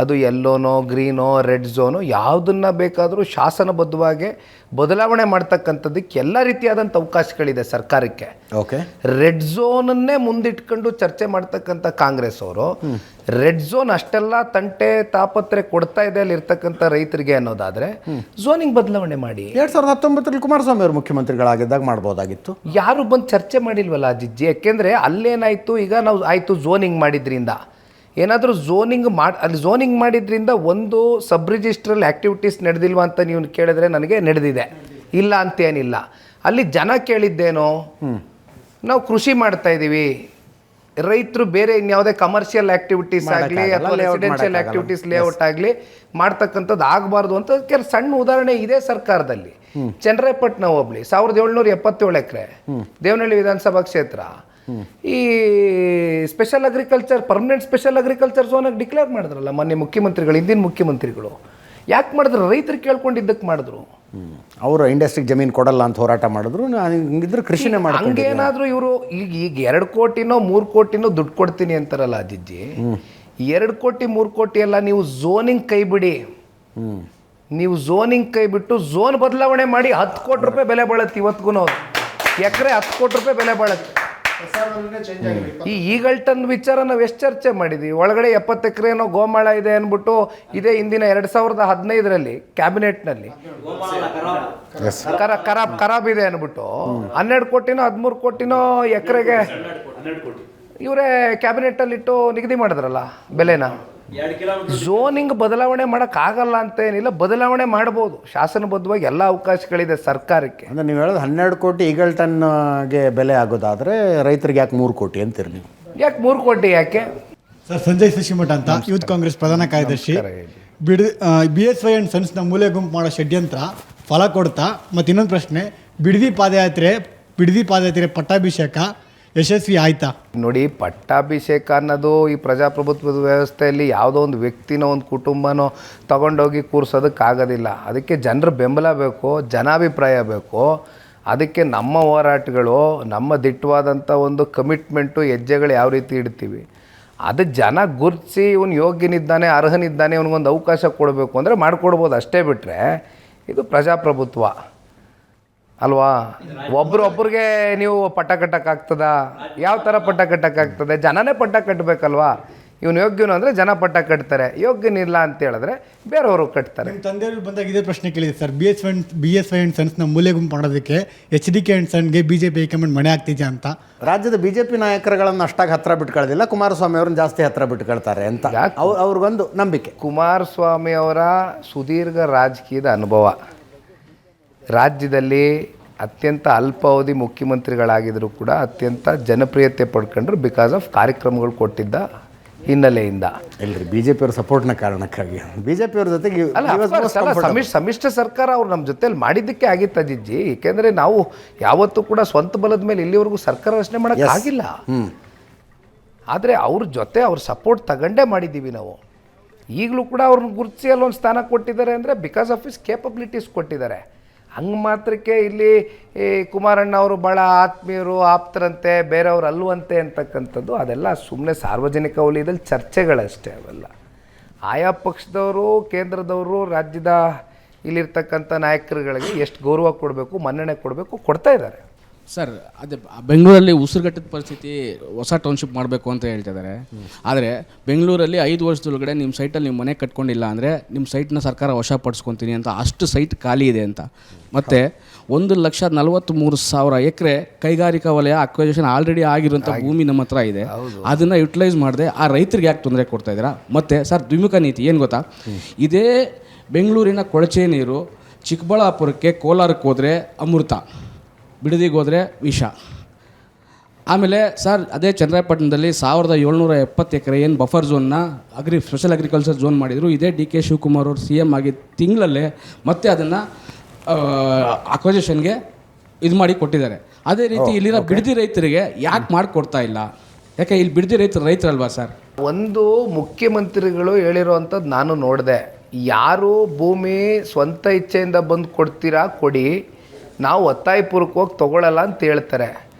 ಅದು ಯೆಲ್ಲೋನೋ ಗ್ರೀನೋ ರೆಡ್ ಝೋನು ಯಾವುದನ್ನು ಬೇಕಾದರೂ ಶಾಸನಬದ್ಧವಾಗಿ ಬದಲಾವಣೆ ಮಾಡ್ತಕ್ಕಂಥದ್ದಕ್ಕೆ ಎಲ್ಲ ರೀತಿಯಾದಂಥ ಅವಕಾಶಗಳಿದೆ ಸರ್ಕಾರಕ್ಕೆ. ಓಕೆ, ರೆಡ್ ಝೋನನ್ನೇ ಮುಂದಿಟ್ಕೊಂಡು ಚರ್ಚೆ ಮಾಡ್ತಕ್ಕಂಥ ಕಾಂಗ್ರೆಸ್ ಅವರು ರೆಡ್ ಝೋನ್ ಅಷ್ಟೆಲ್ಲ ತಂಟೆ ತಾಪತ್ರೆ ಕೊಡ್ತಾ ಇದೆ ಅಲ್ಲಿ ಇರ್ತಕ್ಕಂಥ ರೈತರಿಗೆ ಅನ್ನೋದಾದರೆ ಝೋನಿಂಗ್ ಬದಲಾವಣೆ ಮಾಡಿ. 2019 ಕುಮಾರಸ್ವಾಮಿ ಅವರು ಮುಖ್ಯಮಂತ್ರಿಗಳಾಗಿದ್ದಾಗ ಮಾಡ್ಬೋದಾಗಿತ್ತು. ಯಾರು ಬಂದು ಚರ್ಚೆ ಮಾಡಿಲ್ವಲ್ಲ ಅಜಿಜ್ಜಿ. ಯಾಕೆಂದರೆ ಅಲ್ಲೇನಾಯಿತು, ಈಗ ನಾವು ಆಯಿತು ಝೋನಿಂಗ್ ಮಾಡಿದ್ರಿಂದ ಏನಾದರೂ ಅಲ್ಲಿ ಝೋನಿಂಗ್ ಮಾಡಿದ್ರಿಂದ ಒಂದು ಸಬ್ ರಿಜಿಸ್ಟ್ರಲ್ಲಿ ಆ್ಯಕ್ಟಿವಿಟೀಸ್ ನಡೆದಿಲ್ವ ಅಂತ ನೀವು ಕೇಳಿದ್ರೆ ನನಗೆ ನಡೆದಿದೆ, ಇಲ್ಲ ಅಂತೇನಿಲ್ಲ. ಅಲ್ಲಿ ಜನ ಕೇಳಿದ್ದೇನೋ, ನಾವು ಕೃಷಿ ಮಾಡ್ತಾ ಇದ್ದೀವಿ, ರೈತರು ಬೇರೆ ಇನ್ಯಾವುದೇ ಕಮರ್ಷಿಯಲ್ ಆ್ಯಕ್ಟಿವಿಟೀಸ್ ಆಗಲಿ ಅಥವಾ ರೆಸಿಡೆನ್ಷಿಯಲ್ ಆ್ಯಕ್ಟಿವಿಟೀಸ್ ಲೇಔಟ್ ಆಗಲಿ ಮಾಡ್ತಕ್ಕಂಥದ್ದು ಆಗಬಾರ್ದು ಅಂತ ಕೆಲವು ಸಣ್ಣ ಉದಾಹರಣೆ ಇದೆ ಸರ್ಕಾರದಲ್ಲಿ. ಚನ್ನರಾಯಪಟ್ಟಣ ಹೋಬಳಿ 1777 ಎಕರೆ, ದೇವನಹಳ್ಳಿ ವಿಧಾನಸಭಾ ಕ್ಷೇತ್ರ, ಈ special agriculture, permanent special agriculture ಝೋನಾಗಿ ಡಿಕ್ಲೇರ್ ಮಾಡಿದ್ರಲ್ಲ ಮೊನ್ನೆ ಮುಖ್ಯಮಂತ್ರಿಗಳು, ಹಿಂದಿನ ಮುಖ್ಯಮಂತ್ರಿಗಳು. ಯಾಕೆ ಮಾಡಿದ್ರು? ರೈತರು ಕೇಳ್ಕೊಂಡಿದ್ದಕ್ಕೆ ಮಾಡಿದ್ರು. ಅವರು ಇಂಡಸ್ಟ್ರಿಗೆ ಜಮೀನು ಕೊಡಲ್ಲ ಅಂತ ಹೋರಾಟ ಮಾಡಿದ್ರು. ಹಿಂಗಿದ್ರೆ ಕೃಷಿನೇ ಮಾಡಿ ಹಂಗೇನಾದರೂ ಇವರು ಈಗ 2 ಕೋಟಿನೋ 3 ಕೋಟಿನೋ ದುಡ್ಡು ಕೊಡ್ತೀನಿ ಅಂತಾರಲ್ಲ ಅಜಿಜ್ಜಿ. 2 ಕೋಟಿ 3 ಕೋಟಿ ಎಲ್ಲ, ನೀವು ಝೋನಿಂಗ್ ಕೈ ಬಿಡಿ. ನೀವು ಝೋನಿಂಗ್ ಕೈ ಬಿಟ್ಟು ಝೋನ್ ಬದಲಾವಣೆ ಮಾಡಿ 10 ಕೋಟಿ ರೂಪಾಯಿ ಬೆಲೆ ಬಾಳುತ್ತೆ. ಇವತ್ತಿಗೂ ಎಕರೆ 10 ಕೋಟಿ ರೂಪಾಯಿ ಬೆಲೆ ಬಾಳುತ್ತೆ. ಈ ಈಗಲ್ಟನ್ ವಿಚಾರ ನಾವು ಎಷ್ಟು ಚರ್ಚೆ ಮಾಡಿದ್ವಿ. ಒಳಗಡೆ 70 ಎಕರೆನೋ ಗೋಮಾಳ ಇದೆ ಅಂದ್ಬಿಟ್ಟು ಇದೇ ಹಿಂದಿನ 2015ರಲ್ಲಿ ಕ್ಯಾಬಿನೆಟ್ನಲ್ಲಿ ಖರಾಬ್ ಇದೆ ಅಂದ್ಬಿಟ್ಟು 12 ಕೋಟಿನೋ 13 ಕೋಟಿನೋ ಎಕರೆಗೆ ಇವರೇ ಕ್ಯಾಬಿನೆಟ್ಟಲ್ಲಿಟ್ಟು ನಿಗದಿ ಮಾಡಿದ್ರಲ್ಲ ಬೆಲೆನ. ಝೋನಿಂಗ್ ಬದಲಾವಣೆ ಮಾಡೋಕ್ಕಾಗಲ್ಲ ಅಂತ ಏನಿಲ್ಲ, ಬದಲಾವಣೆ ಮಾಡ್ಬೋದು ಶಾಸನಬದ್ಧವಾಗಿ, ಎಲ್ಲ ಅವಕಾಶಗಳಿದೆ ಸರ್ಕಾರಕ್ಕೆ. ಅಂದರೆ ನೀವು ಹೇಳೋದು 12 ಕೋಟಿ ಈಗಲ್ಟನ್ಗೆ ಬೆಲೆ ಆಗೋದಾದರೆ ರೈತರಿಗೆ ಯಾಕೆ 3 ಕೋಟಿ ಅಂತೀರಿ ನೀವು? ಯಾಕೆ 3 ಕೋಟಿ ಯಾಕೆ? ಸರ್, ಸಂಜಯ್ ಶಶಿಮಠ ಅಂತ, ಯೂತ್ ಕಾಂಗ್ರೆಸ್ ಪ್ರಧಾನ ಕಾರ್ಯದರ್ಶಿ. BSY ಆ್ಯಂಡ್ ಸನ್ಸ್ನ ಮೂಲೆ ಗುಂಪು ಮಾಡೋ ಷಡ್ಯಂತ್ರ ಫಲ ಕೊಡ್ತಾ. ಮತ್ತು ಇನ್ನೊಂದು ಪ್ರಶ್ನೆ, ಬಿಡದಿ ಪಾದಯಾತ್ರೆ ಪಟ್ಟಾಭಿಷೇಕ ಯಶಸ್ವಿ ಆಯ್ತಾ? ನೋಡಿ, ಪಟ್ಟಾಭಿಷೇಕ ಅನ್ನೋದು ಈ ಪ್ರಜಾಪ್ರಭುತ್ವದ ವ್ಯವಸ್ಥೆಯಲ್ಲಿ ಯಾವುದೋ ಒಂದು ವ್ಯಕ್ತಿನೋ ಒಂದು ಕುಟುಂಬನೋ ತಗೊಂಡೋಗಿ ಕೂರಿಸೋದಕ್ಕಾಗೋದಿಲ್ಲ. ಅದಕ್ಕೆ ಜನರ ಬೆಂಬಲ ಬೇಕು, ಜನಾಭಿಪ್ರಾಯ ಬೇಕು. ಅದಕ್ಕೆ ನಮ್ಮ ಹೋರಾಟಗಳು, ನಮ್ಮ ದಿಟ್ಟವಾದಂಥ ಒಂದು ಕಮಿಟ್ಮೆಂಟು, ಹೆಜ್ಜೆಗಳು ಯಾವ ರೀತಿ ಇಡ್ತೀವಿ, ಅದು ಜನ ಗುರುತಿಸಿ ಇವನು ಯೋಗ್ಯನಿದ್ದಾನೆ, ಅರ್ಹನಿದ್ದಾನೆ, ಇವನಿಗೊಂದು ಅವಕಾಶ ಕೊಡಬೇಕು ಅಂದರೆ ಮಾಡಿಕೊಡ್ಬೋದು. ಅಷ್ಟೇ ಬಿಟ್ಟರೆ ಇದು ಪ್ರಜಾಪ್ರಭುತ್ವ ಅಲ್ವಾ? ಒಬ್ರಿಗೆ ನೀವು ಪಟ್ಟ ಕಟ್ಟೋಕ್ಕಾಗ್ತದ? ಯಾವ ಥರ ಪಟ್ಟ ಕಟ್ಟೋಕ್ಕಾಗ್ತದೆ? ಜನನೇ ಪಟ್ಟ ಕಟ್ಟಬೇಕಲ್ವಾ? ಇವನು ಯೋಗ್ಯನು ಅಂದರೆ ಜನ ಪಟ್ಟ ಕಟ್ತಾರೆ, ಯೋಗ್ಯನಿಲ್ಲ ಅಂತ ಹೇಳಿದ್ರೆ ಬೇರೆಯವರು ಕಟ್ತಾರೆ. ನಿಮ್ಮ ತಂದೆಯವರು ಬಂದಾಗ ಇದೇ ಪ್ರಶ್ನೆ ಕೇಳಿದೆ ಸರ್, BS5 ಆ್ಯಂಡ್ ಸನ್ಸ್ನ ಮೂಲೆ ಗುಂಪು ಮಾಡೋದಕ್ಕೆ HDK ಆ್ಯಂಡ್ ಸನ್ಗೆ BJP ಹೈಕಮಾಂಡ್ ಮನೆ ಆಗ್ತಿದ್ಯಾ ಅಂತ. ರಾಜ್ಯದ BJP ನಾಯಕರುಗಳನ್ನು ಅಷ್ಟಾಗಿ ಹತ್ರ ಬಿಟ್ಕೊಳ್ಳೋದಿಲ್ಲ, ಕುಮಾರಸ್ವಾಮಿ ಅವ್ರನ್ನ ಜಾಸ್ತಿ ಹತ್ರ ಬಿಟ್ಕೊಳ್ತಾರೆ ಅಂತ ಅವ್ರಿಗೊಂದು ನಂಬಿಕೆ. ಕುಮಾರಸ್ವಾಮಿ ಅವರ ಸುದೀರ್ಘ ರಾಜಕೀಯದ ಅನುಭವ, ರಾಜ್ಯದಲ್ಲಿ ಅತ್ಯಂತ ಅಲ್ಪಾವಧಿ ಮುಖ್ಯಮಂತ್ರಿಗಳಾಗಿದ್ದರೂ ಕೂಡ ಅತ್ಯಂತ ಜನಪ್ರಿಯತೆ ಪಡ್ಕೊಂಡ್ರು ಬಿಕಾಸ್ ಆಫ್ ಕಾರ್ಯಕ್ರಮಗಳು ಕೊಟ್ಟಿದ್ದ ಹಿನ್ನೆಲೆಯಿಂದ. ಇಲ್ಲರಿ, BJP ಅವ್ರ ಸಪೋರ್ಟ್ನ ಕಾರಣಕ್ಕಾಗಿ BJP ಅವ್ರ ಜೊತೆಗೆ ಸಮ್ಮಿಶ್ರ ಸರ್ಕಾರ ಅವ್ರು ನಮ್ಮ ಜೊತೆಲಿ ಮಾಡಿದ್ದಕ್ಕೆ ಆಗಿತ್ತ ಜಿಜ್ಜಿ. ಏಕೆಂದರೆ ನಾವು ಯಾವತ್ತೂ ಕೂಡ ಸ್ವಂತ ಬಲದ ಮೇಲೆ ಇಲ್ಲಿವರೆಗೂ ಸರ್ಕಾರ ರಚನೆ ಮಾಡೋಕ್ಕಾಗಿಲ್ಲ. ಆದರೆ ಅವ್ರ ಜೊತೆ ಅವ್ರ ಸಪೋರ್ಟ್ ತಗೊಂಡೇ ಮಾಡಿದ್ದೀವಿ ನಾವು. ಈಗಲೂ ಕೂಡ ಅವ್ರನ್ನ ಗುರುತಿಸಿ ಅಲ್ಲೊಂದು ಸ್ಥಾನ ಕೊಟ್ಟಿದ್ದಾರೆ ಅಂದರೆ ಬಿಕಾಸ್ ಆಫ್ ಹಿಸ್ ಕೇಪಬಿಲಿಟೀಸ್ ಕೊಟ್ಟಿದ್ದಾರೆ. ಹಂಗೆ ಮಾತ್ರಕ್ಕೆ ಇಲ್ಲಿ ಕುಮಾರಣ್ಣ ಅವರು ಭಾಳ ಆತ್ಮೀಯರು, ಆಪ್ತರಂತೆ, ಬೇರೆಯವರು ಅಲ್ಲವಂತೆ ಅಂತಕ್ಕಂಥದ್ದು ಅದೆಲ್ಲ ಸುಮ್ಮನೆ ಸಾರ್ವಜನಿಕ ವಲಯದಲ್ಲಿ ಚರ್ಚೆಗಳಷ್ಟೇ. ಅವೆಲ್ಲ ಆಯಾ ಪಕ್ಷದವರು, ಕೇಂದ್ರದವರು, ರಾಜ್ಯದ ಇಲ್ಲಿರ್ತಕ್ಕಂಥ ನಾಯಕರುಗಳಿಗೆ ಎಷ್ಟು ಗೌರವ ಕೊಡಬೇಕು, ಮನ್ನಣೆ ಕೊಡಬೇಕು, ಕೊಡ್ತಾ ಇದ್ದಾರೆ. ಸರ್, ಅದೇ ಬೆಂಗಳೂರಲ್ಲಿ ಉಸಿರುಗಟ್ಟದ ಪರಿಸ್ಥಿತಿ, ಹೊಸ ಟೌನ್ಶಿಪ್ ಮಾಡಬೇಕು ಅಂತ ಹೇಳ್ತಿದ್ದಾರೆ. ಆದರೆ ಬೆಂಗಳೂರಲ್ಲಿ 5 ವರ್ಷದೊಳಗಡೆ ನಿಮ್ಮ ಸೈಟಲ್ಲಿ ನೀವು ಮನೆ ಕಟ್ಕೊಂಡಿಲ್ಲ ಅಂದರೆ ನಿಮ್ಮ ಸೈಟ್ನ ಸರ್ಕಾರ ವಶಪಡಿಸ್ಕೊತೀನಿ ಅಂತ, ಅಷ್ಟು ಸೈಟ್ ಖಾಲಿ ಇದೆ ಅಂತ. ಮತ್ತು 1,43,000 ಎಕರೆ ಕೈಗಾರಿಕಾ ವಲಯ ಅಕ್ವಿಸಿಷನ್ ಆಲ್ರೆಡಿ ಆಗಿರುವಂಥ ಭೂಮಿ ನಮ್ಮ ಹತ್ರ ಇದೆ. ಅದನ್ನು ಯುಟಿಲೈಸ್ ಮಾಡದೆ ಆ ರೈತರಿಗೆ ಯಾಕೆ ತೊಂದರೆ ಕೊಡ್ತಾ ಇದ್ದೀರಾ? ಮತ್ತು ಸರ್, ದ್ವಿಮುಖ ನೀತಿ ಏನು ಗೊತ್ತಾ? ಇದೇ ಬೆಂಗಳೂರಿನ ಕೊಳಚೆ ನೀರು ಚಿಕ್ಕಬಳ್ಳಾಪುರಕ್ಕೆ, ಕೋಲಾರಕ್ಕೆ ಹೋದರೆ ಅಮೃತ, ಬಿಡದಿಗೆ ಹೋದರೆ ವಿಷ. ಆಮೇಲೆ ಸರ್, ಅದೇ ಚನ್ನರಾಯಪಟ್ಟಣದಲ್ಲಿ 1,770 ಎಕರೆ ಏನು ಬಫರ್ ಝೋನ್ನ ಸ್ಪೆಷಲ್ ಅಗ್ರಿಕಲ್ಚರ್ ಝೋನ್ ಮಾಡಿದರು. ಇದೇ DK ಶಿವಕುಮಾರ್ ಅವರು CM ಆಗಿ ತಿಂಗಳಲ್ಲೇ ಮತ್ತೆ ಅದನ್ನು ಅಕ್ವಿಸಿಷನ್ಗೆ ಇದು ಮಾಡಿ ಕೊಟ್ಟಿದ್ದಾರೆ. ಅದೇ ರೀತಿ ಇಲ್ಲಿರೋ ಬಿಡದಿ ರೈತರಿಗೆ ಯಾಕೆ ಮಾಡಿಕೊಡ್ತಾ ಇಲ್ಲ? ಯಾಕೆ ಇಲ್ಲಿ ಬಿಡದಿ ರೈತರಲ್ವಾ ಸರ್? ಒಂದು ಮುಖ್ಯಮಂತ್ರಿಗಳು ಹೇಳಿರೋವಂಥದ್ದು ನಾನು ನೋಡಿದೆ, ಯಾರು ಭೂಮಿ ಸ್ವಂತ ಇಚ್ಛೆಯಿಂದ ಬಂದು ಕೊಡ್ತೀರಾ ಕೊಡಿ, ನಾವು ಒತ್ತಾಯಪೂರ್ವಕವಾಗಿ ತೊಗೊಳ್ಳಲ್ಲ ಅಂತ ಹೇಳ್ತಾರೆ.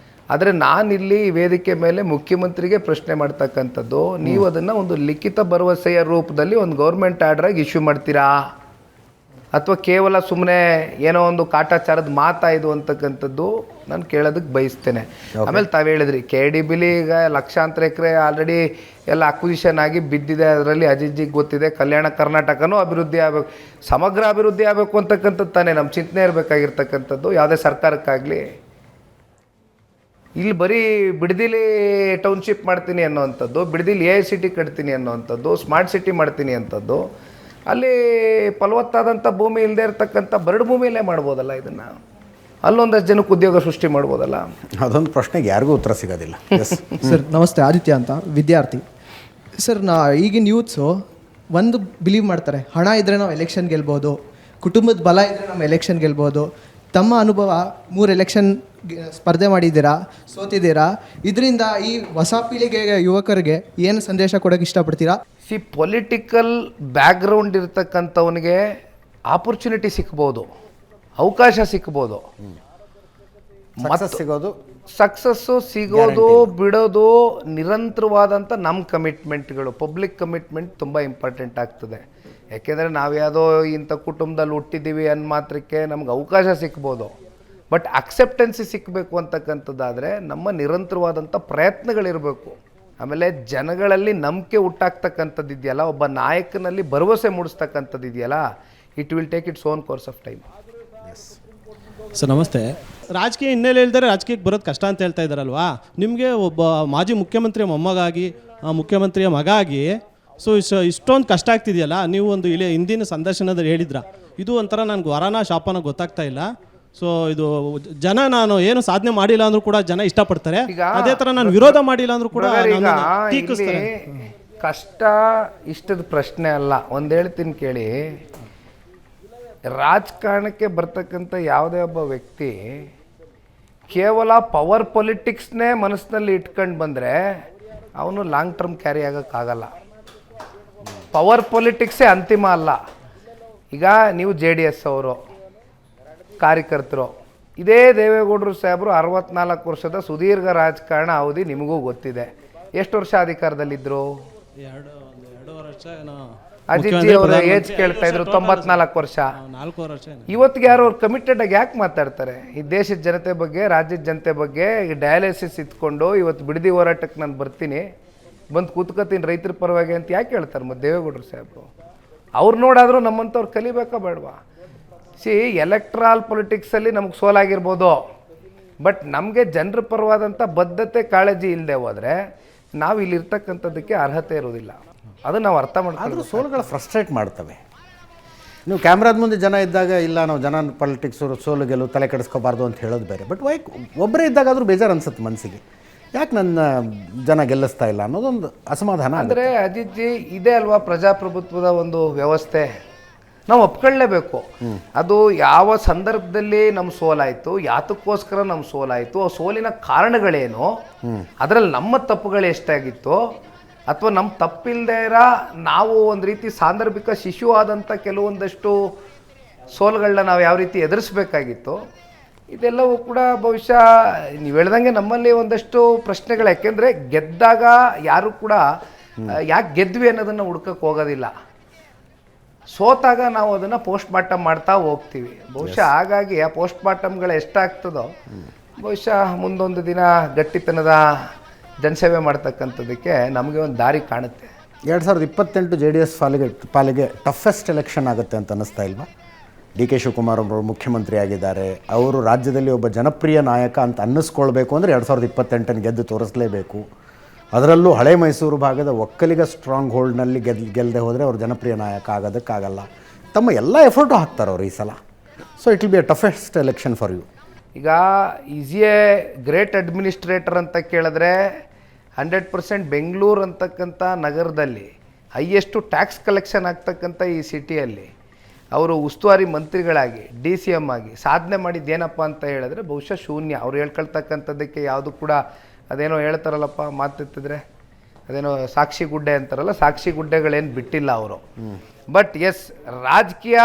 ಆದರೆ ನಾನಿಲ್ಲಿ ಈ ವೇದಿಕೆ ಮೇಲೆ ಮುಖ್ಯಮಂತ್ರಿಗೆ ಪ್ರಶ್ನೆ ಮಾಡ್ತಕ್ಕಂಥದ್ದು, ನೀವು ಅದನ್ನು ಒಂದು ಲಿಖಿತ ಭರವಸೆಯ ರೂಪದಲ್ಲಿ ಒಂದು ಗೌರ್ಮೆಂಟ್ ಆರ್ಡ್ರಾಗಿ ಇಶ್ಯೂ ಮಾಡ್ತೀರಾ, ಅಥವಾ ಕೇವಲ ಸುಮ್ಮನೆ ಏನೋ ಒಂದು ಕಾಟಾಚಾರದ ಮಾತಾಯಿದು ಅಂತಕ್ಕಂಥದ್ದು ನಾನು ಕೇಳೋದಕ್ಕೆ ಬಯಸ್ತೇನೆ. ಆಮೇಲೆ ತಾವು ಹೇಳಿದ್ರಿ KDBಲಿ ಈಗ ಲಕ್ಷಾಂತರ ಎಕರೆ ಆಲ್ರೆಡಿ ಎಲ್ಲ ಅಕ್ವಿಸಿಷನ್ ಆಗಿ ಬಿದ್ದಿದೆ. ಅದರಲ್ಲಿ ಅಜಿಜ್ಜಿಗೆ ಗೊತ್ತಿದೆ, ಕಲ್ಯಾಣ ಕರ್ನಾಟಕನೂ ಅಭಿವೃದ್ಧಿ ಆಗಬೇಕು, ಸಮಗ್ರ ಅಭಿವೃದ್ಧಿ ಆಗಬೇಕು ಅಂತಕ್ಕಂಥದ್ದು ತಾನೇ ನಮ್ಮ ಚಿಂತನೆ ಇರಬೇಕಾಗಿರ್ತಕ್ಕಂಥದ್ದು ಯಾವುದೇ ಸರ್ಕಾರಕ್ಕಾಗಲಿ. ಇಲ್ಲಿ ಬರೀ ಬಿಡದಿಲಿ ಟೌನ್ಶಿಪ್ ಮಾಡ್ತೀನಿ ಅನ್ನೋವಂಥದ್ದು, ಬಿಡದಿಲಿ AICT ಕಟ್ತೀನಿ ಅನ್ನೋವಂಥದ್ದು, ಸ್ಮಾರ್ಟ್ ಸಿಟಿ ಮಾಡ್ತೀನಿ ಅಂಥದ್ದು, ಅಲ್ಲಿ ಫಲವತ್ತಾದಂಥ ಭೂಮಿ ಇಲ್ಲದೆ ಇರತಕ್ಕಂಥ ಬರಡು ಭೂಮಿಯಲ್ಲೇ ಮಾಡ್ಬೋದಲ್ಲ ಇದನ್ನು, ಅಲ್ಲೊಂದಷ್ಟು ಜನಕ್ಕೆ ಉದ್ಯೋಗ ಸೃಷ್ಟಿ ಮಾಡ್ಬೋದಲ್ಲ. ಅದೊಂದು ಪ್ರಶ್ನೆಗೆ ಯಾರಿಗೂ ಉತ್ತರ ಸಿಗೋದಿಲ್ಲ. ಸರ್ ನಮಸ್ತೆ, ಆದಿತ್ಯ ಅಂತ, ವಿದ್ಯಾರ್ಥಿ. ಸರ್, ಈಗಿನ ಯೂತ್ಸು ಒಂದು ಬಿಲೀವ್ ಮಾಡ್ತಾರೆ, ಹಣ ಇದ್ದರೆ ನಾವು ಎಲೆಕ್ಷನ್ ಗೆಲ್ಬೋದು, ಕುಟುಂಬದ ಬಲ ಇದ್ದರೆ ನಾವು ಎಲೆಕ್ಷನ್ ಗೆಲ್ಬೋದು. ತಮ್ಮ ಅನುಭವ, 3 ಎಲೆಕ್ಷನ್ ಸ್ಪರ್ಧೆ ಮಾಡಿದ್ದೀರಾ, ಸೋತಿದ್ದೀರಾ. ಇದರಿಂದ ಈ ಹೊಸ ಪೀಳಿಗೆಗೆ ಯುವಕರಿಗೆ ಏನು ಸಂದೇಶ ಕೊಡೋಕ್ಕೆ ಇಷ್ಟಪಡ್ತೀರಾ? ಪೊಲಿಟಿಕಲ್ ಬ್ಯಾಕ್ಗ್ರೌಂಡ್ ಇರ್ತಕ್ಕಂಥವನಿಗೆ ಆಪರ್ಚುನಿಟಿ ಸಿಗ್ಬೋದು, ಅವಕಾಶ ಸಿಗ್ಬೋದು, ಸಕ್ಸಸ್ಸು ಸಿಗೋದು ಬಿಡೋದು ನಿರಂತರವಾದಂಥ ನಮ್ಮ ಕಮಿಟ್ಮೆಂಟ್ಗಳು, ಪಬ್ಲಿಕ್ ಕಮಿಟ್ಮೆಂಟ್ ತುಂಬ ಇಂಪಾರ್ಟೆಂಟ್ ಆಗ್ತದೆ. ಯಾಕೆಂದರೆ ನಾವು ಯಾವುದೋ ಇಂಥ ಕುಟುಂಬದಲ್ಲಿ ಹುಟ್ಟಿದ್ದೀವಿ ಅನ್ನೋ ಮಾತ್ರಕ್ಕೆ ನಮ್ಗೆ ಅವಕಾಶ ಸಿಗ್ಬೋದು, ಬಟ್ ಅಕ್ಸೆಪ್ಟೆನ್ಸಿ ಸಿಕ್ಕಬೇಕು ಅಂತಕ್ಕಂಥದ್ದಾದರೆ ನಮ್ಮ ನಿರಂತರವಾದಂಥ ಪ್ರಯತ್ನಗಳಿರಬೇಕು. ಆಮೇಲೆ ಜನಗಳಲ್ಲಿ ನಂಬಿಕೆ ಹುಟ್ಟಾಕ್ತಕ್ಕಂಥದ್ದು ಇದೆಯಲ್ಲ, ಒಬ್ಬ ನಾಯಕನಲ್ಲಿ ಭರವಸೆ ಮೂಡಿಸ್ತಕ್ಕಂಥದ್ದು ಇದೆಯಲ್ಲ, it will take its own course of time. Sir ನಮಸ್ತೆ. ರಾಜಕೀಯ ಹಿನ್ನೆಲೆ ಇಲ್ದರೆ ರಾಜಕೀಯಕ್ಕೆ ಬರೋದು ಕಷ್ಟ ಅಂತ ಹೇಳ್ತಾ ಇದ್ದಾರಲ್ವಾ? ನಿಮಗೆ ಒಬ್ಬ ಮಾಜಿ ಮುಖ್ಯಮಂತ್ರಿಯ ಮೊಮ್ಮಗಾಗಿ, ಮುಖ್ಯಮಂತ್ರಿಯ ಮಗ ಆಗಿ ಇಷ್ಟೊಂದು ಕಷ್ಟ ಆಗ್ತಿದೆಯಲ್ಲ, ನೀವು ಒಂದು ಹಿಂದಿನ ಸಂದರ್ಶನದಲ್ಲಿ ಹೇಳಿದ್ರ, ಇದು ಒಂಥರ ನನಗೆ ವರನ ಶಾಪನ ಗೊತ್ತಾಗ್ತಾ ಇಲ್ಲ. ಸೊ ಇದು ಜನ, ನಾನು ಏನು ಸಾಧನೆ ಮಾಡಿಲ್ಲ ಅಂದ್ರೂ ಕೂಡ ಜನ ಇಷ್ಟಪಡ್ತಾರೆ, ಅದೇ ಥರ ನಾನು ವಿರೋಧ ಮಾಡಿಲ್ಲ ಅಂದ್ರೂ ಕೂಡ ಟೀಕಿಸ್ತಾರೆ. ಕಷ್ಟ ಇಷ್ಟದ ಪ್ರಶ್ನೆ ಅಲ್ಲ. ಒಂದು ಹೇಳ್ತೀನಿ ಕೇಳಿ, ರಾಜಕಾರಣಕ್ಕೆ ಬರ್ತಕ್ಕಂಥ ಯಾವುದೇ ಒಬ್ಬ ವ್ಯಕ್ತಿ ಕೇವಲ ಪವರ್ ಪೊಲಿಟಿಕ್ಸ್ನೇ ಮನಸ್ಸಿನಲ್ಲಿ ಇಟ್ಕೊಂಡು ಬಂದರೆ ಅವನು ಲಾಂಗ್ ಟರ್ಮ್ ಕ್ಯಾರಿ ಆಗೋಕ್ಕಾಗಲ್ಲ. ಪವರ್ ಪೊಲಿಟಿಕ್ಸೇ ಅಂತಿಮ ಅಲ್ಲ. ಈಗ ನೀವು JDS ಅವರು ಕಾರ್ಯಕರ್ತರು, ಇದೇ ದೇವೇಗೌಡರು ಸಾಹೇಬರು 64 ವರ್ಷದ ಸುದೀರ್ಘ ರಾಜಕಾರಣ ಅವಧಿ ನಿಮಗೂ ಗೊತ್ತಿದೆ. ಎಷ್ಟು ವರ್ಷ ಅಧಿಕಾರದಲ್ಲಿದ್ದರು? 2 ವರ್ಷ ಅಜಿತ್ ಅವರ ಏಜ್ ಕೇಳ್ತಾ ಇದ್ರು, 94 ವರ್ಷ. 4 ವರ್ಷ. ಇವತ್ತಿಗೆ ಯಾರು ಅವ್ರು ಕಮಿಟೆಡ್ ಆಗಿ ಯಾಕೆ ಮಾತಾಡ್ತಾರೆ? ಈ ದೇಶದ ಜನತೆ ಬಗ್ಗೆ, ರಾಜ್ಯದ ಜನತೆ ಬಗ್ಗೆ ಡಯಾಲಿಸಿಸ್ ಇತ್ಕೊಂಡು ಇವತ್ತು ಬಿಡದಿ ಹೋರಾಟಕ್ಕೆ ನಾನು ಬರ್ತೀನಿ, ಬಂದು ಕೂತ್ಕೋತೀನಿ ರೈತರ ಪರವಾಗಿ ಅಂತ ಯಾಕೆ ಹೇಳ್ತಾರೆ ಮತ್ತೆ ದೇವೇಗೌಡರು ಸಾಹೇಬರು? ಅವ್ರು ನೋಡಾದರೂ ನಮ್ಮಂಥವ್ರು ಕಲಿಬೇಕಾ ಬೇಡವಾ? ಎಲೆಕ್ಟ್ರಾಲ್ ಪೊಲಿಟಿಕ್ಸಲ್ಲಿ ನಮ್ಗೆ ಸೋಲಾಗಿರ್ಬೋದು, ಬಟ್ ನಮಗೆ ಜನರ ಪರವಾದಂಥ ಬದ್ಧತೆ ಕಾಳಜಿ ಇಲ್ಲದೆ ಹೋದರೆ ನಾವು ಇಲ್ಲಿರ್ತಕ್ಕಂಥದ್ದಕ್ಕೆ ಅರ್ಹತೆ ಇರೋದಿಲ್ಲ. ಅದು ನಾವು ಅರ್ಥ ಆದರೂ ಮಾಡ್ಕೊಂಡು ಸೋಲುಗಳು ಫ್ರಸ್ಟ್ರೇಟ್ ಮಾಡ್ತವೆ. ನೀವು ಕ್ಯಾಮ್ರಾದ ಮುಂದೆ ಜನ ಇದ್ದಾಗ ಇಲ್ಲ ನಾವು ಜನ ಪಾಲಿಟಿಕ್ಸು ಸೋಲು ಗೆಲ್ಲು ತಲೆ ಕೆಡಿಸ್ಕೋಬಾರ್ದು ಅಂತ ಹೇಳೋದು ಬೇರೆ. ಬಟ್ ಒಬ್ಬರೇ ಇದ್ದಾಗಾದರೂ ಬೇಜಾರು ಅನ್ಸುತ್ತೆ ಮನಸ್ಸಿಗೆ, ಯಾಕೆ ನನ್ನ ಜನ ಗೆಲ್ಲಿಸ್ತಾ ಇಲ್ಲ ಅನ್ನೋದೊಂದು ಅಸಮಾಧಾನ. ಅಂದರೆ ಅಜಿತ್ ಜಿ, ಇದೇ ಅಲ್ವಾ ಪ್ರಜಾಪ್ರಭುತ್ವದ ಒಂದು ವ್ಯವಸ್ಥೆ, ನಾವು ಒಪ್ಕೊಳ್ಳೇಬೇಕು. ಅದು ಯಾವ ಸಂದರ್ಭದಲ್ಲಿ ನಮ್ಮ ಸೋಲಾಯಿತು, ಯಾತಕ್ಕೋಸ್ಕರ ನಮ್ಮ ಸೋಲಾಯಿತು, ಆ ಸೋಲಿನ ಕಾರಣಗಳೇನು, ಅದರಲ್ಲಿ ನಮ್ಮ ತಪ್ಪುಗಳು ಎಷ್ಟಾಗಿತ್ತು, ಅಥವಾ ನಮ್ಮ ತಪ್ಪಿಲ್ಲದೆ ನಾವು ಒಂದು ರೀತಿ ಸಾಂದರ್ಭಿಕ ಶಿಶು ಆದಂಥ ಕೆಲವೊಂದಷ್ಟು ಸೋಲುಗಳನ್ನ ನಾವು ಯಾವ ರೀತಿ ಎದುರಿಸಬೇಕಾಗಿತ್ತು, ಇದೆಲ್ಲವೂ ಕೂಡ ಬಹುಶಃ ನೀವು ಹೇಳ್ದಂಗೆ ನಮ್ಮಲ್ಲಿ ಒಂದಷ್ಟು ಪ್ರಶ್ನೆಗಳು. ಯಾಕೆಂದರೆ ಗೆದ್ದಾಗ ಯಾರು ಕೂಡ ಯಾಕೆ ಗೆದ್ವಿ ಅನ್ನೋದನ್ನು ಹುಡ್ಕಕ್ಕೆ ಹೋಗೋದಿಲ್ಲ, ಸೋತಾಗ ನಾವು ಅದನ್ನು ಪೋಸ್ಟ್ ಮಾರ್ಟಮ್ ಮಾಡ್ತಾ ಹೋಗ್ತೀವಿ. ಬಹುಶಃ ಹಾಗಾಗಿ ಆ ಪೋಸ್ಟ್ ಮಾರ್ಟಮ್ಗಳು ಎಷ್ಟಾಗ್ತದೋ ಬಹುಶಃ ಮುಂದೊಂದು ದಿನ ಗಟ್ಟಿತನದ ಜನಸೇವೆ ಮಾಡ್ತಕ್ಕಂಥದ್ದಕ್ಕೆ ನಮಗೆ ಒಂದು ದಾರಿ ಕಾಣುತ್ತೆ. 2028 JDS ಪಾಲಿಗೆ ಟಫೆಸ್ಟ್ ಎಲೆಕ್ಷನ್ ಆಗುತ್ತೆ ಅಂತ ಅನ್ನಿಸ್ತಾ ಇಲ್ವಾ? DK ಶಿವಕುಮಾರ್ ಅವರು ಮುಖ್ಯಮಂತ್ರಿ ಆಗಿದ್ದಾರೆ, ಅವರು ರಾಜ್ಯದಲ್ಲಿ ಒಬ್ಬ ಜನಪ್ರಿಯ ನಾಯಕ ಅಂತ ಅನ್ನಿಸ್ಕೊಳ್ಬೇಕು ಅಂದರೆ 2028 ಗೆದ್ದು ತೋರಿಸಲೇಬೇಕು. ಅದರಲ್ಲೂ ಹಳೆ ಮೈಸೂರು ಭಾಗದ ಒಕ್ಕಲಿಗ ಸ್ಟ್ರಾಂಗ್ ಹೋಲ್ಡ್ನಲ್ಲಿ ಗೆಲ್ಲದೆ ಹೋದರೆ ಅವರು ಜನಪ್ರಿಯ ನಾಯಕ ಆಗೋದಕ್ಕಾಗಲ್ಲ. ತಮ್ಮ ಎಲ್ಲ ಎಫರ್ಟು ಹಾಕ್ತಾರೆ ಅವರು ಈ ಸಲ. So it will be a toughest election for you. ಈಗ ಎ ಗ್ರೇಟ್ ಅಡ್ಮಿನಿಸ್ಟ್ರೇಟರ್ ಅಂತ ಕೇಳಿದ್ರೆ 100% ಬೆಂಗಳೂರು ಅಂತಕ್ಕಂಥ ನಗರದಲ್ಲಿ ಹೈಯೆಸ್ಟು ಟ್ಯಾಕ್ಸ್ ಕಲೆಕ್ಷನ್ ಆಗ್ತಕ್ಕಂಥ ಈ ಸಿಟಿಯಲ್ಲಿ ಅವರು ಉಸ್ತುವಾರಿ ಮಂತ್ರಿಗಳಾಗಿ DCM ಆಗಿ ಸಾಧನೆ ಮಾಡಿದ್ದೇನಪ್ಪ ಅಂತ ಹೇಳಿದ್ರೆ ಬಹುಶಃ ಶೂನ್ಯ. ಅವ್ರು ಹೇಳ್ಕೊಳ್ತಕ್ಕಂಥದ್ದಕ್ಕೆ ಯಾವುದು ಕೂಡ ಅದೇನೋ ಹೇಳ್ತಾರಲ್ಲಪ್ಪ ಮಾತಿತ್ತಿದ್ರೆ, ಅದೇನೋ ಸಾಕ್ಷಿ ಗುಡ್ಡೆ ಅಂತಾರಲ್ಲ, ಸಾಕ್ಷಿ ಗುಡ್ಡೆಗಳೇನು ಬಿಟ್ಟಿಲ್ಲ ಅವರು. ಬಟ್ ಎಸ್, ರಾಜಕೀಯ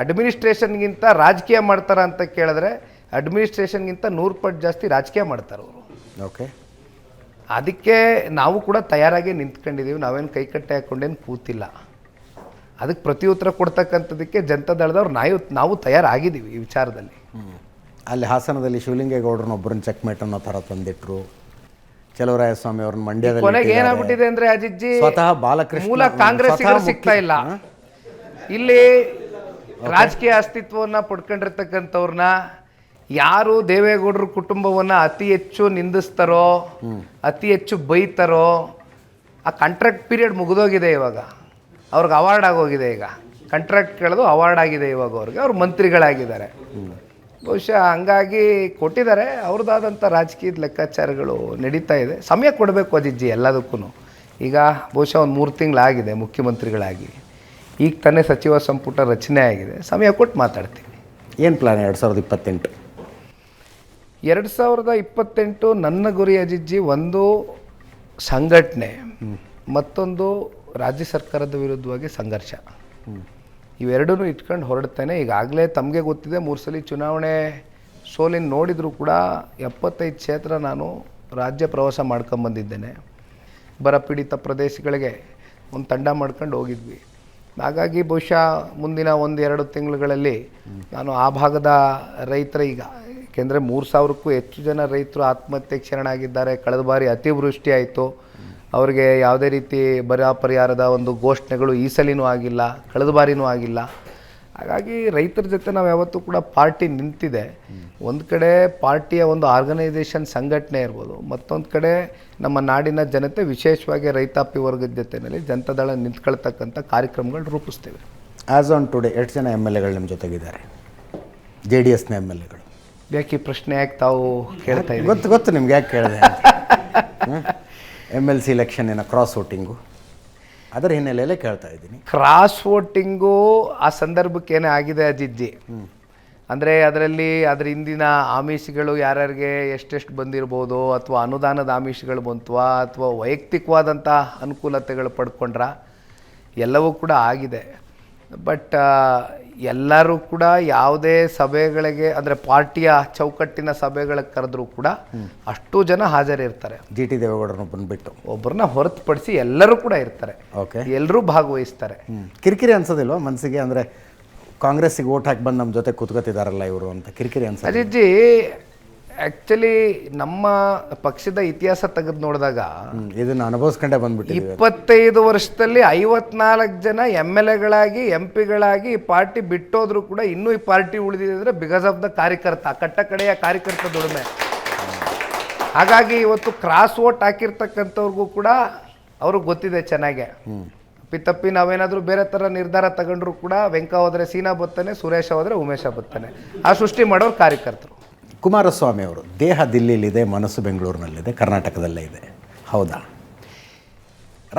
ಅಡ್ಮಿನಿಸ್ಟ್ರೇಷನ್ಗಿಂತ ರಾಜಕೀಯ ಮಾಡ್ತಾರ ಅಂತ ಕೇಳಿದ್ರೆ ಅಡ್ಮಿನಿಸ್ಟ್ರೇಷನ್ಗಿಂತ 100 ಪಟ್ಟು ಜಾಸ್ತಿ ರಾಜಕೀಯ ಮಾಡ್ತಾರೆ ಅವರು. ಓಕೆ, ಅದಕ್ಕೆ ನಾವು ಕೂಡ ತಯಾರಾಗಿ ನಿಂತ್ಕೊಂಡಿದ್ದೀವಿ. ನಾವೇನು ಕೈಕಟ್ಟೆ ಹಾಕ್ಕೊಂಡೇನು ಕೂತಿಲ್ಲ. ಅದಕ್ಕೆ ಪ್ರತಿಯುತ್ತರ ಕೊಡ್ತಕ್ಕಂಥದ್ದಕ್ಕೆ ಜನತಾದಳದವ್ರು ನಾವು ತಯಾರಾಗಿದ್ದೀವಿ ಈ ವಿಚಾರದಲ್ಲಿ. ಅಲ್ಲಿ ಹಾಸನದಲ್ಲಿ ಶಿವಲಿಂಗೇಗೌಡರನ್ನೊಬ್ಬರನ್ನ ಚೆಕ್ಮೇಟ್ ಅನ್ನೋ ಥರ ತಂದಿಟ್ರು. ಚಲುವರಾಯಸ್ವಾಮಿ ಅವ್ರನ್ನ ಮಂಡ್ಯದಲ್ಲಿ ಕೊನೆಗೆ ಏನಾಗ್ಬಿಟ್ಟಿದೆ ಅಂದರೆ ಅಜಿತ್ಜಿ, ಸ್ವತಃ ಬಾಲಕೃಷ್ಣ ಮೂಲ ಕಾಂಗ್ರೆಸ್ಸಿಗರು ಸಿಗ್ತಾ ಇಲ್ಲ. ಇಲ್ಲಿ ರಾಜಕೀಯ ಅಸ್ತಿತ್ವವನ್ನು ಪಡ್ಕೊಂಡಿರ್ತಕ್ಕಂಥವ್ರನ್ನ ಯಾರು ದೇವೇಗೌಡರ ಕುಟುಂಬವನ್ನು ಅತಿ ಹೆಚ್ಚು ನಿಂದಿಸ್ತಾರೋ, ಅತಿ ಹೆಚ್ಚು ಬೈತಾರೋ, ಆ ಕಾಂಟ್ರಾಕ್ಟ್ ಪೀರಿಯಡ್ ಮುಗಿದೋಗಿದೆ. ಇವಾಗ ಅವ್ರಿಗೆ ಅವಾರ್ಡ್ ಆಗೋಗಿದೆ. ಈಗ ಕಾಂಟ್ರಾಕ್ಟ್ ಕೇಳೋದು ಅವಾರ್ಡ್ ಆಗಿದೆ ಇವಾಗ ಅವ್ರಿಗೆ. ಅವ್ರು ಮಂತ್ರಿಗಳಾಗಿದ್ದಾರೆ. ಬಹುಶಃ ಹಂಗಾಗಿ ಕೊಟ್ಟಿದ್ದಾರೆ. ಅವ್ರದ್ದಾದಂಥ ರಾಜಕೀಯದ ಲೆಕ್ಕಾಚಾರಗಳು ನಡೀತಾ ಇದೆ. ಸಮಯ ಕೊಡಬೇಕು ಅಜಿಜ್ಜಿ ಎಲ್ಲದಕ್ಕೂ. ಈಗ ಬಹುಶಃ ಒಂದು 3 ತಿಂಗಳಾಗಿದೆ ಮುಖ್ಯಮಂತ್ರಿಗಳಾಗಿ. ಈಗ ತಾನೇ ಸಚಿವ ಸಂಪುಟ ರಚನೆ ಆಗಿದೆ. ಸಮಯ ಕೊಟ್ಟು ಮಾತಾಡ್ತೀವಿ. ಏನು ಪ್ಲಾನ್ 2028? 2028 ನನ್ನ ಗುರಿ ಅಜಿಜ್ಜಿ, ಒಂದು ಸಂಘಟನೆ, ಮತ್ತೊಂದು ರಾಜ್ಯ ಸರ್ಕಾರದ ವಿರುದ್ಧವಾಗಿ ಸಂಘರ್ಷ. ಇವೆರಡೂ ಇಟ್ಕೊಂಡು ಹೊರಡ್ತೇನೆ. ಈಗಾಗಲೇ ತಮಗೆ ಗೊತ್ತಿದೆ, 3 ಸಲ ಚುನಾವಣೆ ಸೋಲಿನ ನೋಡಿದರೂ ಕೂಡ 75 ಕ್ಷೇತ್ರ ನಾನು ರಾಜ್ಯ ಪ್ರವಾಸ ಮಾಡ್ಕೊಂಬಂದಿದ್ದೇನೆ. ಬರಪೀಡಿತ ಪ್ರದೇಶಗಳಿಗೆ ಒಂದು ತಂಡ ಮಾಡ್ಕೊಂಡು ಹೋಗಿದ್ವಿ. ಹಾಗಾಗಿ ಬಹುಶಃ ಮುಂದಿನ 1-2 ತಿಂಗಳುಗಳಲ್ಲಿ ನಾನು ಆ ಭಾಗದ ರೈತರ, ಈಗ ಏಕೆಂದರೆ 3000ಕ್ಕೂ ಹೆಚ್ಚು ಜನ ರೈತರು ಆತ್ಮಹತ್ಯೆಗೆ ಶರಣಾಗಿದ್ದಾರೆ. ಕಳೆದ ಬಾರಿ ಅತಿವೃಷ್ಟಿ ಆಯಿತು, ಅವರಿಗೆ ಯಾವುದೇ ರೀತಿ ಬರ ಪರಿಹಾರದ ಒಂದು ಘೋಷಣೆಗಳು ಈ ಸಲಿನೂ ಆಗಿಲ್ಲ, ಕಳೆದ ಬಾರಿನೂ ಆಗಿಲ್ಲ. ಹಾಗಾಗಿ ರೈತರ ಜೊತೆ ನಾವು ಯಾವತ್ತೂ ಕೂಡ ಪಾರ್ಟಿ ನಿಂತಿದೆ. ಒಂದು ಕಡೆ ಪಾರ್ಟಿಯ ಒಂದು ಆರ್ಗನೈಸೇಷನ್ ಸಂಘಟನೆ ಇರ್ಬೋದು, ಮತ್ತೊಂದು ಕಡೆ ನಮ್ಮ ನಾಡಿನ ಜನತೆ, ವಿಶೇಷವಾಗಿ ರೈತಾಪಿ ವರ್ಗದ ಜೊತೆಯಲ್ಲಿ ಜನತಾದಳ ನಿಂತ್ಕೊಳ್ತಕ್ಕಂಥ ಕಾರ್ಯಕ್ರಮಗಳು ರೂಪಿಸ್ತೇವೆ. ಆ್ಯಸ್ ಆನ್ ಟುಡೇ ಎಷ್ಟು ಜನ MLAಗಳು ನಿಮ್ಮ ಜೊತೆಗಿದ್ದಾರೆ? JDSನ MLAಗಳು. ಯಾಕೆ ಈ ಪ್ರಶ್ನೆ ಯಾಕೆ ತಾವು ಕೇಳ್ತಾ ಇದ್ದೀವಿ? ಗೊತ್ತು ನಿಮ್ಗೆ ಯಾಕೆ ಕೇಳಿದೆ. MLC ಇಲೆಕ್ಷನ್ನಿನ ಕ್ರಾಸ್ ವೋಟಿಂಗು ಅದರ ಹಿನ್ನೆಲೆಯಲ್ಲೇ ಕೇಳ್ತಾ ಇದ್ದೀನಿ. ಕ್ರಾಸ್ ವೋಟಿಂಗು ಆ ಸಂದರ್ಭಕ್ಕೇನೇ ಆಗಿದೆ ಅಜಿಜ್ಜಿ. ಅಂದರೆ ಅದರಲ್ಲಿ ಅದ್ರ ಹಿಂದಿನ ಆಮಿಷಗಳು ಯಾರ್ಯಾರಿಗೆ ಎಷ್ಟೆಷ್ಟು ಬಂದಿರ್ಬೋದು, ಅಥವಾ ಅನುದಾನದ ಆಮಿಷಗಳು ಬಂತವಾ, ಅಥವಾ ವೈಯಕ್ತಿಕವಾದಂಥ ಅನುಕೂಲತೆಗಳು ಪಡ್ಕೊಂಡ್ರ, ಎಲ್ಲವೂ ಕೂಡ ಆಗಿದೆ. ಬಟ್ ಎಲ್ಲರೂ ಕೂಡ ಯಾವುದೇ ಸಭೆಗಳಿಗೆ, ಅಂದರೆ ಪಾರ್ಟಿಯ ಚೌಕಟ್ಟಿನ ಸಭೆಗಳಿಗೆ ಕರೆದ್ರೂ ಕೂಡ ಅಷ್ಟು ಜನ ಹಾಜರಿರ್ತಾರೆ. GT ದೇವೇಗೌಡರನ್ನು ಬಂದುಬಿಟ್ಟು ಒಬ್ಬರನ್ನ ಹೊರತುಪಡಿಸಿ ಎಲ್ಲರೂ ಕೂಡ ಇರ್ತಾರೆ. ಓಕೆ, ಎಲ್ಲರೂ ಭಾಗವಹಿಸ್ತಾರೆ. ಕಿರಿಕಿರಿ ಅನ್ಸೋದಿಲ್ವಾ ಮನಸ್ಸಿಗೆ? ಅಂದರೆ ಕಾಂಗ್ರೆಸ್ಸಿಗೆ ಓಟ್ ಹಾಕಿ ಬಂದು ನಮ್ಮ ಜೊತೆ ಕೂತ್ಕೋತಿದಾರಲ್ಲ ಇವರು ಅಂತ ಕಿರಿಕಿರಿ ಅನ್ಸೋದು? ಅಜಿಜ್ಜಿ, ಆ್ಯಕ್ಚುಲಿ ನಮ್ಮ ಪಕ್ಷದ ಇತಿಹಾಸ ತೆಗೆದು ನೋಡಿದಾಗ ಇದನ್ನು ಅನುಭವಿಸ್ಕೊಂಡೇ ಬಂದ್ಬಿಟ್ಟಿದ್ದೀವಿ. 25 ವರ್ಷದಲ್ಲಿ 54 ಜನ MLAಗಳಾಗಿ MP ಗಳಾಗಿ ಈ ಪಾರ್ಟಿ ಬಿಟ್ಟೋದ್ರು ಕೂಡ ಇನ್ನೂ ಈ ಪಾರ್ಟಿ ಉಳಿದಿದೆ ಅಂದರೆ ಬಿಕಾಸ್ ಆಫ್ ದ ಕಾರ್ಯಕರ್ತ, ಕಟ್ಟಕಡೆಯ ಕಾರ್ಯಕರ್ತ ದುಡಿಮೆ. ಹಾಗಾಗಿ ಇವತ್ತು ಕ್ರಾಸ್ ವೋಟ್ ಹಾಕಿರ್ತಕ್ಕಂಥವ್ರಿಗೂ ಕೂಡ ಅವ್ರಿಗೆ ಗೊತ್ತಿದೆ ಚೆನ್ನಾಗೆ. ತಪ್ಪಿ ನಾವೇನಾದರೂ ಬೇರೆ ಥರ ನಿರ್ಧಾರ ತಗೊಂಡ್ರು ಕೂಡ ವೆಂಕ ಹೋದರೆ ಸೀನಾ ಬತ್ತಾನೆ, ಸುರೇಶ ಹೋದರೆ ಉಮೇಶ ಬತ್ತಾನೆ, ಆ ಸೃಷ್ಟಿ ಮಾಡೋರು ಕಾರ್ಯಕರ್ತರು. ಕುಮಾರಸ್ವಾಮಿ ಅವರು ದೇಹ ದಿಲ್ಲಿಲಿದೆ, ಮನಸ್ಸು ಬೆಂಗಳೂರಿನಲ್ಲಿದೆ, ಕರ್ನಾಟಕದಲ್ಲೇ ಇದೆ, ಹೌದಾ?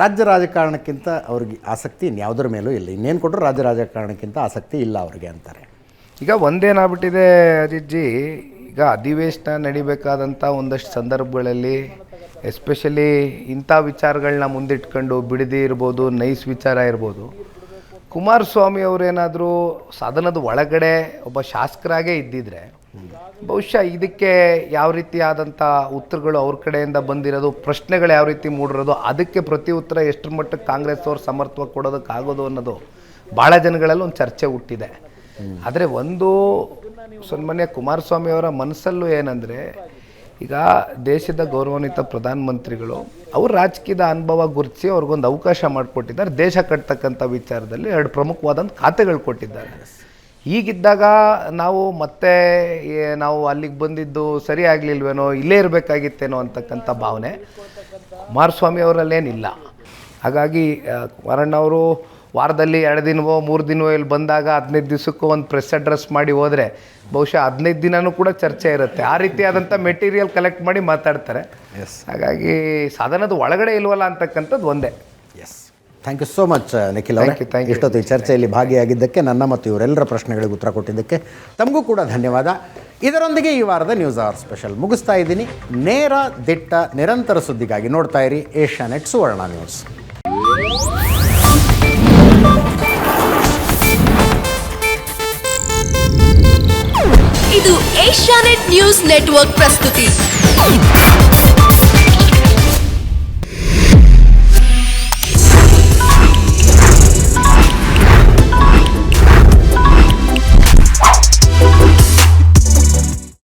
ರಾಜ್ಯ ರಾಜಕಾರಣಕ್ಕಿಂತ ಅವ್ರಿಗೆ ಆಸಕ್ತಿ ಇನ್ಯಾವುದರ ಮೇಲೂ ಇಲ್ಲ. ಇನ್ನೇನು ಕೊಟ್ಟರು ರಾಜ್ಯ ರಾಜಕಾರಣಕ್ಕಿಂತ ಆಸಕ್ತಿ ಇಲ್ಲ ಅವ್ರಿಗೆ ಅಂತಾರೆ. ಈಗ ಒಂದೇನಾಗ್ಬಿಟ್ಟಿದೆ ಅಜಿಜ್ಜಿ, ಈಗ ಅಧಿವೇಶನ ನಡಿಬೇಕಾದಂಥ ಒಂದಷ್ಟು ಸಂದರ್ಭಗಳಲ್ಲಿ ಎಸ್ಪೆಷಲಿ ಇಂಥ ವಿಚಾರಗಳನ್ನ ಮುಂದಿಟ್ಕೊಂಡು ಬಿಡದಿ ಇರ್ಬೋದು, ನೈಸ್ ವಿಚಾರ ಇರ್ಬೋದು, ಕುಮಾರಸ್ವಾಮಿ ಅವರೇನಾದರೂ ಸದನದ ಒಳಗಡೆ ಒಬ್ಬ ಶಾಸಕರಾಗೇ ಇದ್ದಿದ್ರೆ ಬಹುಶಃ ಇದಕ್ಕೆ ಯಾವ ರೀತಿ ಆದಂಥ ಉತ್ತರಗಳು ಅವ್ರ ಕಡೆಯಿಂದ ಬಂದಿರೋದು, ಪ್ರಶ್ನೆಗಳು ಯಾವ ರೀತಿ ಮೂಡಿರೋದು, ಅದಕ್ಕೆ ಪ್ರತಿ ಉತ್ತರ ಎಷ್ಟರ ಮಟ್ಟಕ್ಕೆ ಕಾಂಗ್ರೆಸ್ ಅವ್ರು ಸಮರ್ಥವಾಗಿ ಕೊಡೋದಕ್ಕಾಗೋದು ಅನ್ನೋದು ಭಾಳ ಜನಗಳಲ್ಲಿ ಒಂದು ಚರ್ಚೆ ಹುಟ್ಟಿದೆ. ಆದರೆ ಒಂದು ಸನ್ಮಾನ್ಯ ಕುಮಾರಸ್ವಾಮಿ ಅವರ ಮನಸ್ಸಲ್ಲೂ ಏನಂದರೆ, ಈಗ ದೇಶದ ಗೌರವಾನ್ವಿತ ಪ್ರಧಾನಮಂತ್ರಿಗಳು ಅವ್ರ ರಾಜಕೀಯದ ಅನುಭವ ಗುರುತಿಸಿ ಅವ್ರಿಗೊಂದು ಅವಕಾಶ ಮಾಡಿಕೊಟ್ಟಿದ್ದಾರೆ. ದೇಶ ಕಟ್ತಕ್ಕಂಥ ವಿಚಾರದಲ್ಲಿ 2 ಪ್ರಮುಖವಾದಂಥ ಖಾತೆಗಳು ಕೊಟ್ಟಿದ್ದಾರೆ. ಹೀಗಿದ್ದಾಗ ಮತ್ತೆ ನಾವು ಅಲ್ಲಿಗೆ ಬಂದಿದ್ದು ಸರಿ ಆಗಲಿಲ್ವೇನೋ, ಇಲ್ಲೇ ಇರಬೇಕಾಗಿತ್ತೇನೋ ಅಂತಕ್ಕಂಥ ಭಾವನೆ ಕುಮಾರಸ್ವಾಮಿ ಅವರಲ್ಲೇನಿಲ್ಲ. ಹಾಗಾಗಿ ಕುಮಾರಣ್ಣವರು ವಾರದಲ್ಲಿ 2 ದಿನವೋ 3 ದಿನವೋ ಇಲ್ಲಿ ಬಂದಾಗ 15 ದಿವಸಕ್ಕೂ ಒಂದು ಪ್ರೆಸ್ ಅಡ್ರೆಸ್ ಮಾಡಿ ಹೋದರೆ ಬಹುಶಃ 15 ದಿನವೂ ಕೂಡ ಚರ್ಚೆ ಇರುತ್ತೆ. ಆ ರೀತಿಯಾದಂಥ ಮೆಟೀರಿಯಲ್ ಕಲೆಕ್ಟ್ ಮಾಡಿ ಮಾತಾಡ್ತಾರೆ. ಹಾಗಾಗಿ ಸಾಧನದ ಒಳಗಡೆ ಇಲ್ವಲ್ಲ ಅಂತಕ್ಕಂಥದ್ದು ಒಂದೇ. Yes, thank you so much Nikhil ಅವರೇ. ಇಷ್ಟೊತ್ತು ಈ ಚರ್ಚೆಯಲ್ಲಿ ಭಾಗಿಯಾಗಿದ್ದಕ್ಕೆ, ನನ್ನ ಮತ್ತು ಇವರೆಲ್ಲರ ಪ್ರಶ್ನೆಗಳಿಗೆ ಉತ್ತರ ಕೊಟ್ಟಿದ್ದಕ್ಕೆ ತಮಗೂ ಕೂಡ ಧನ್ಯವಾದ. ಇದರೊಂದಿಗೆ ಈ ವಾರದ ನ್ಯೂಸ್ ಅವರ್ ಸ್ಪೆಷಲ್ ಮುಗಿಸ್ತಾ ಇದ್ದೀನಿ. ನೇರ, ದಿಟ್ಟ, ನಿರಂತರ ಸುದ್ದಿಗಾಗಿ ನೋಡ್ತಾ ಇರಿ ಏಷ್ಯಾನೆಟ್ ಸುವರ್ಣ ನ್ಯೂಸ್. ಇದು ಏಷ್ಯಾನೆಟ್ ನ್ಯೂಸ್ ನೆಟ್ವರ್ಕ್ ಪ್ರಸ್ತುತಿ.